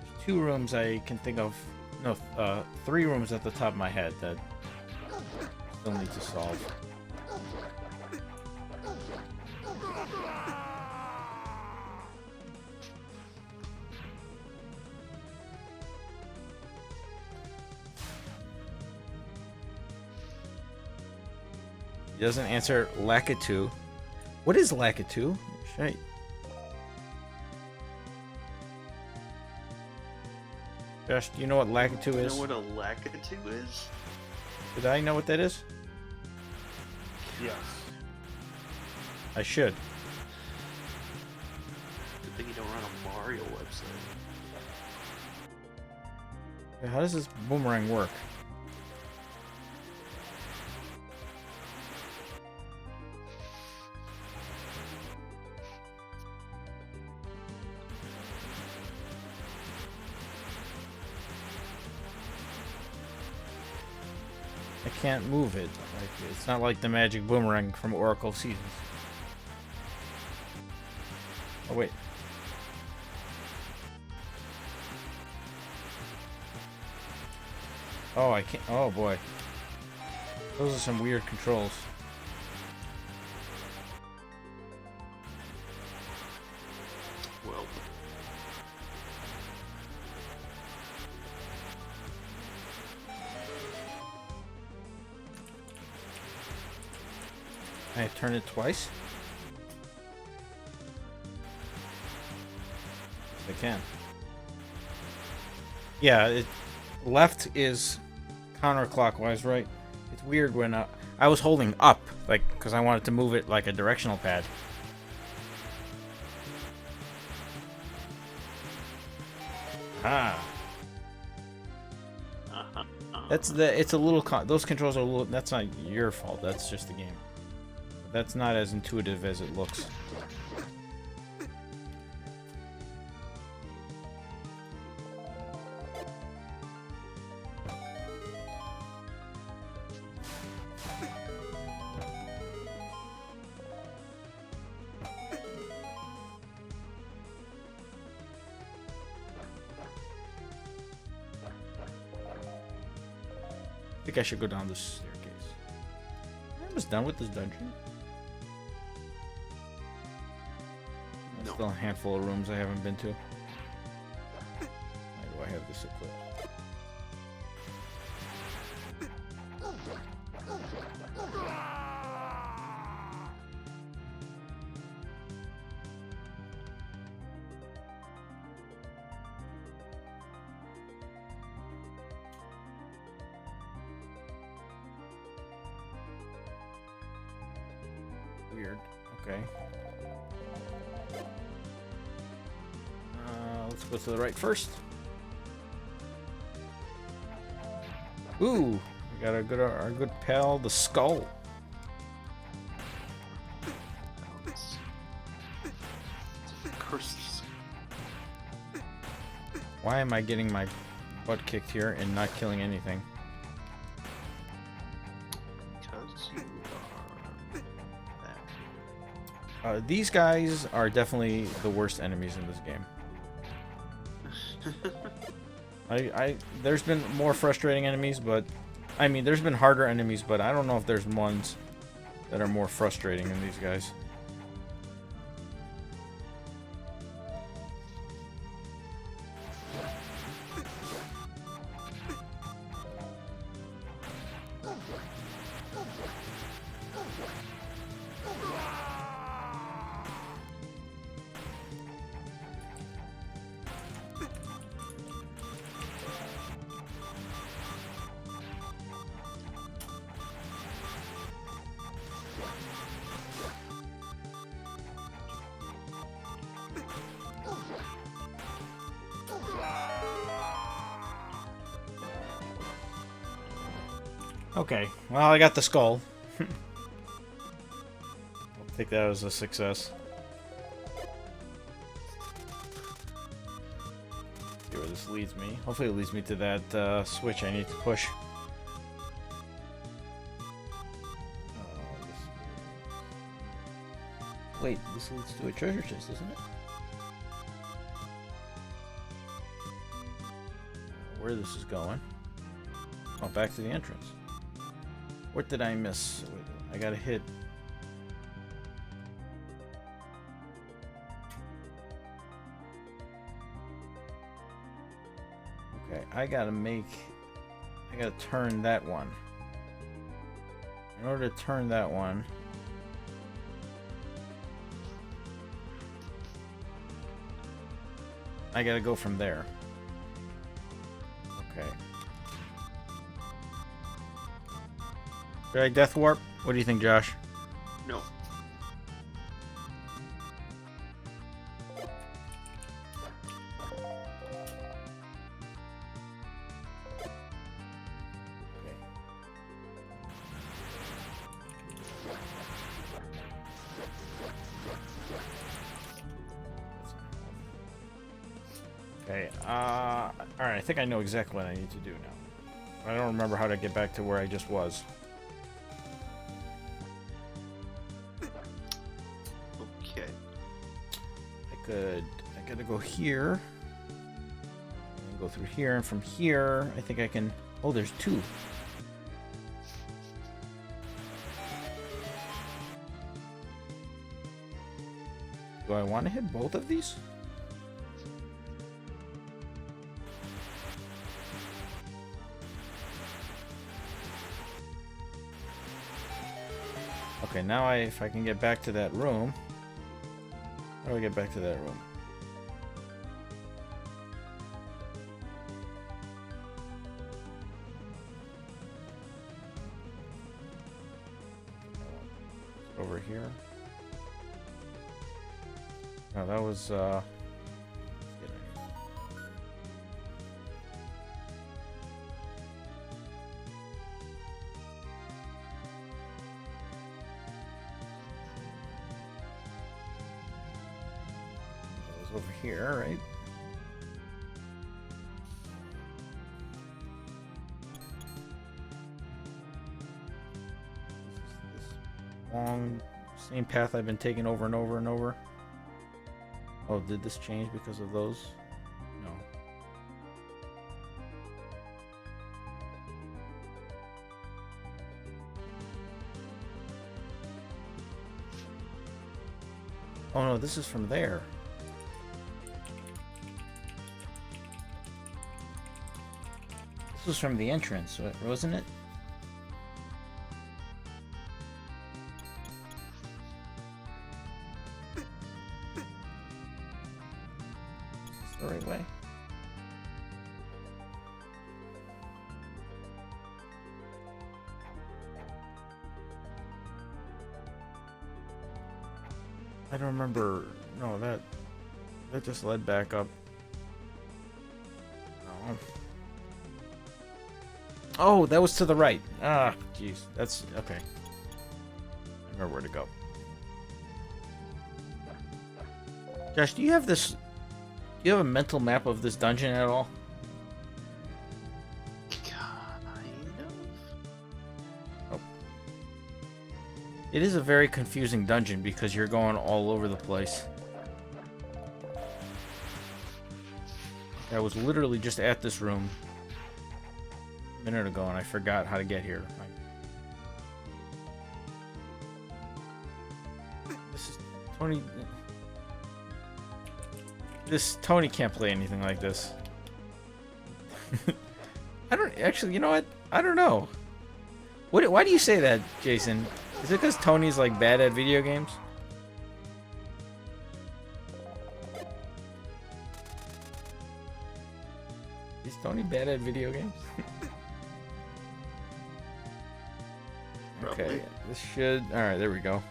There's 2 rooms I can think of. No, 3 rooms at the top of my head that still need to solve. He doesn't answer Lakitu. What is Lakitu? Shit. Josh, do you know what Lakitu You is? know what a Lakitu is? Did I know what that is? Yes. I should. Good thing you don't run a Mario website. How does this boomerang work? I can't move it. Like, it's not like the magic boomerang from Oracle Seasons. Oh wait. Oh, I can't. Oh boy. Those are some weird controls. Well, I turn it twice? Yes, I can. Yeah, left is counterclockwise, right? It's weird when I was holding up, like, because I wanted to move it like a directional pad. Ah. It's a little, those controls are a little, that's not your fault, that's just the game. That's not as intuitive as it looks. I think I should go down this staircase. I'm almost done with this dungeon. No. Still a handful of rooms I haven't been to. Why do I have this equipped? Weird. Okay. Let's go to the right first. Ooh, we got our good pal, the skull. Curses. Why am I getting my butt kicked here and not killing anything? Because you are that. These guys are definitely the worst enemies in this game. There's been more frustrating enemies, but I mean, there's been harder enemies, but I don't know if there's ones that are more frustrating than these guys. Okay, well, I got the skull. I'll take that as a success. See where this leads me. Hopefully it leads me to that switch I need to push. Wait, this leads to a treasure chest, doesn't it? Where this is going. Oh, back to the entrance. What did I miss? Wait, I gotta hit. Okay, I gotta turn that one. In order to turn that one, I gotta go from there. Okay. Should I death warp? What do you think, Josh? No. Okay, alright, I think I know exactly what I need to do now. I don't remember how to get back to where I just was. Okay. I gotta go here. And go through here, and from here, I think I can... Oh, there's two. Do I want to hit both of these? Okay, now if I can get back to that room. How do I get back to that room? Over here. No, that was over here, right? This long, same path I've been taking over and over and over. Oh, did this change because of those? No. Oh no, this is from there. This was from the entrance, wasn't it? Is this the right way? I don't remember. No, that just led back up. No. Oh, that was to the right. Ah, jeez. That's okay. I remember where to go. Josh, do you have this? Do you have a mental map of this dungeon at all? Kind of. Oh. It is a very confusing dungeon because you're going all over the place. I was literally just at this room a minute ago and I forgot how to get here. This is Tony. This Tony can't play anything like this. I don't actually. You know what? I don't know. Why do you say that, Jason? Is it because Tony's like bad at video games? Is Tony bad at video games? Okay, Probably. this should. All right, there we go.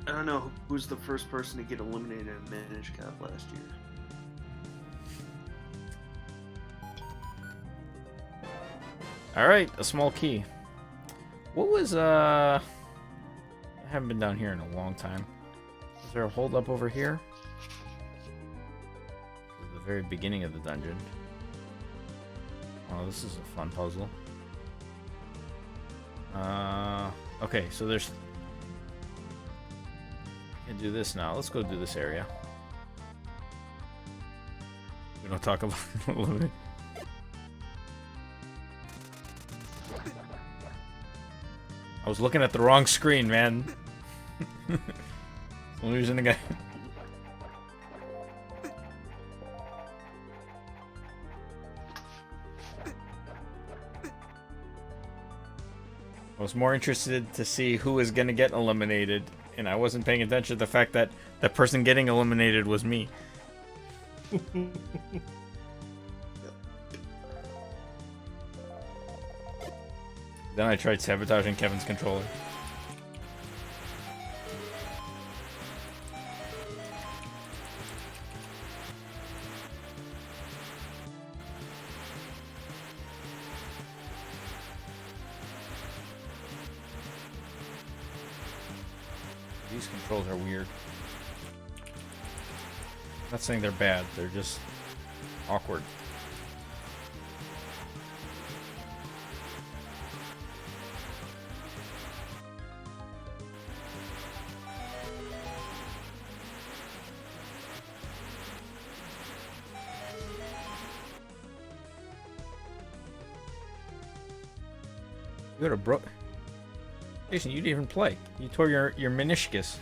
I don't know who's the first person to get eliminated in Manage Cap last year. All right, a small key. What was I haven't been down here in a long time. Is there a hold up over here? This is the very beginning of the dungeon. Oh, this is a fun puzzle. Okay, so there's. I can do this now. Let's go do this area. We don't talk about it a little bit. I was looking at the wrong screen, man. I'm losing the guy. I was more interested to see who was gonna get eliminated, and I wasn't paying attention to the fact that the person getting eliminated was me. Then I tried sabotaging Kevin's controller. These controls are weird. I'm not saying they're bad, they're just awkward. You got a bro. Jason, you didn't even play. You tore your meniscus.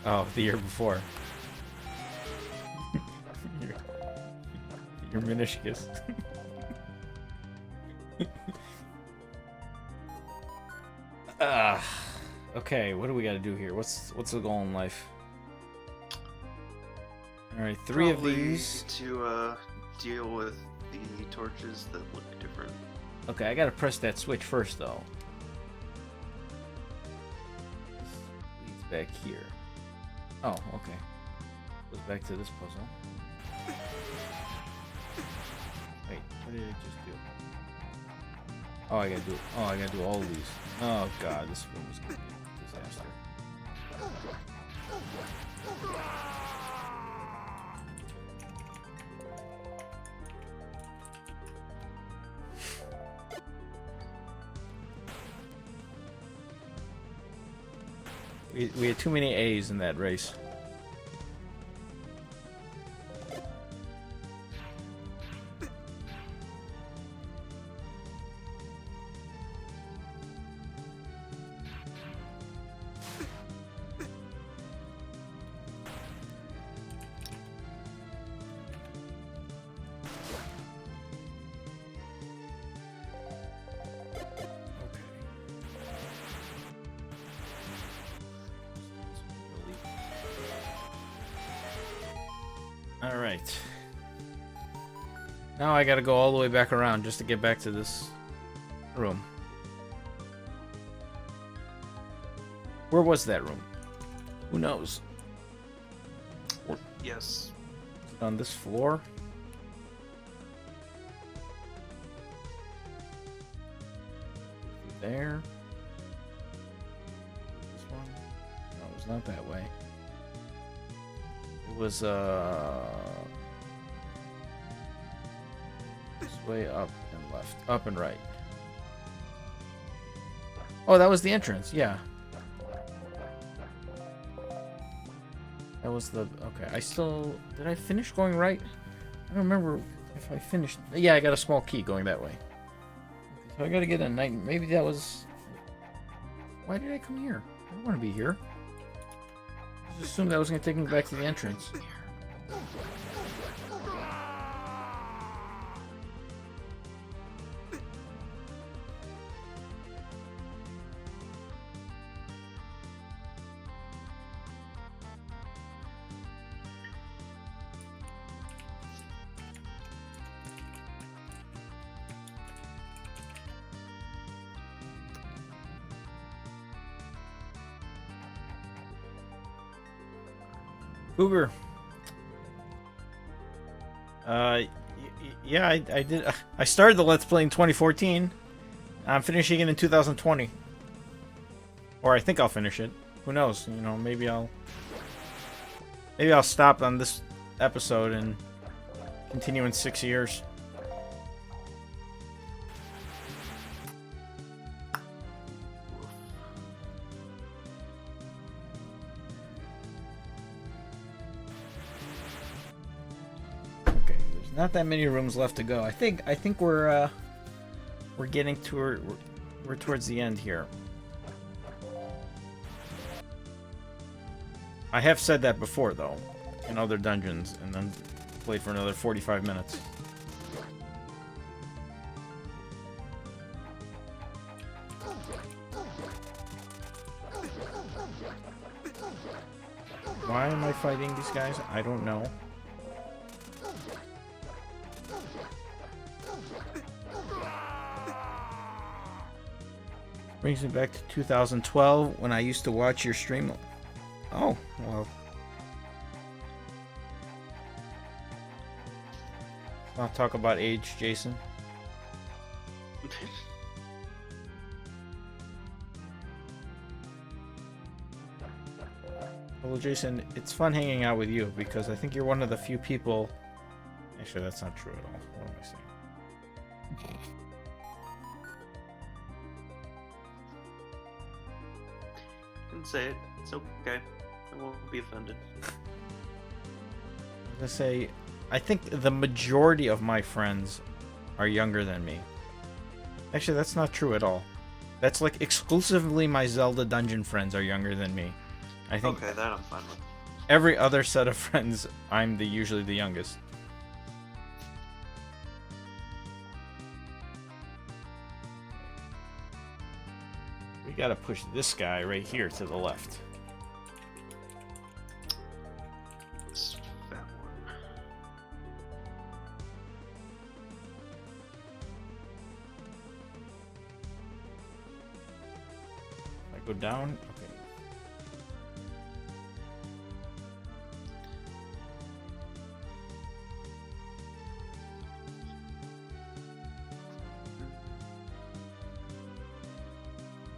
Oh, the year before. You're meniscus. Okay, what do we gotta do here? What's the goal in life? Alright, 3 of Probably these. to deal with the torches that look different. Okay, I gotta press that switch first, though. This leads back here. Oh, okay. Goes back to this puzzle. Wait, what did it just do? Oh, I gotta do all of these. Oh god, this room is gonna be a disaster. We had too many A's in that race. Alright. Now I gotta go all the way back around just to get back to this room. Where was that room? Who knows? Yes. Is it on this floor? There? This one? No, it was not that way. It was this way, up and left, up and right. Oh, that was the entrance. Yeah. That was the okay. Did I finish going right? I don't remember if I finished. Yeah, I got a small key going that way. So I gotta get a night. Maybe that was. Why did I come here? I don't want to be here. I just assumed that was gonna take me back to the entrance. Cougar. Yeah, I did. I started the Let's Play in 2014. I'm finishing it in 2020. Or I think I'll finish it. Who knows? You know, maybe I'll stop on this episode and continue in 6 years. Not that many rooms left to go. I think we're getting to we're towards the end here. I have said that before though, in other dungeons, and then played for another 45 minutes. Why am I fighting these guys? I don't know. Brings me back to 2012 when I used to watch your stream. Oh, well. I'll talk about age, Jason. Well, Jason, it's fun hanging out with you because I think you're one of the few people. Actually, that's not true at all. What am I saying? Say it. It's okay. I won't be offended. I say, I think the majority of my friends are younger than me. Actually, that's not true at all. That's like exclusively my Zelda dungeon friends are younger than me. I think Okay, that I'm fine with. every other set of friends, I'm usually the youngest. We gotta push this guy right here to the left. This fat one. If I go down, okay.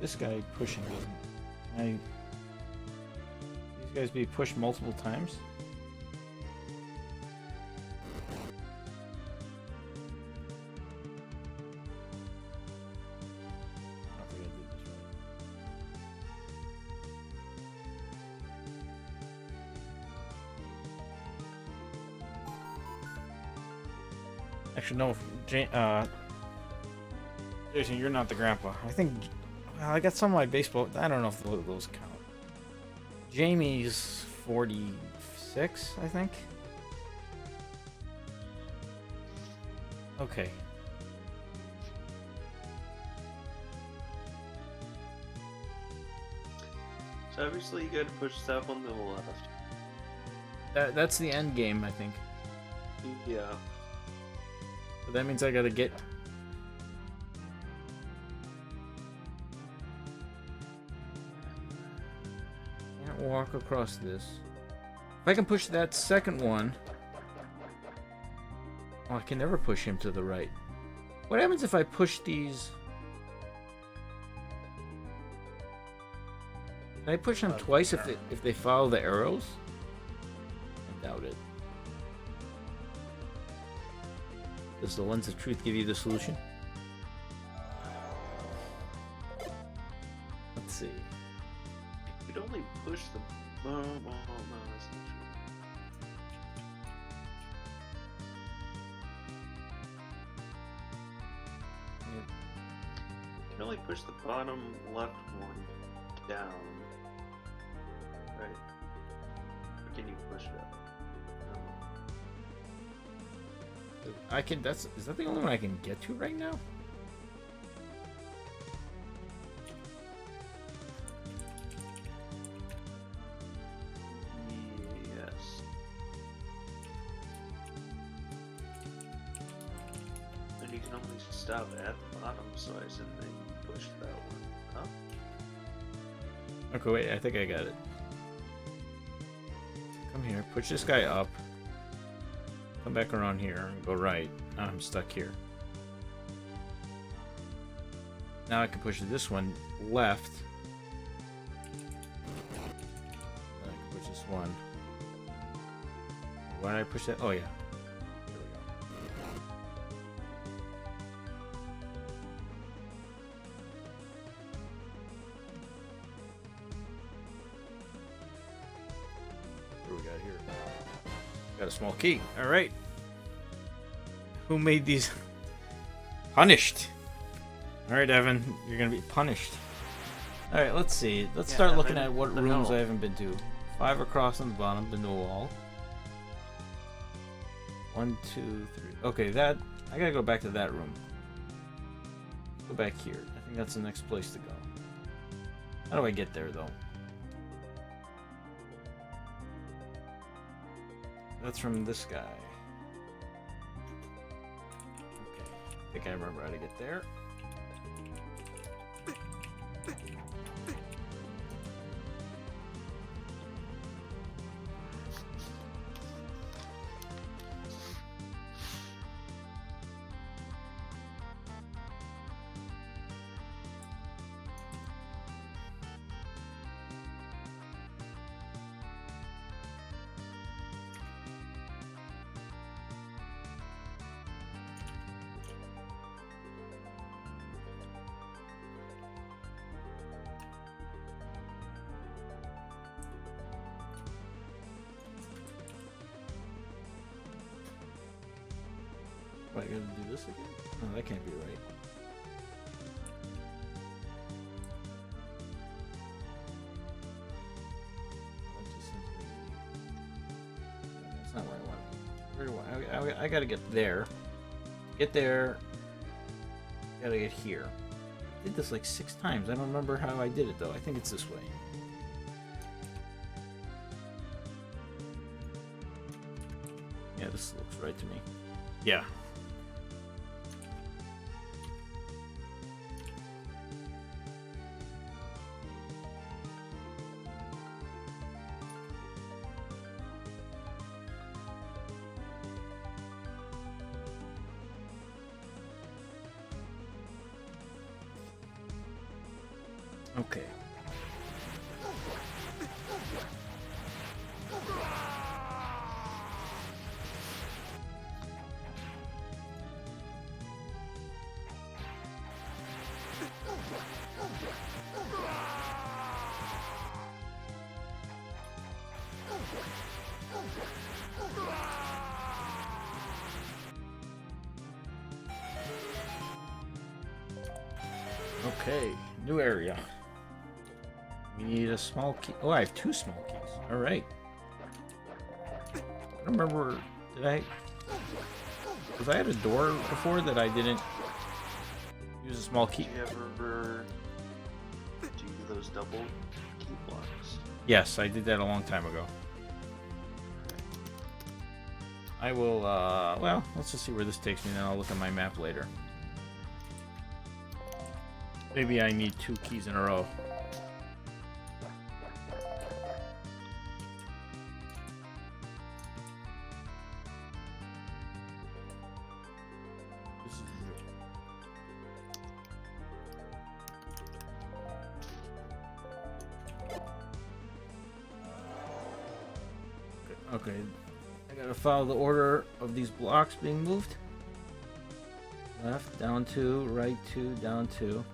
This guy pushing doesn't. Can these guys be pushed multiple times? I don't think I did this right. Actually, no. Jason, you're not the grandpa. I think. Well, I got some of my baseball. I don't know if those count. Jamie's 46, I think. Okay. So obviously you gotta push that one to the left. That's the end game, I think. Yeah. But that means I gotta get. Can't walk across this. If I can push that second one. Oh, I can never push him to the right. What happens if I push these? Can I push them twice if they follow the arrows? I doubt it. Does the lens of truth give you the solution? Let's see. You could only push them. No, that's not true. You can only push the bottom left one down. Right? Or can you push it up? I can. Is that the only one I can get to right now? Yes. And you can only stop at the bottom, so I assume that you push that one up. Okay, wait. I think I got it. Come here. Push this guy up. Come back around here and go right. Now I'm stuck here. Now I can push this one left. Then I can push this one. Why did I push that? Oh yeah. Here we go. What do we got here? Got a small key. All right. Who made these? Punished. All right, Evan, you're gonna be punished. All right, let's see. Let's start looking at what rooms I haven't been to. 5 across on the bottom, been to a wall. 1, 2, 3. Okay, that I gotta go back to that room. Go back here. I think that's the next place to go. How do I get there, though? That's from this guy. Okay, I think I remember how to get there. What, I gotta do this again? No, that can't be right. I gotta get there. Get there. Gotta get here. I did this like 6 times. I don't remember how I did it though. I think it's this way. Yeah, this looks right to me. Yeah. Okay. Okay, new area. We need a small key. Oh, I have 2 small keys. All right. I don't remember. Did I? Because I had a door before that I didn't use a small key. Do you ever do those double key blocks? Yes, I did that a long time ago. I will, well, let's just see where this takes me, then I'll look at my map later. Maybe I need 2 keys in a row. This is okay. I gotta follow the order of these blocks being moved. Left, down 2, right 2, down 2.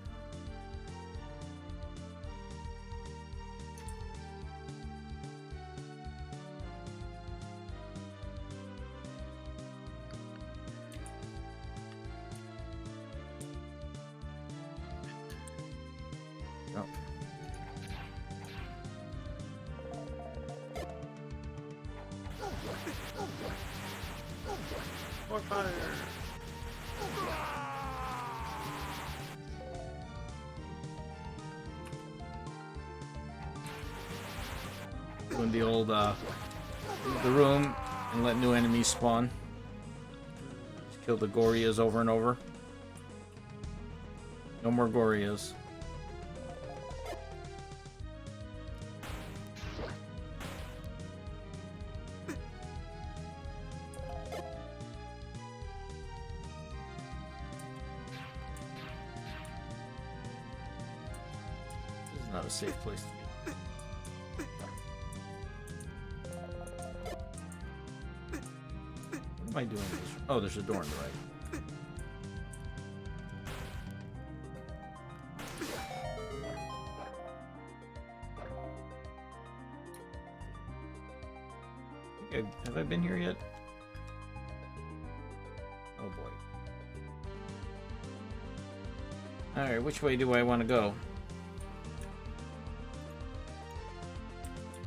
Oh. More fire! Go in the old, the room and let new enemies spawn. Just kill the Gorias over and over. No more Gorias. This is not a safe place to be. What am I doing? Oh, there's a door on the right. Okay, have I been here yet? Oh boy. Alright, which way do I want to go?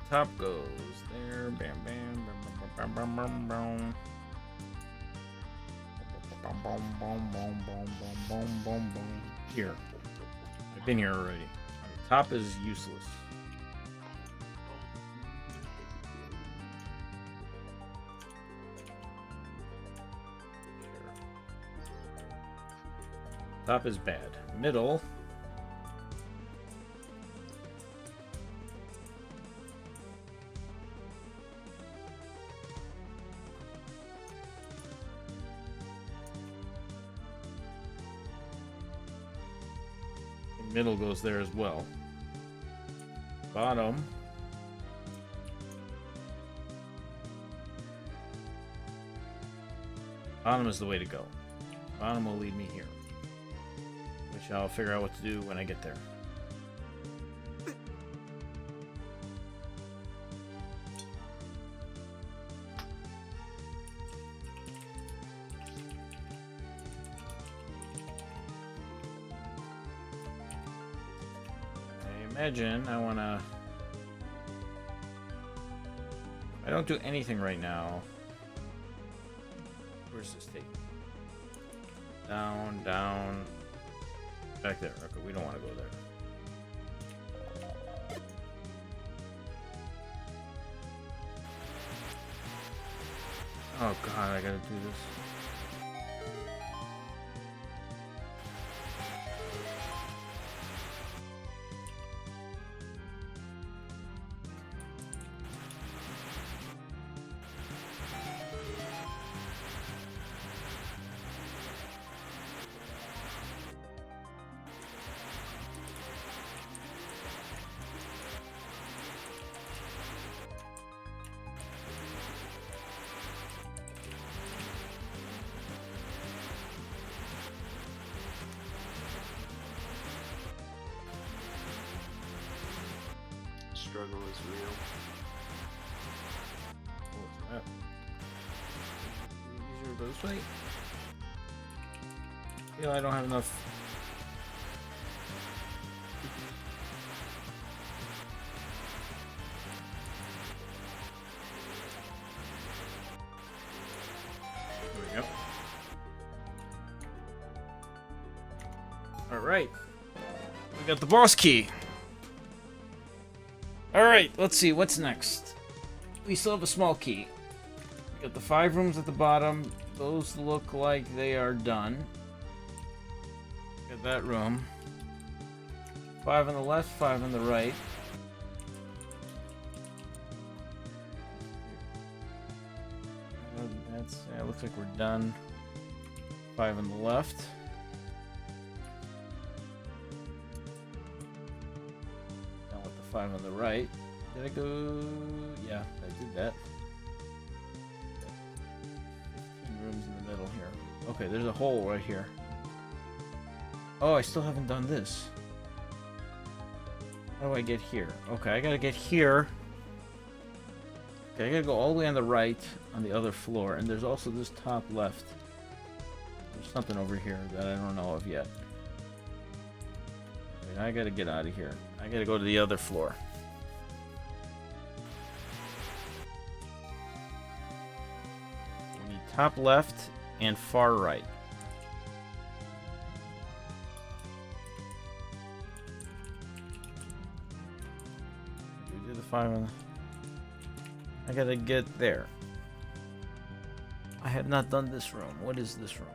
Top goes there. Bam, bam, bam, bam, bam, bam, bam. Boom, boom, boom, boom, boom, boom, boom, boom, boom. Here. I've been here already. The top is useless. Top is bad. Middle. Middle goes there as well. Bottom. Bottom is the way to go. Bottom will lead me here. Which I'll figure out what to do when I get there. Imagine I wanna... I don't do anything right now. Where's this take? Down, down. Back there. Okay, we don't want to go there. Oh god, I gotta do this. Struggle is real. What's that? Easier this way? Yeah, I don't have enough. There we go. Alright. We got the boss key. Alright, let's see, what's next? We still have a small key. We got the 5 rooms at the bottom. Those look like they are done. Got that room. 5 on the left, 5 on the right. Yeah, looks like we're done. 5 on the left. Down with the 5 on the right. Did I go? Yeah, I did that. 15 rooms in the middle here. Okay, there's a hole right here. Oh, I still haven't done this. How do I get here? Okay, I gotta get here. Okay, I gotta go all the way on the right on the other floor, and there's also this top left. There's something over here that I don't know of yet. Okay, I gotta get out of here. I gotta go to the other floor. I need top left and far right. We did the 5 on the... I gotta get there. I have not done this room. What is this room?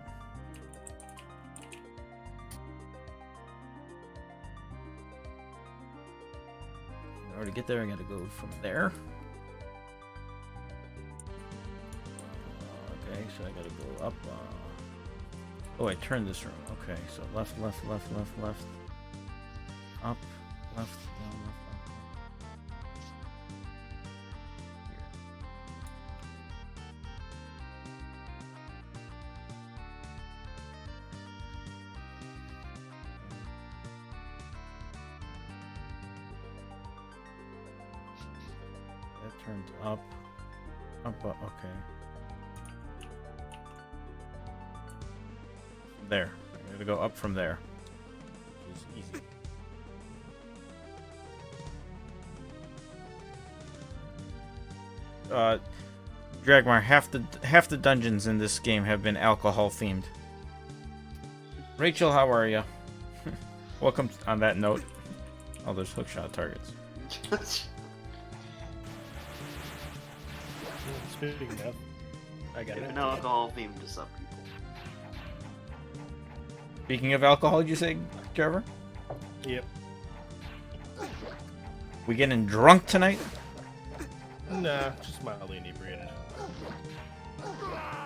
In order to get there, I gotta go from there. Okay, so I gotta go up. Oh, I turned this room. Okay, so left, left, left, left, left. Up, left, down, left, up. That turns up, okay. There, I'm gonna go up from there, which is easy. Dragmar, half the dungeons in this game have been alcohol themed. Rachel, how are you? Welcome on that note. Oh, there's hookshot targets. Speaking of, I got An it. alcohol theme to some people. Speaking of alcohol, did you say, Trevor? Yep. We getting drunk tonight? Nah, just mildly inebriated.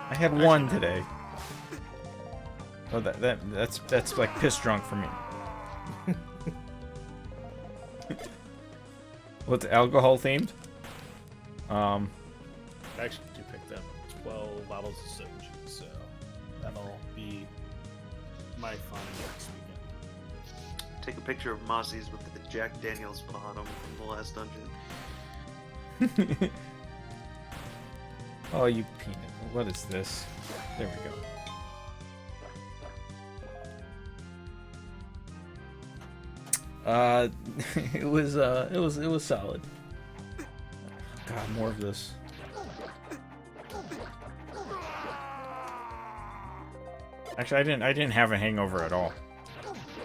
I had one today. Oh, that's like piss drunk for me. What's alcohol themed? I actually picked up 12 bottles of soju, so that'll be my fun next weekend. Take a picture of Mossy's with the Jack Daniels bottom from the last dungeon. Oh, you peanut. What is this? There we go. It was solid. God, more of this. Actually, I didn't have a hangover at all.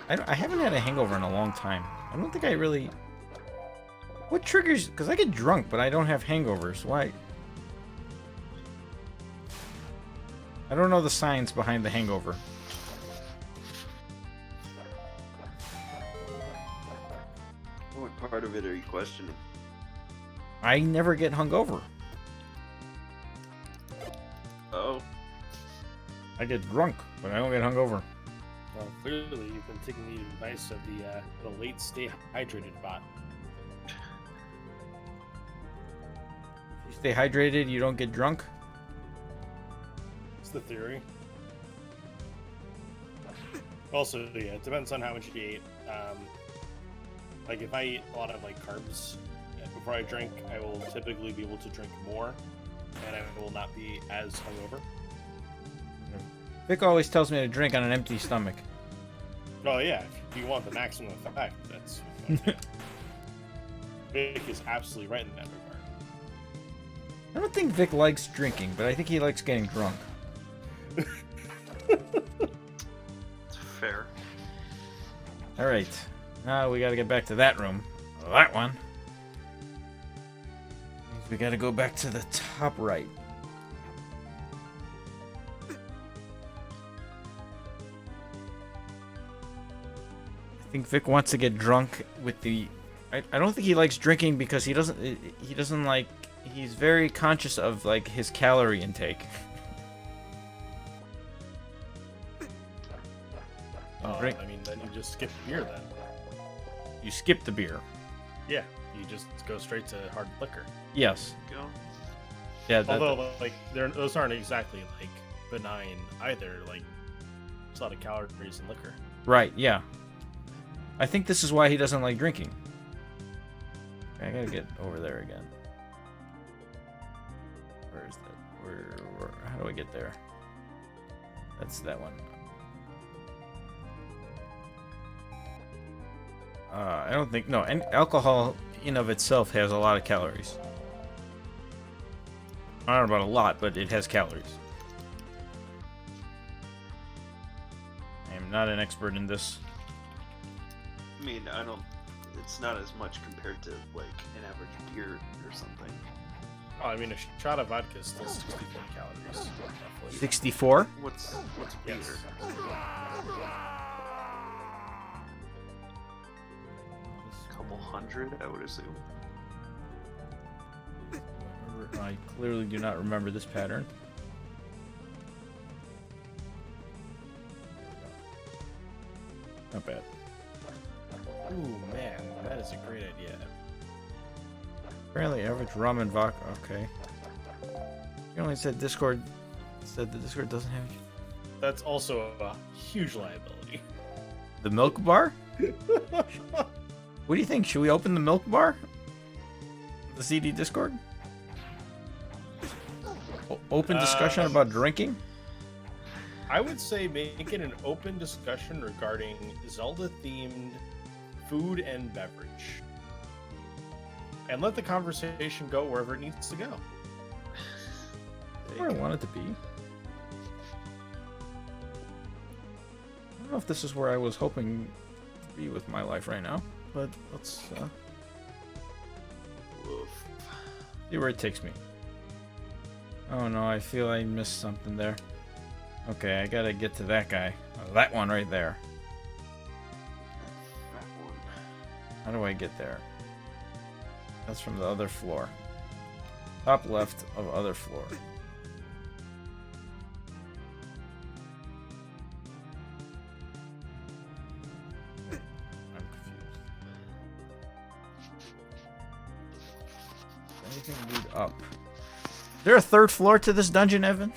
I haven't had a hangover in a long time. I don't think I really... What triggers... Because I get drunk, but I don't have hangovers. Why? I don't know the science behind the hangover. What part of it are you questioning? I never get hungover. Oh. I get drunk, but I don't get hungover. Well, clearly you've been taking the advice of the late stay hydrated bot. If you stay hydrated, you don't get drunk? It's the theory. Also, yeah, it depends on how much you eat. Like if I eat a lot of like carbs before I drink, I will typically be able to drink more, and I will not be as hungover. Vic always tells me to drink on an empty stomach. Oh yeah, if you want the maximum effect, that's. Vic is absolutely right in that regard. I don't think Vic likes drinking, but I think he likes getting drunk. It's fair. Alright. Now we gotta get back to that room. That one. Means we gotta go back to the top right. I think Vic wants to get drunk with the... I don't think he likes drinking because he doesn't like... He's very conscious of, like, his calorie intake. Oh, I mean, then you just skip beer then. You skip the beer. Yeah, you just go straight to hard liquor. Yes. Go. Yeah. Although, like, those aren't exactly like benign either. Like, there's a lot of calories in liquor. Right. Yeah. I think this is why he doesn't like drinking. I gotta get over there again. Where is that? Where? How do I get there? That's that one. I don't think... No, and alcohol in of itself has a lot of calories. I don't know about a lot, but it has calories. I am not an expert in this. I mean, I don't. It's not as much compared to like an average beer or something. Oh, I mean, a shot of vodka is still 64 calories. Roughly. 64? What's beer? Yes. Couple hundred, I would assume. I clearly do not remember this pattern. Not bad. Ooh, man, that is a great idea. Apparently average rum and vodka. Okay. You only said Discord. Said the Discord doesn't have... That's also a huge liability. The milk bar? What do you think? Should we open the milk bar? The CD Discord? Open discussion about drinking? I would say make it an open discussion regarding Zelda-themed food and beverage. And let the conversation go wherever it needs to go. Where I want it to be. I don't know if this is where I was hoping to be with my life right now, but let's see where it takes me. Oh no, I feel I missed something there. Okay, I gotta get to that guy. Oh, that one right there. That one. How do I get there? That's from the other floor. Top left of other floor. I'm confused. Anything lead up? Is there a third floor to this dungeon, Evan?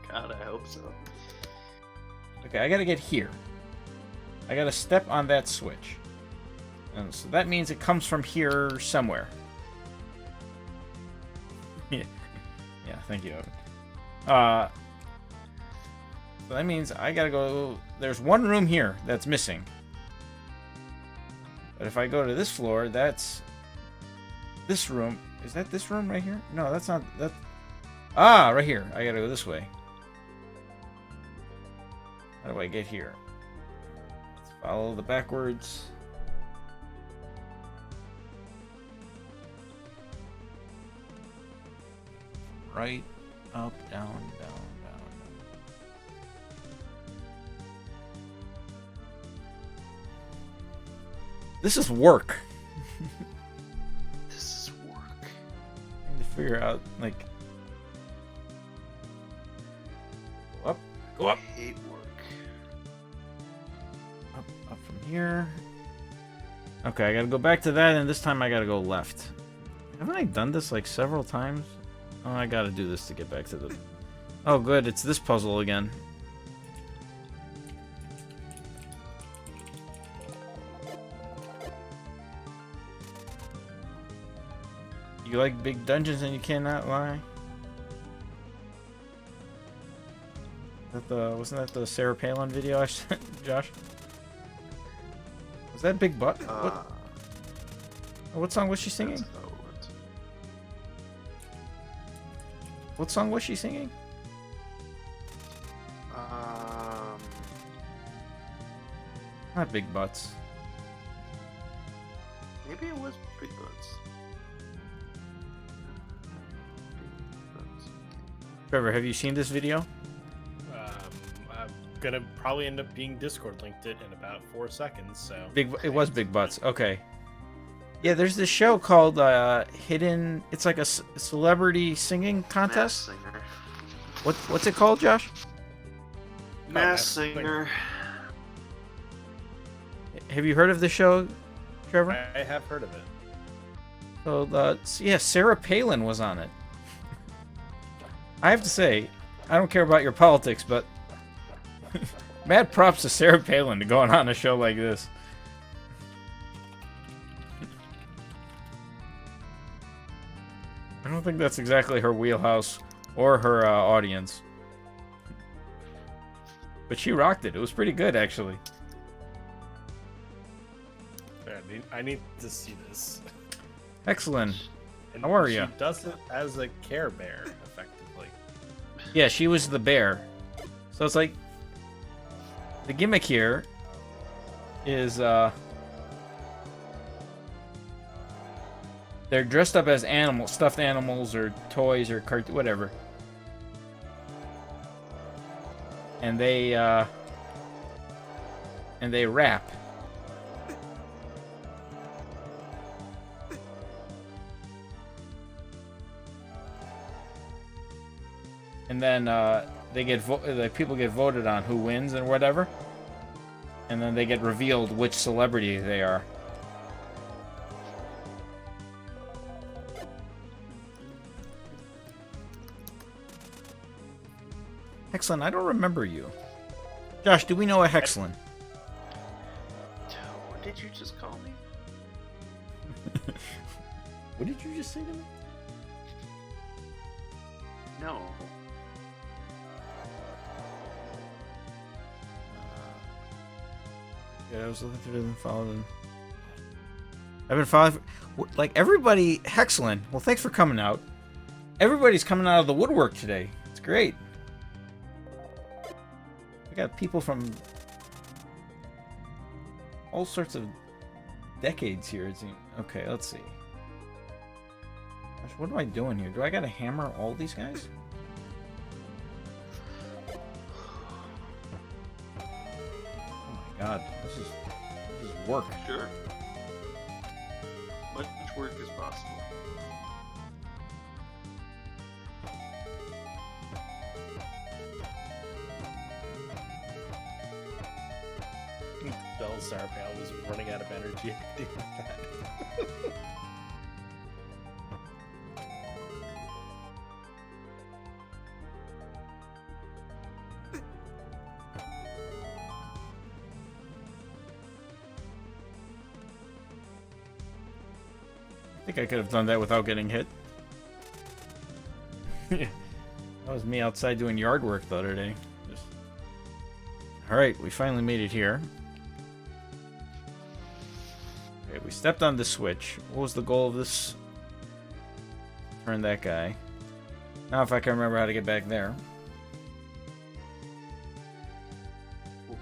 God, I hope so. Okay, I gotta get here. I gotta step on that switch. And so that means it comes from here somewhere. Yeah, thank you, Evan. So that means I gotta go... There's one room here that's missing. But if I go to this floor, that's... This room. Is that this room right here? No, that's not... That. Ah, right here. I gotta go this way. How do I get here? Let's follow the backwards. Right, up, down, down, down. This is work. This is work. I need to figure out, like... Go up, go up. I hate work. Up from here. Okay, I gotta go back to that, and this time I gotta go left. Haven't I done this like several times? Oh, I gotta do this to get back to the... Oh, good, it's this puzzle again. You like big dungeons and you cannot lie? Wasn't that the Sarah Palin video I sent, Josh? Was that Big Butt? What song was she singing? What song was she singing? Not Big Butts. Maybe it was Big Butts. Trevor, have you seen this video? I'm gonna probably end up being Discord linked it in about 4 seconds. So It was Big Butts. Okay. Yeah, there's this show called Hidden. It's like a celebrity singing contest. Mass Singer. What's it called, Josh? Mass Singer. Have you heard of the show, Trevor? I have heard of it. So yeah, Sarah Palin was on it. I have to say, I don't care about your politics, but mad props to Sarah Palin to going on a show like this. I don't think that's exactly her wheelhouse or her audience. But she rocked it. It was pretty good, actually. I need to see this. Excellent. And How are ya? She does it as a Care Bear, effectively. Yeah, she was the bear. So it's like... The gimmick here is... They're dressed up as animals, stuffed animals or toys or whatever. And they rap. And then the people get voted on who wins and whatever. And then they get revealed which celebrity they are. Hexlin, I don't remember you. Josh, do we know a Hexlin? What did you just call me? What did you just say to me? No. Yeah, I was looking through them, following them. I've been following, like everybody. Hexlin. Well, thanks for coming out. Everybody's coming out of the woodwork today. It's great. We got people from all sorts of decades here. It seems. Okay, let's see. Gosh, what am I doing here? Do I gotta hammer all these guys? Oh my god, this is work. Sure. Much work as possible. Bell Sarpal was running out of energy. I think I could have done that without getting hit. That was me outside doing yard work the other day. Alright, we finally made it here. Okay, we stepped on the switch. What was the goal of this? Turn that guy. Now if I can remember how to get back there.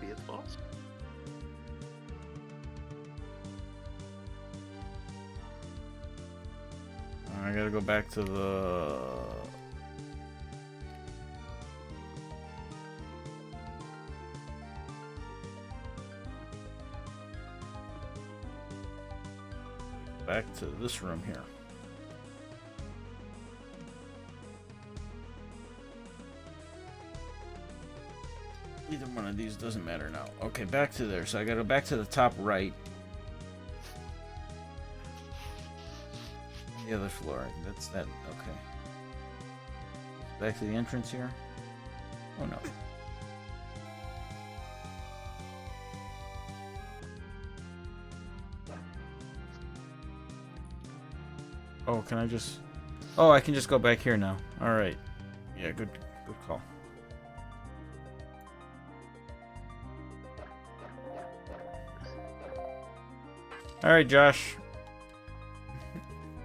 be at the boss. I gotta go back to the... Back to this room here. Either one of these doesn't matter now. Okay, back to there. So I gotta go back to the top right. The other floor. That's that. Okay. Back to the entrance here. Oh no. Oh, can I just... Oh, I can just go back here now. Alright. Yeah, good call. Alright, Josh.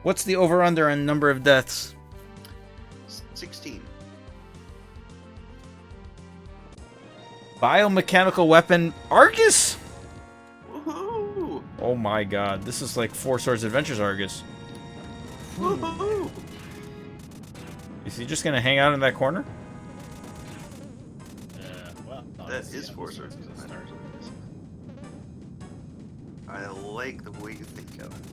What's the over-under on number of deaths? 16. Biomechanical weapon Argus? Woohoo! Oh my god, this is like Four Swords Adventures Argus. Woohoo! Is he just gonna hang out in that corner? Well, That is Four Swords Adventures. I like the way you think of it.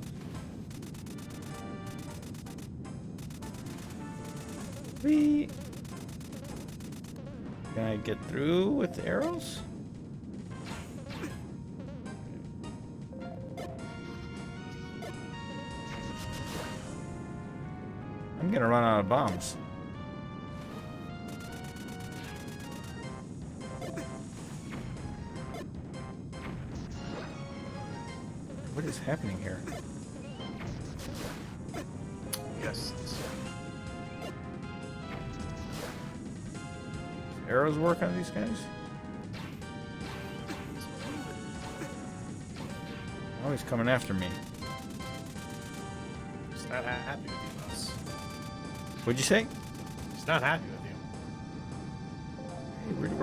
Whee! Can I get through with arrows? I'm gonna run out of bombs. What is happening here? Yes. Arrows work on these guys? Oh, he's coming after me. He's not happy with you, boss. What'd you say? He's not happy with you. Hey,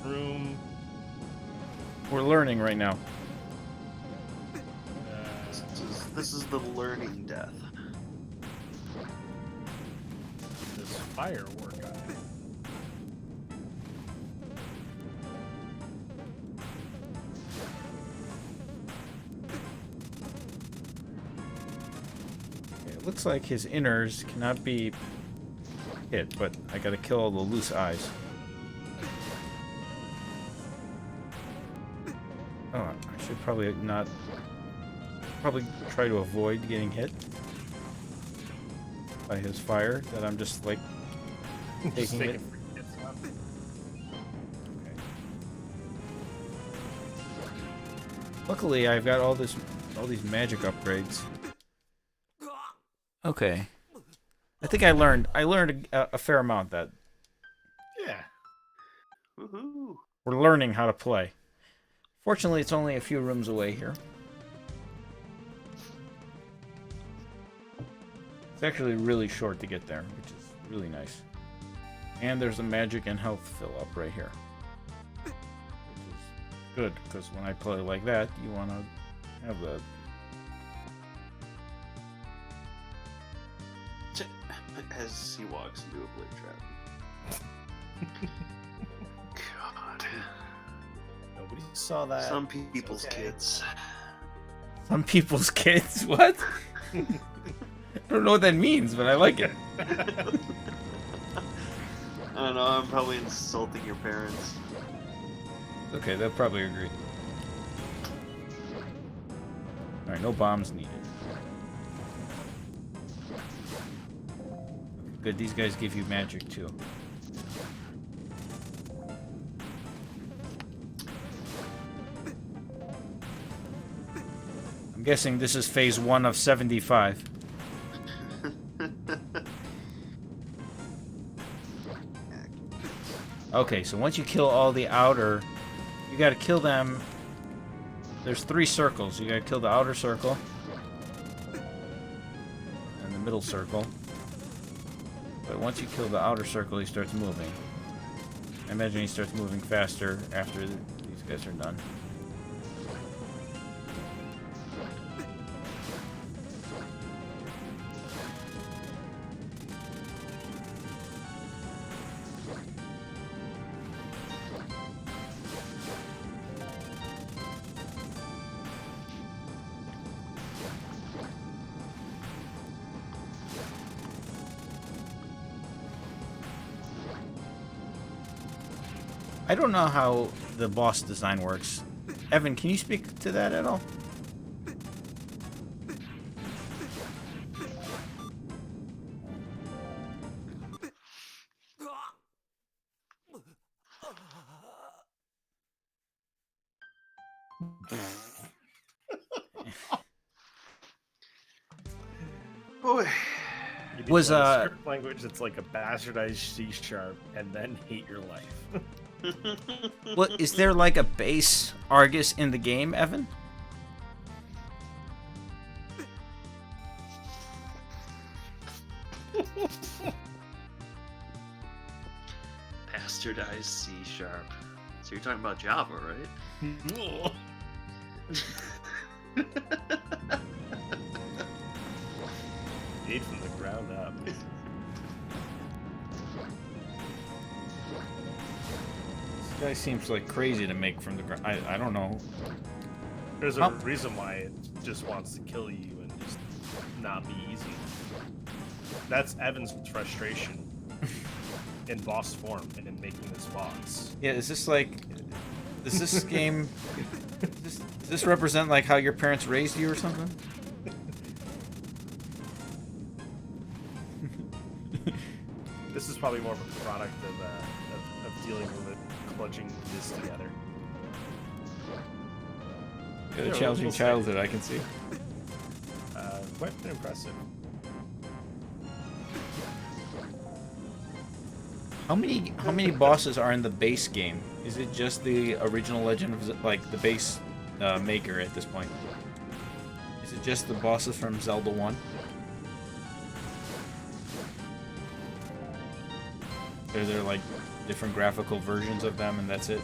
Room. we're learning right now. This is the learning death. Does fire work on it? It looks like his inners cannot be hit, but I gotta kill all the loose eyes. Oh, I should probably not... Probably try to avoid getting hit by his fire, that I'm just, like, taking it. Okay. Luckily, I've got all these magic upgrades. Okay. I think I learned a fair amount that Yeah. Woohoo! we're learning how to play. Fortunately, it's only a few rooms away here. It's actually really short to get there, which is really nice. And there's a magic and health fill up right here. Which is good, because when I play like that, you want to have that. As he walks into a blade trap. God. Nobody saw that. Some people's okay. kids. Some people's kids? What? I don't know what that means, but I like it. I don't know, I'm probably insulting your parents. Okay, they'll probably agree. Alright, no bombs needed. Good, these guys give you magic too. I'm guessing this is phase 1 of 75. Okay, so once you kill all the outer, you gotta kill them. There's 3 circles. You gotta kill the outer circle and the middle circle. But once you kill the outer circle, he starts moving. I imagine he starts moving faster after these guys are done. I don't know how the boss design works. Evan, can you speak to that at all? Boy. You need Was, to learn a script language that's like a bastardized C# and then hate your life. What is there like a base Argus in the game, Evan? Bastardized C#. So you're talking about Java, right? Made from the ground up. This guy seems like crazy to make from the ground. I don't know. There's a reason why it just wants to kill you and just not be easy. That's Evan's frustration in boss form and in making this boss. Yeah, is this like... Does this game... Does this represent like how your parents raised you or something? This is probably more of a product of dealing with it, clutching this together. You had a challenging childhood, I can see. Quite impressive. How many bosses are in the base game? Is it just the original Legend of like the base maker at this point? Is it just the bosses from Zelda 1? Are there like different graphical versions of them and that's it?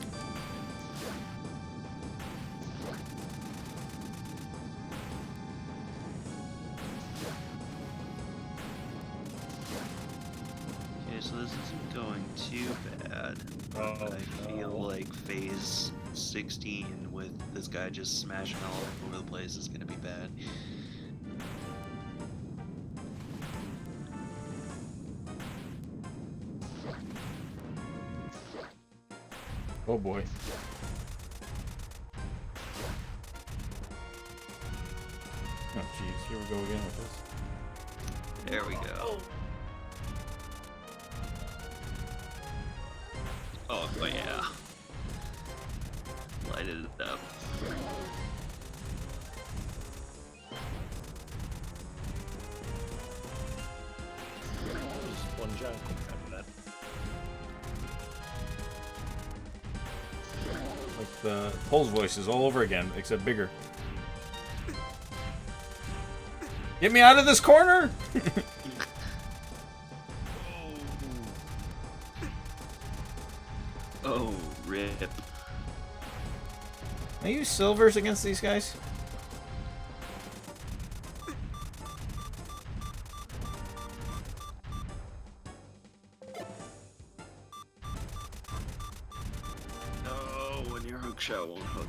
Okay, so this isn't going too bad. Oh, I feel like phase 16 with this guy just smashing all over the place is gonna be bad. Oh boy. Oh jeez, here we go again with this. There we go. Oh yeah. Lighted it up. Just one junk after that. Like the Pole's voices all over again, except bigger. Get me out of this corner! Oh, rip. Can I use silvers against these guys? No, when your hook shot won't hook.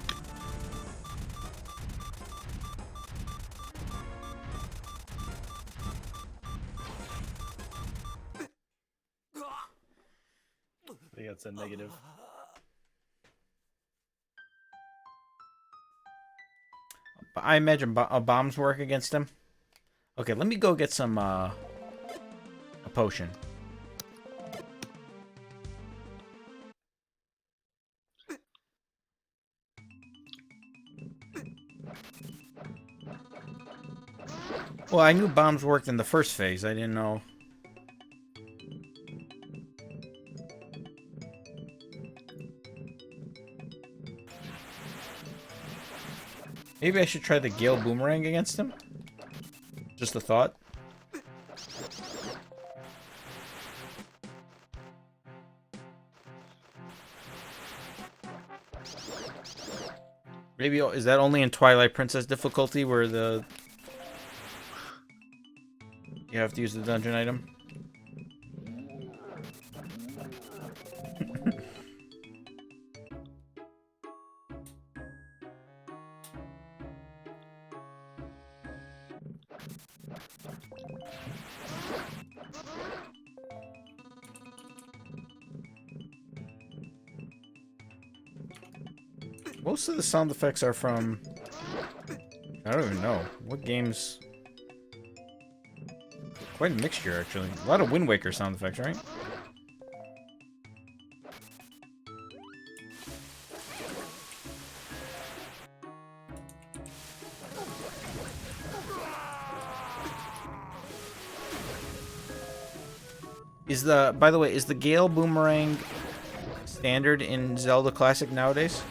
I think that's a negative. I imagine bombs work against him. Okay, let me go get some, a potion. Well, I knew bombs worked in the first phase. I didn't know. Maybe I should try the Gale Boomerang against him? Just a thought. Maybe is that only in Twilight Princess difficulty where you have to use the dungeon item? Most of the sound effects are from... I don't even know. What games... Quite a mixture, actually. A lot of Wind Waker sound effects, right? By the way, is the Gale Boomerang standard in Zelda Classic nowadays?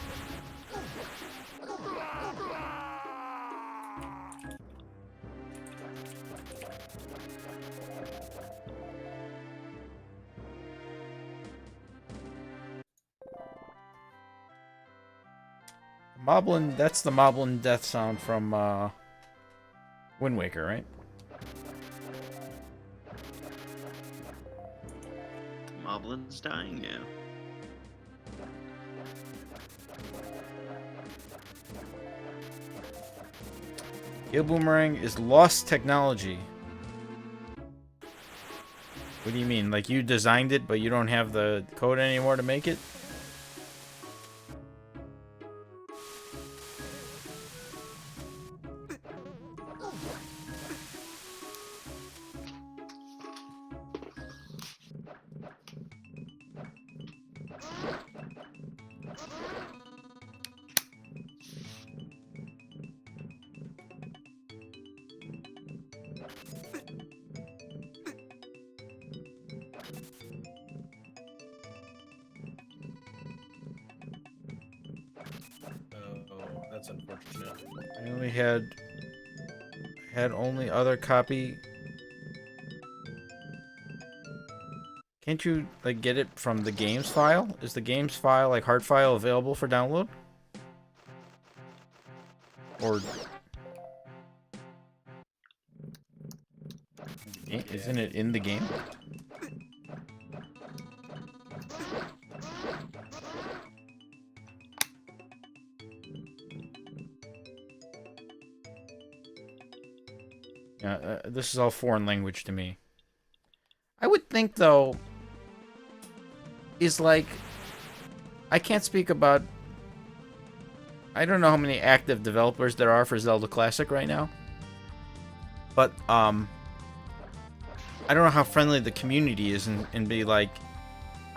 Moblin, that's the Moblin death sound from Wind Waker, right? Moblin's dying now. Gale Boomerang is lost technology. What do you mean? Like you designed it, but you don't have the code anymore to make it? That's unfortunate. I only had only other copy. Can't you like get it from the games file? Is the games file like hard file available for download? Or isn't it in the game? This is all foreign language to me. I would think, though, is like... I can't speak about... I don't know how many active developers there are for Zelda Classic right now. But, I don't know how friendly the community is and be like,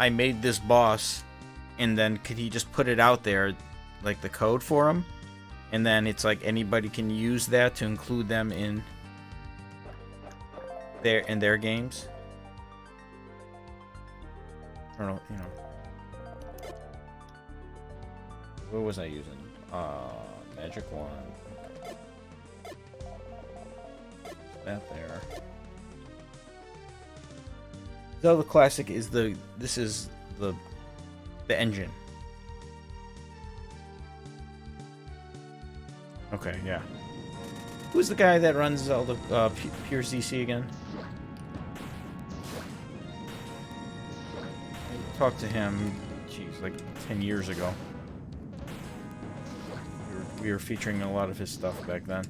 I made this boss, and then could he just put it out there, like the code for him? And then it's like anybody can use that to include them in their games. I don't know, you know. What was I using? Magic Wand. That there. Zelda Classic is this is the engine. Okay, yeah. Who's the guy that runs Zelda Pure ZC again? I talked to him, geez, like 10 years ago. We were featuring a lot of his stuff back then.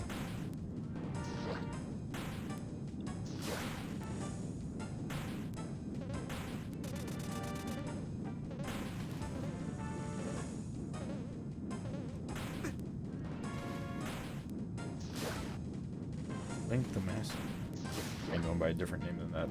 Link the Master. I know him by a different name than that.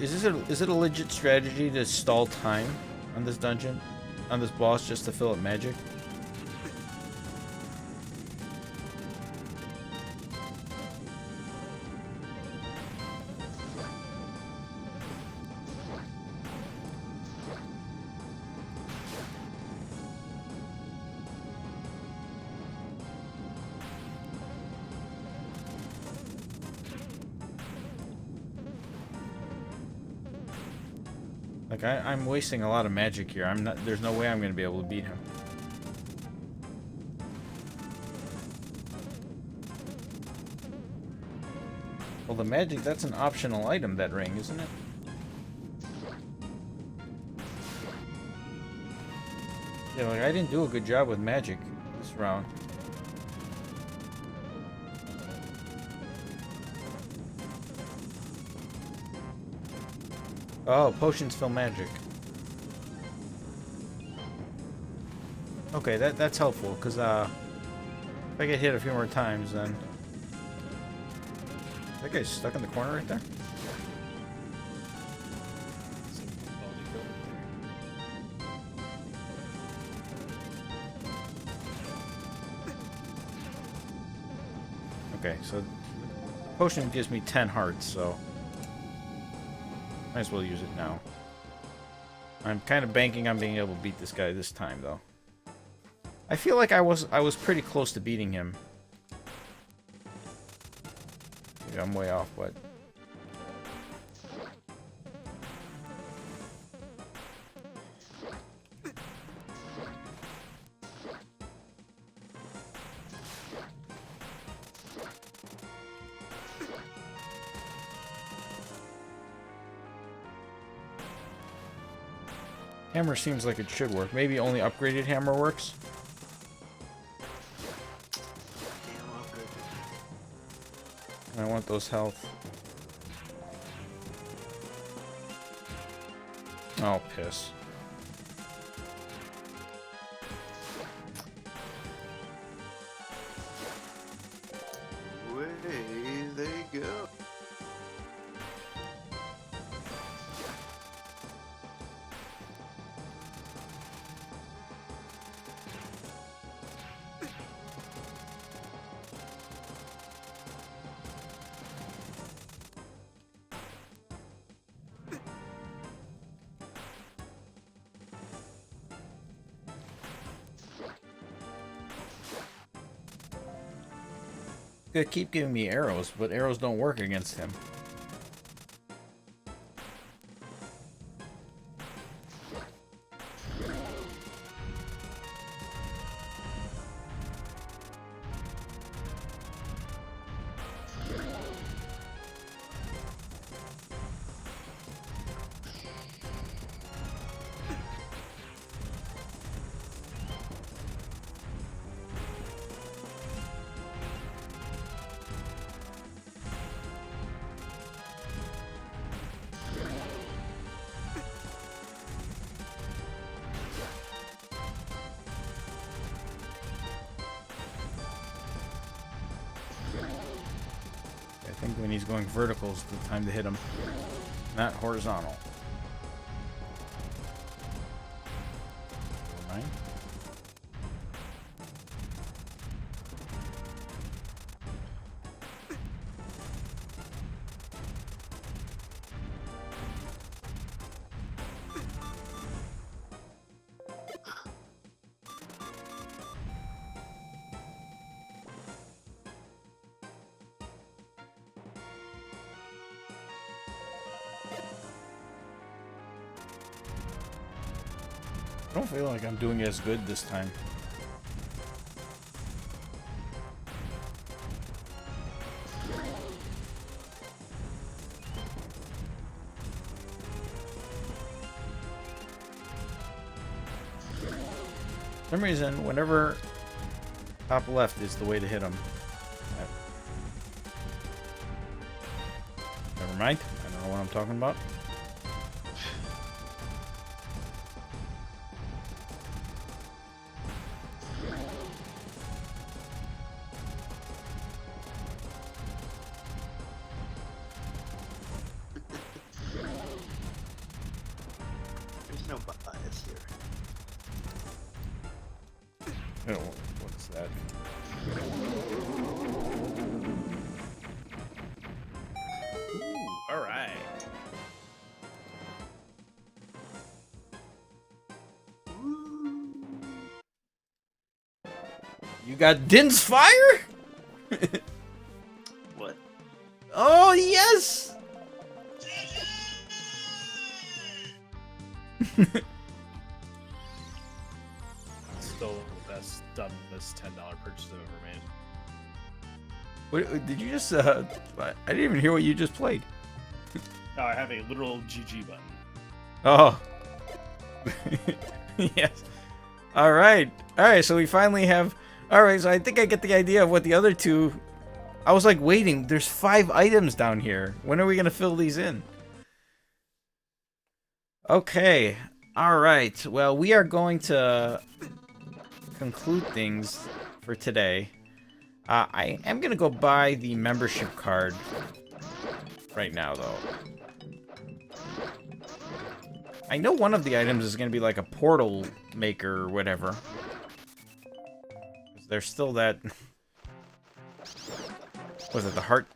Is it a legit strategy to stall time on this dungeon, on this boss, just to fill up magic? Like, I'm wasting a lot of magic here. There's no way I'm gonna be able to beat him. Well, the magic, that's an optional item, that ring, isn't it? Yeah, like, I didn't do a good job with magic this round. Oh, potions fill magic. Okay, that's helpful, because, if I get hit a few more times, then... That guy's stuck in the corner right there? Okay, so potion gives me 10 hearts, so might as well use it now. I'm kind of banking on being able to beat this guy this time, though. I feel like I was pretty close to beating him. Maybe I'm way off, but hammer seems like it should work. Maybe only upgraded hammer works. I want those health. Oh, piss. Way they go. They keep giving me arrows, but arrows don't work against him. I think when he's going vertical is the time to hit him, not horizontal. Never mind. I don't feel like I'm doing as good this time. For some reason, whenever top left is the way to hit him. Never mind. I don't know what I'm talking about. There's no bias here. Oh, what is that? Ooh, all right. You got Din's fire? What? Oh, yes! Still the best, dumbest $10 purchase I've ever made. What did you just? I didn't even hear what you just played. Oh, I have a literal GG button. Oh. Yes. All right. So we finally have. All right. So I think I get the idea of what the other two. I was like waiting. There's 5 items down here. When are we gonna fill these in? Okay. All right. Well, we are going to conclude things for today. I am gonna go buy the membership card right now, though. I know one of the items is gonna be like a portal maker or whatever. There's still that. Was it the heart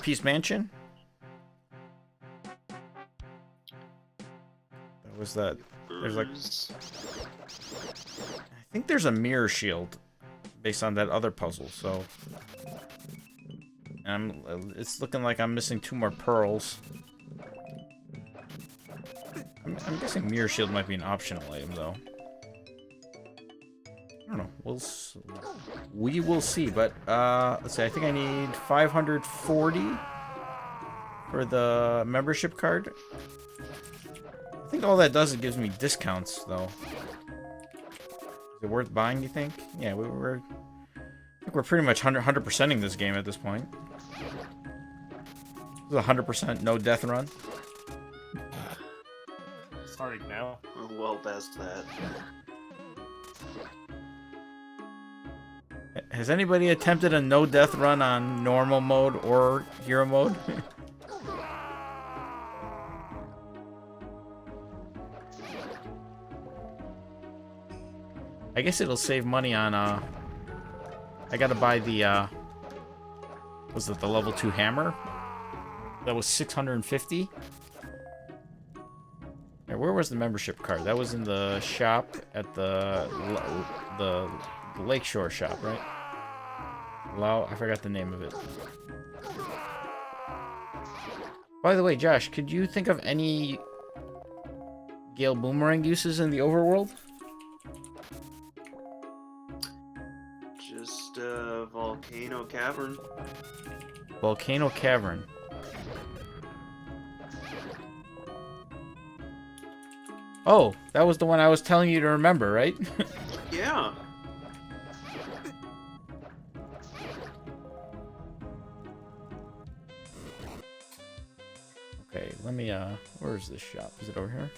piece mansion? That was that. There's like. I think there's a mirror shield based on that other puzzle, so. It's looking like I'm missing 2 more pearls. I'm guessing mirror shield might be an optional item, though. I don't know. We will see. But let's see. I think I need 540 for the membership card. I think all that does is gives me discounts, though. Is it worth buying? You think? Yeah, I think we're pretty much 100%ing this game at this point. This is a 100% no death run. Starting now. We're well past that. Has anybody attempted a no death run on normal mode or hero mode? I guess it'll save money on I gotta buy the was it the level 2 hammer? That was 650. Yeah, where was the membership card? That was in the shop at the Lakeshore shop, right? I forgot the name of it. By the way, Josh, could you think of any Gale Boomerang uses in the overworld? Just Volcano Cavern. Volcano Cavern. Oh, that was the one I was telling you to remember, right? Yeah. Okay, let me, where is this shop? Is it over here?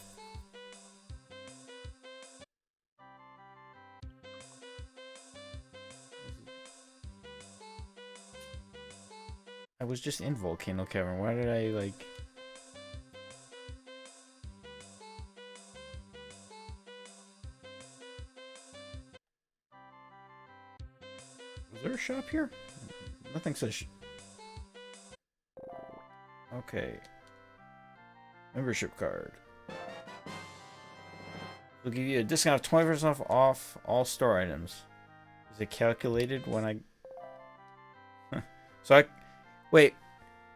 I was just in Volcano Cavern. Why did I, like... Was there a shop here? Nothing says... Okay. Membership card. We'll give you a discount of 20% off all store items. Is it calculated when I... So I... Wait.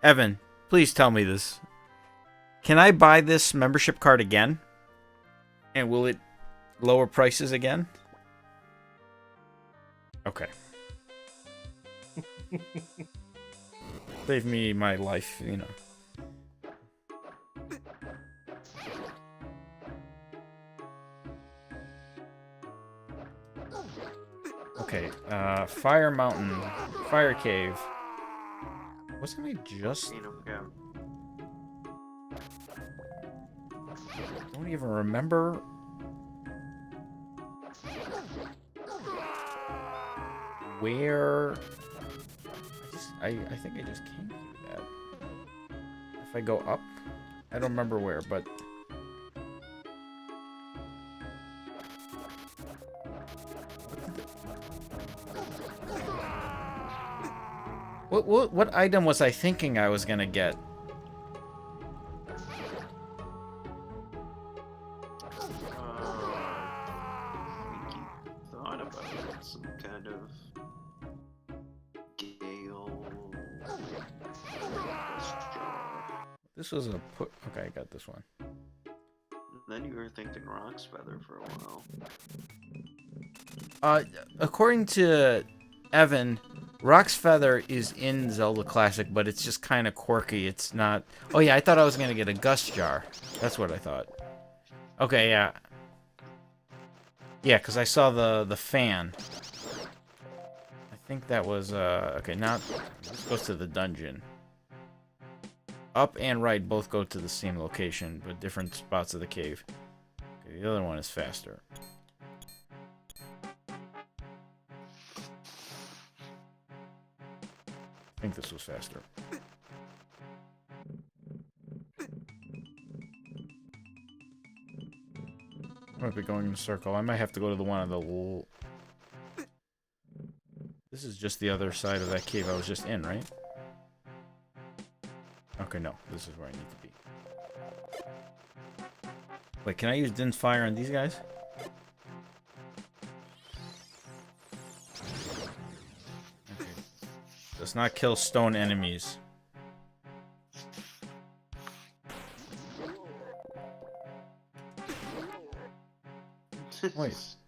Evan, please tell me this. Can I buy this membership card again? And will it lower prices again? Okay. Save me my life, you know. Okay, Fire Mountain, Fire Cave. Wasn't I just... Don't even remember. Where... I think I just came through that. If I go up, I don't remember where, but... What item was I thinking I was gonna get? I think you thought about some kind of Gale. This was a put. Okay, I got this one. Then you were thinking Rock's Feather for a while. According to Evan, Rock's Feather is in Zelda Classic, but it's just kind of quirky. It's not... Oh, yeah, I thought I was going to get a Gust Jar. That's what I thought. Okay, yeah. Yeah, because I saw the fan. I think that was... Okay, now this goes to the dungeon. Up and right both go to the same location, but different spots of the cave. Okay, the other one is faster. I think this was faster. I might be going in a circle. I might have to go to the one of the... This is just the other side of that cave I was just in, right? Okay, no. This is where I need to be. Wait, can I use Din's Fire on these guys? Okay. Does not kill stone enemies. Wait. This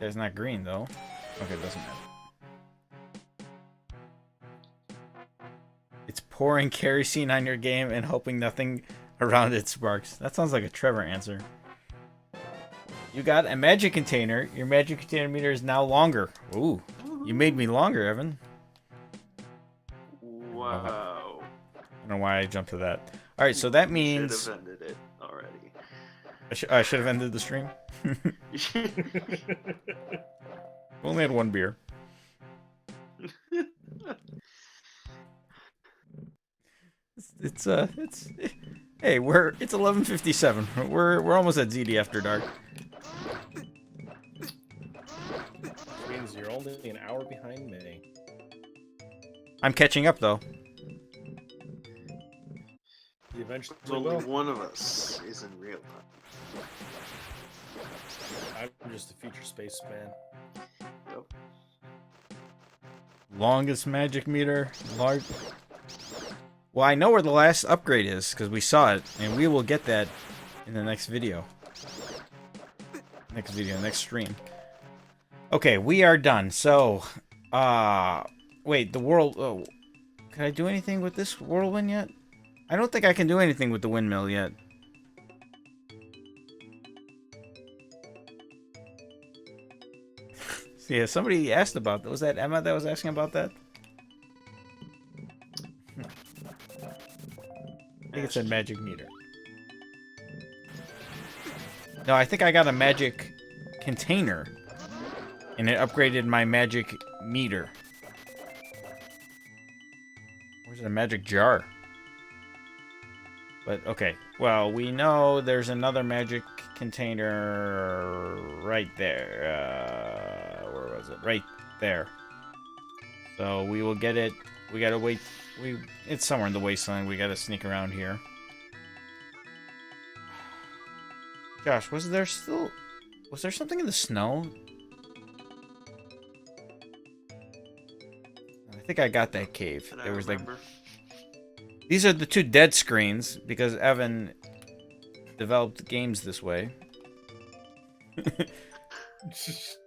guy's not green, though. Okay, it doesn't matter. It's pouring kerosene on your game and hoping nothing around it sparks. That sounds like a Trevor answer. You got a magic container. Your magic container meter is now longer. Ooh, you made me longer, Evan. Wow. I don't know why I jumped to that. All right, so that means... Should have ended it already. I should have ended the stream. Only had one beer. It's hey, it's 11:57. We're almost at ZD after dark. Which means you're only an hour behind me. I'm catching up though. You eventually Only will. one of us is in real time. I'm just a future space man. Yep. Longest magic meter, large. Well, I know where the last upgrade is because we saw it, and we will get that in the next video. Next stream. Okay, we are done. So, wait, the world. Oh, can I do anything with this whirlwind yet? I don't think I can do anything with the windmill yet. Yeah, somebody asked about that. Was that Emma that was asking about that? I think it said magic meter. No, I think I got a magic container. And it upgraded my magic meter. Where's the magic jar? But, okay. Well, we know there's another magic container right there. Where was it? Right there. So we will get it. We gotta wait. It's somewhere in the wasteland. We gotta sneak around here. Gosh, was there something in the snow? I think I got that cave. There was like... These are the two dead screens because Evan developed games this way. Is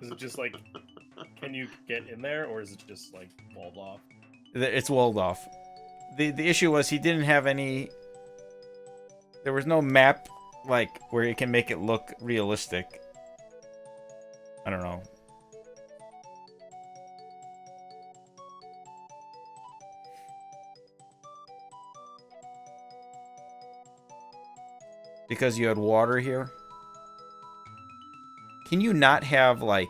it just like, can you get in there, or is it just like walled off? It's walled off. The issue was he didn't have any... There was no map, like, where you can make it look realistic. I don't know. Because you had water here? Can you not have, like...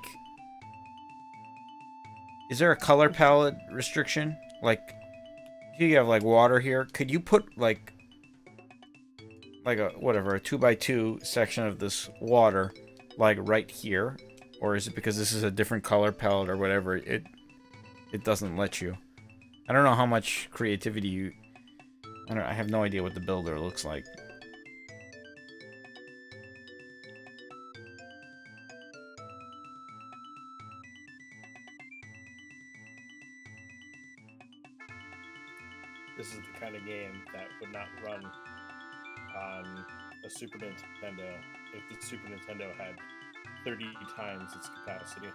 Is there a color palette restriction? Like, here you have, like, water here. Could you put, like a, whatever, a 2x2 section of this water, like, right here? Or is it because this is a different color palette or whatever, it doesn't let you? I don't know how much creativity you... I have no idea what the builder looks like. This is the kind of game that would not run on a Super Nintendo if the Super Nintendo had 30 times its capacity.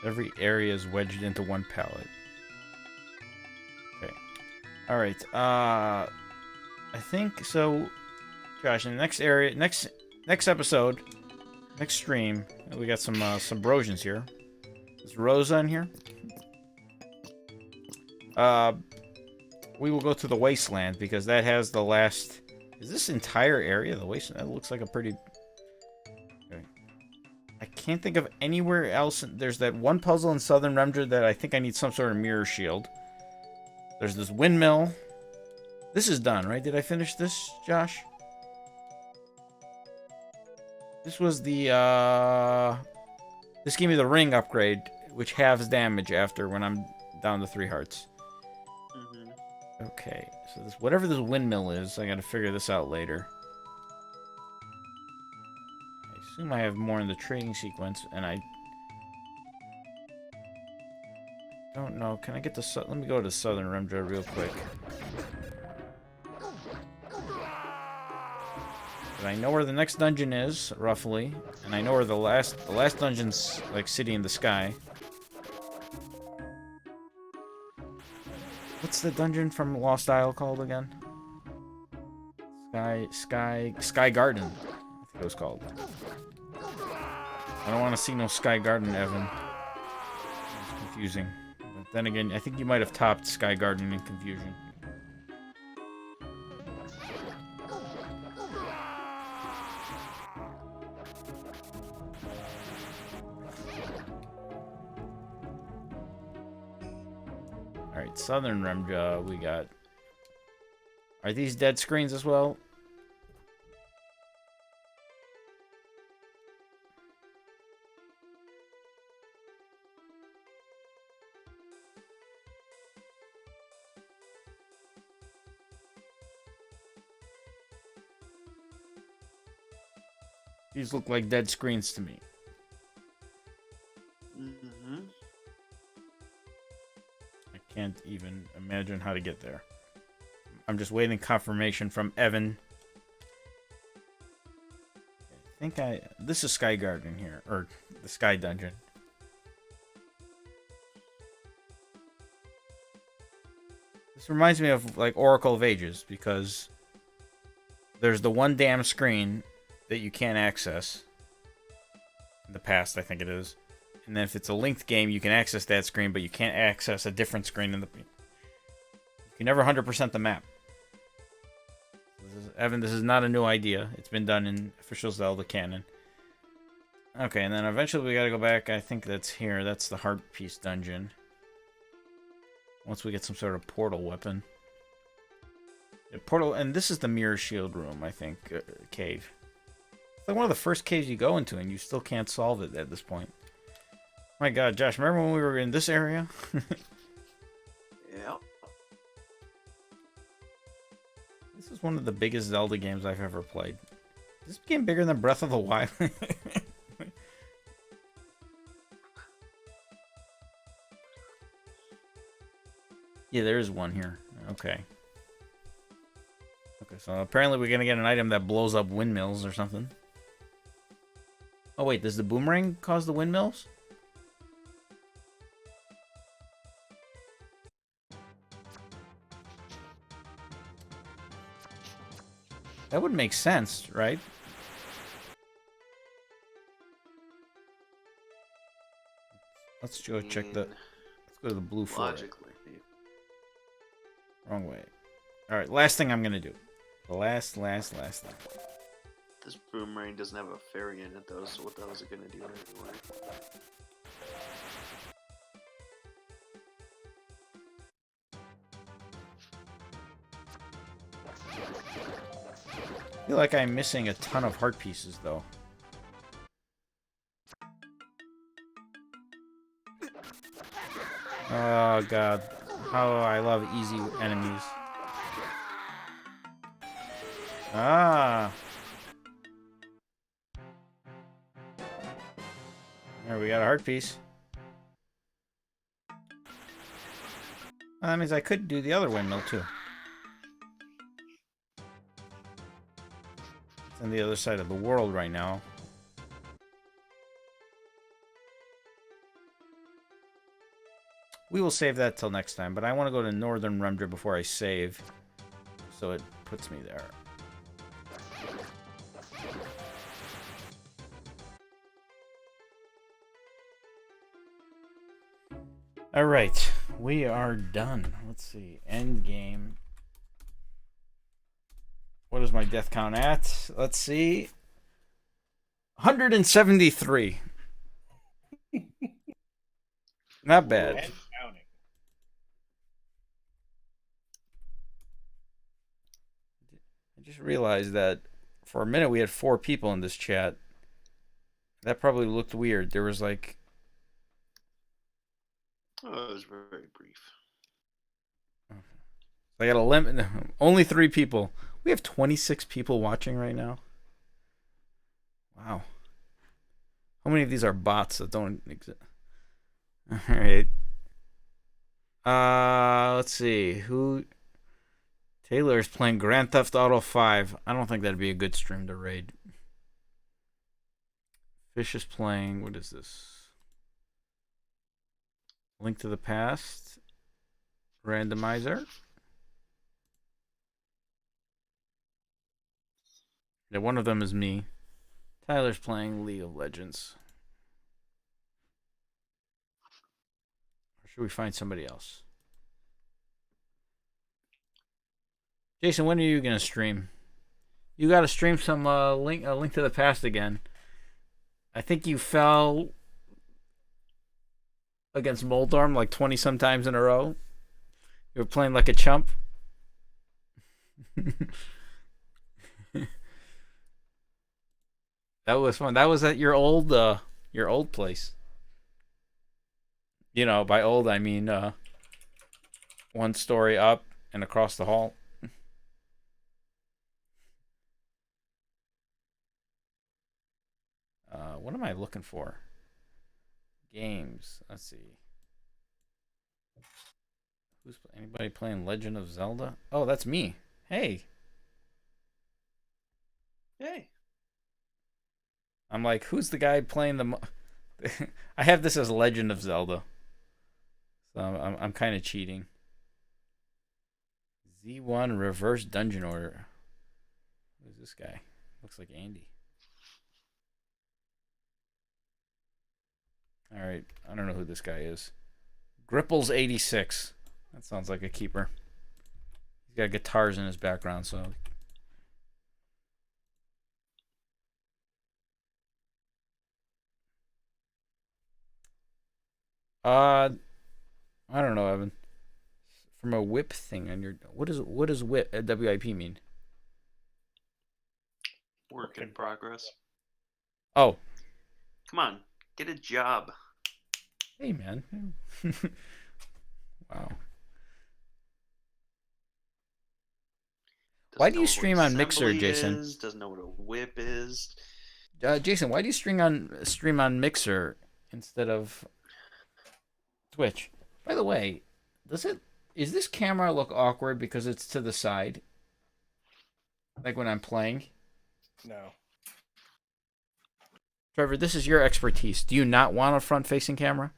Every area is wedged into one pallet. Okay. Alright, I think so. Josh, in the next area, next episode, next stream, we got some brosians here. Is Rosa in here? We will go to the wasteland because that has the last. Is this entire area the wasteland? That looks like a pretty. Okay. I can't think of anywhere else. There's that one puzzle in Southern Remdra that I think I need some sort of mirror shield. There's this windmill. This is done, right? Did I finish this, Josh? This was the, this gave me the ring upgrade, which halves damage after when I'm down to 3 hearts. Mm-hmm. Okay, so this, whatever this windmill is, I gotta figure this out later. I assume I have more in the trading sequence, and I don't know. Can I get the... Let me go to Southern Remdra real quick. But I know where the next dungeon is, roughly. And I know where the last dungeon's, like, city in the sky. What's the dungeon from Lost Isle called again? Sky Garden, I think it was called. I don't want to see no Sky Garden, Evan. It's confusing. But then again, I think you might have topped Sky Garden in confusion. Alright, Southern Remdra, we got... Are these dead screens as well? These look like dead screens to me. Mm-hmm. I can't even imagine how to get there. I'm just waiting confirmation from Evan. This is Sky Garden here, or the Sky Dungeon. This reminds me of like Oracle of Ages because there's the one damn screen that you can't access. In the past, I think it is. And then if it's a linked game, you can access that screen, but you can't access a different screen in the... You can never 100% the map. Evan, this is not a new idea. It's been done in official Zelda canon. Okay, and then eventually we gotta go back. I think that's here. That's the Heart Piece dungeon. Once we get some sort of portal weapon. Portal, and this is the Mirror Shield room, I think. Cave. It's like one of the first caves you go into, and you still can't solve it at this point. My god, Josh, remember when we were in this area? Yeah. This is one of the biggest Zelda games I've ever played. Is this game bigger than Breath of the Wild? Yeah, there is one here. Okay. Okay, so apparently we're gonna get an item that blows up windmills or something. Oh wait, does the boomerang cause the windmills? That would make sense, right? Let's go check the... Let's go to the blue floor. Logically. Wrong way. Alright, last thing I'm gonna do. The last thing. This boomerang doesn't have a fairy in it though, so what the hell is it gonna do anyway? I feel like I'm missing a ton of heart pieces, though. Oh, God. How I love easy enemies. Ah! There, we got a heart piece. Well, that means I could do the other windmill, too. on the other side of the world right now. We will save that till next time, but I want to go to Northern Remdra before I save, so it puts me there. All right, we are done. Let's see, end game. What is my death count at? Let's see. 173. Not bad. And counting. I just realized that for a minute we had 4 people in this chat. That probably looked weird. There was like... Oh, it was very brief. I got a limit. Only 3 people. We have 26 people watching right now. Wow. How many of these are bots that don't exist? All right. Let's see. Who? Taylor is playing Grand Theft Auto 5. I don't think that'd be a good stream to raid. Fish is playing. What is this? Link to the Past. Randomizer. Yeah, one of them is me. Tyler's playing League of Legends. Or should we find somebody else? Jason, when are you gonna stream? You gotta stream some Link to the Past again. I think you fell against Moldorm like 20 sometimes in a row. You were playing like a chump. That was fun. That was at your old place. You know, by old I mean 1 story up and across the hall. What am I looking for? Games. Let's see. Anybody playing Legend of Zelda? Oh, that's me. Hey. Hey. I'm like, who's the guy playing the... I have this as Legend of Zelda. So I'm kind of cheating. Z1 Reverse Dungeon Order. Who's this guy? Looks like Andy. Alright, I don't know who this guy is. Gripples86. That sounds like a keeper. He's got guitars in his background, so... I don't know, Evan. From a whip thing on your... What does whip, WIP mean? Work in progress. Oh. Come on, get a job. Hey, man. Wow. Why do you stream on Mixer, Jason? Doesn't know what a whip is. Jason, why do you stream on Mixer instead of Twitch? By the way, is this camera look awkward because it's to the side? Like when I'm playing? No. Trevor, this is your expertise. Do you not want a front-facing camera?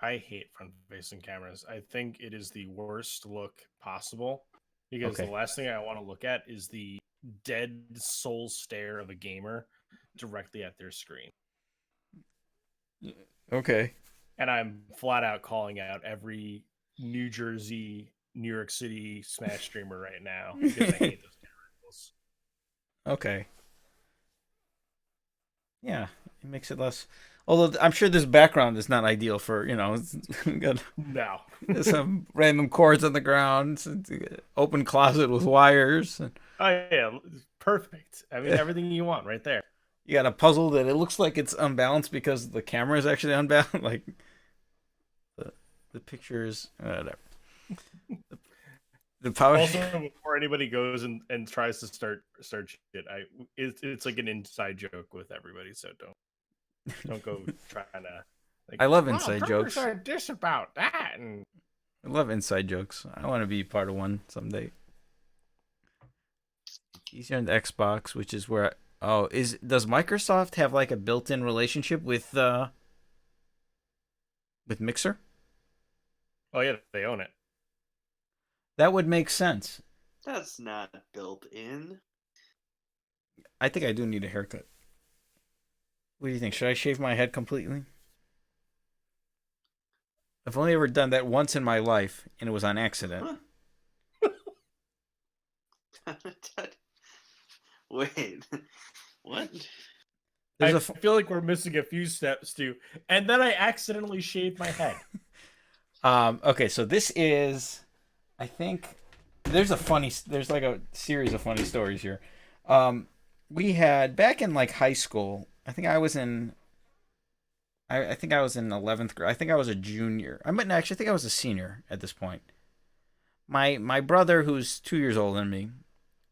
I hate front-facing cameras. I think it is the worst look possible because Okay. the last thing I want to look at is the dead soul stare of a gamer directly at their screen. Okay. And I'm flat out calling out every New Jersey, New York City Smash streamer right now because I hate those camera angles. Okay. Yeah, it makes it less... Although I'm sure this background is not ideal for, we got No. some random cords on the ground, open closet with wires. Oh, yeah. Perfect. I mean, everything you want right there. You got a puzzle that it looks like it's unbalanced because the camera is actually unbalanced. Like, the pictures, whatever. The power. Also, before anybody goes and tries to start shit, it's like an inside joke with everybody, so don't go trying to. Like, I love inside jokes. Are this about that? And I love inside jokes. I want to be part of one someday. It's easier on the Xbox, which is where Oh, does Microsoft have like a built-in relationship with Mixer? Oh yeah, they own it. That would make sense. That's not built in. I think I do need a haircut. What do you think? Should I shave my head completely? I've only ever done that once in my life, and it was on accident. Huh? Wait, what? There's I a feel like we're missing a few steps too. And then I accidentally shaved my head. okay, so this is, I think, there's like a series of funny stories here. Um, we had back in like high school. I think I was in 11th grade. I think I was a junior. I might actually think I was a senior at this point. My brother, who's 2 years older than me,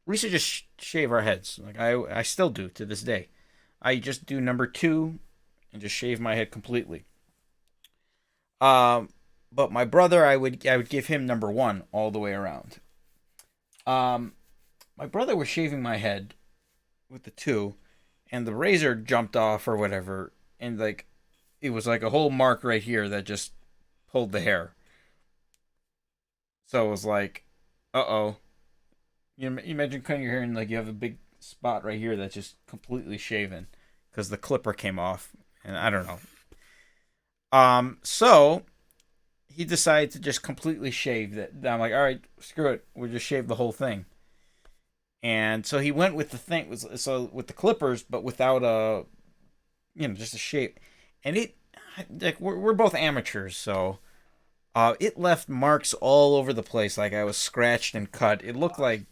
we used to just shave our heads. Like I still do to this day. I just do number two and just shave my head completely. Um, but my brother, I would give him number one all the way around. Um, my brother was shaving my head with the two, and the razor jumped off or whatever, and like it was like a whole mark right here that just pulled the hair. So it was like, uh oh. You imagine cutting your hair and like you have a big spot right here that's just completely shaven because the clipper came off, and I don't know. So he decided to just completely shave that. I'm like, all right, screw it, we'll just shave the whole thing. And so he went with the thing, so with the clippers, but without just a shape. And it, like, we're both amateurs, so it left marks all over the place. Like I was scratched and cut. It looked like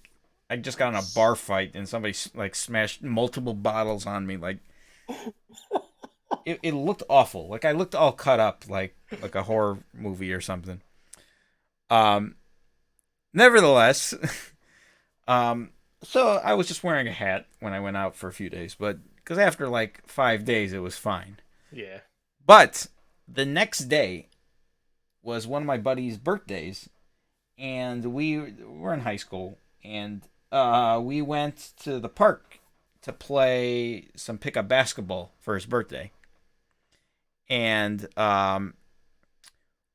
I just got in a bar fight and somebody like smashed multiple bottles on me. Like it looked awful. Like I looked all cut up, like a horror movie or something. Um, Nevertheless, um, so I was just wearing a hat when I went out for a few days, but because after like 5 days, it was fine. Yeah. But the next day was one of my buddy's birthdays, and we were in high school, and we went to the park to play some pickup basketball for his birthday, and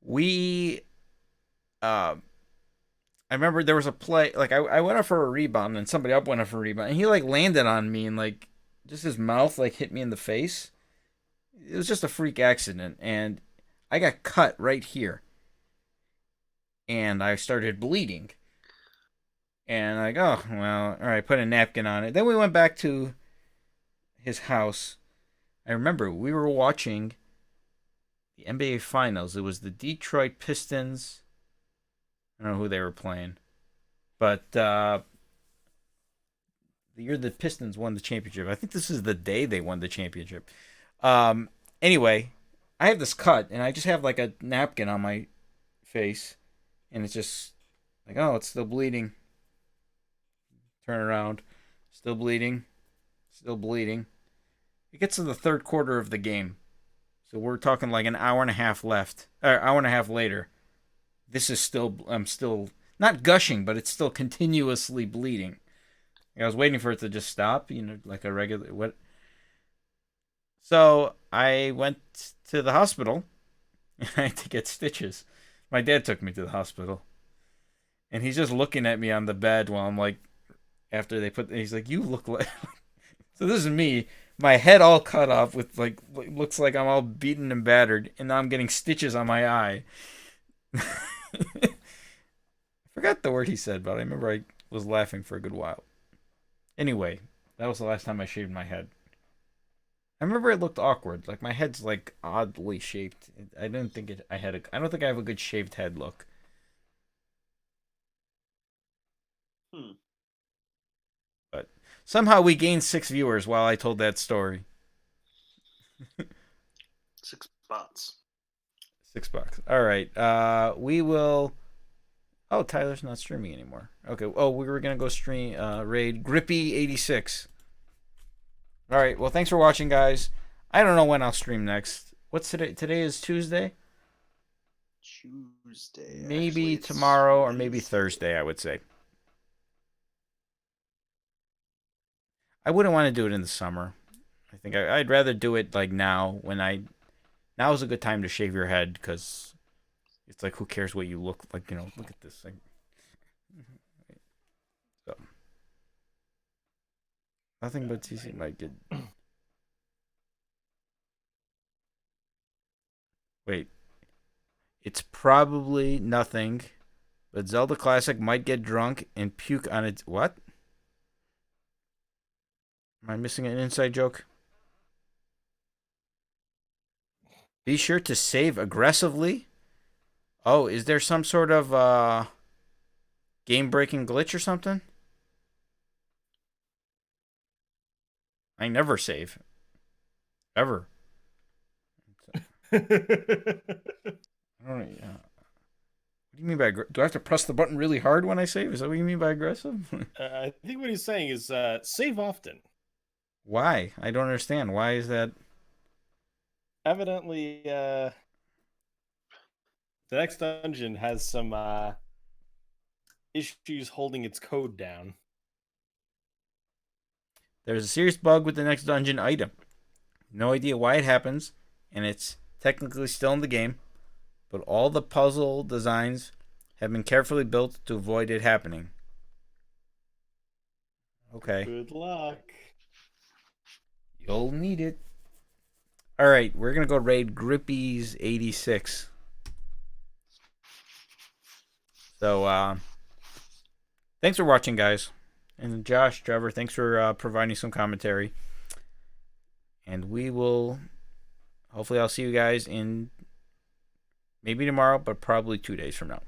we uh, I remember there was a play, like I went up for a rebound and somebody up went up for a rebound, and he like landed on me and like just his mouth like hit me in the face. It was just a freak accident, and I got cut right here, and I started bleeding. And like, oh well, all right, put a napkin on it. Then we went back to his house. I remember we were watching the NBA Finals. It was the Detroit Pistons. I don't know who they were playing, but the year the Pistons won the championship. I think this is the day they won the championship. Um, anyway, I have this cut, and I just have like a napkin on my face, and it's just like, oh, it's still bleeding. Turn around, still bleeding, still bleeding. It gets to the third quarter of the game, so we're talking like an hour and a half left, or hour and a half later. This is still, I'm still not gushing, but it's still continuously bleeding. I was waiting for it to just stop, like a regular what. So I went to the hospital. And I had to get stitches. My dad took me to the hospital, and he's just looking at me on the bed while I'm like, after they put, he's like, "You look like." So this is me, my head all cut off with like, looks like I'm all beaten and battered, and now I'm getting stitches on my eye. I forgot the word he said, but I remember I was laughing for a good while. Anyway, that was the last time I shaved my head. I remember it looked awkward. Like my head's like oddly shaped. I didn't think it. I don't think I have a good shaved head look. Hmm. But somehow we gained 6 viewers while I told that story. 6 bots. $6. All right. We will. Oh, Tyler's not streaming anymore. Okay. Oh, we were gonna go stream raid Grippy86. All right. Well, thanks for watching, guys. I don't know when I'll stream next. What's today? Today is Tuesday. Tuesday. Maybe Actually, it's tomorrow or maybe Wednesday. Thursday, I would say. I wouldn't want to do it in the summer. I think I'd rather do it like now now is a good time to shave your head because it's like who cares what you look like, look at this thing. So nothing but CC might get. Wait, it's probably nothing, but Zelda Classic might get drunk and puke on its what? Am I missing an inside joke? Be sure to save aggressively. Oh, is there some sort of game-breaking glitch or something? I never save. Ever. I don't know. Yeah. What do you mean by do I have to press the button really hard when I save? Is that what you mean by aggressive? I think what he's saying is save often. Why? I don't understand. Why is that? Evidently, the next dungeon has some issues holding its code down. There's a serious bug with the next dungeon item. No idea why it happens, and it's technically still in the game, but all the puzzle designs have been carefully built to avoid it happening. Okay. Good luck. You'll need it. Alright, we're going to go raid Grippy's 86. So, thanks for watching, guys. And Josh, Trevor, thanks for providing some commentary. And we will... Hopefully I'll see you guys in... Maybe tomorrow, but probably 2 days from now.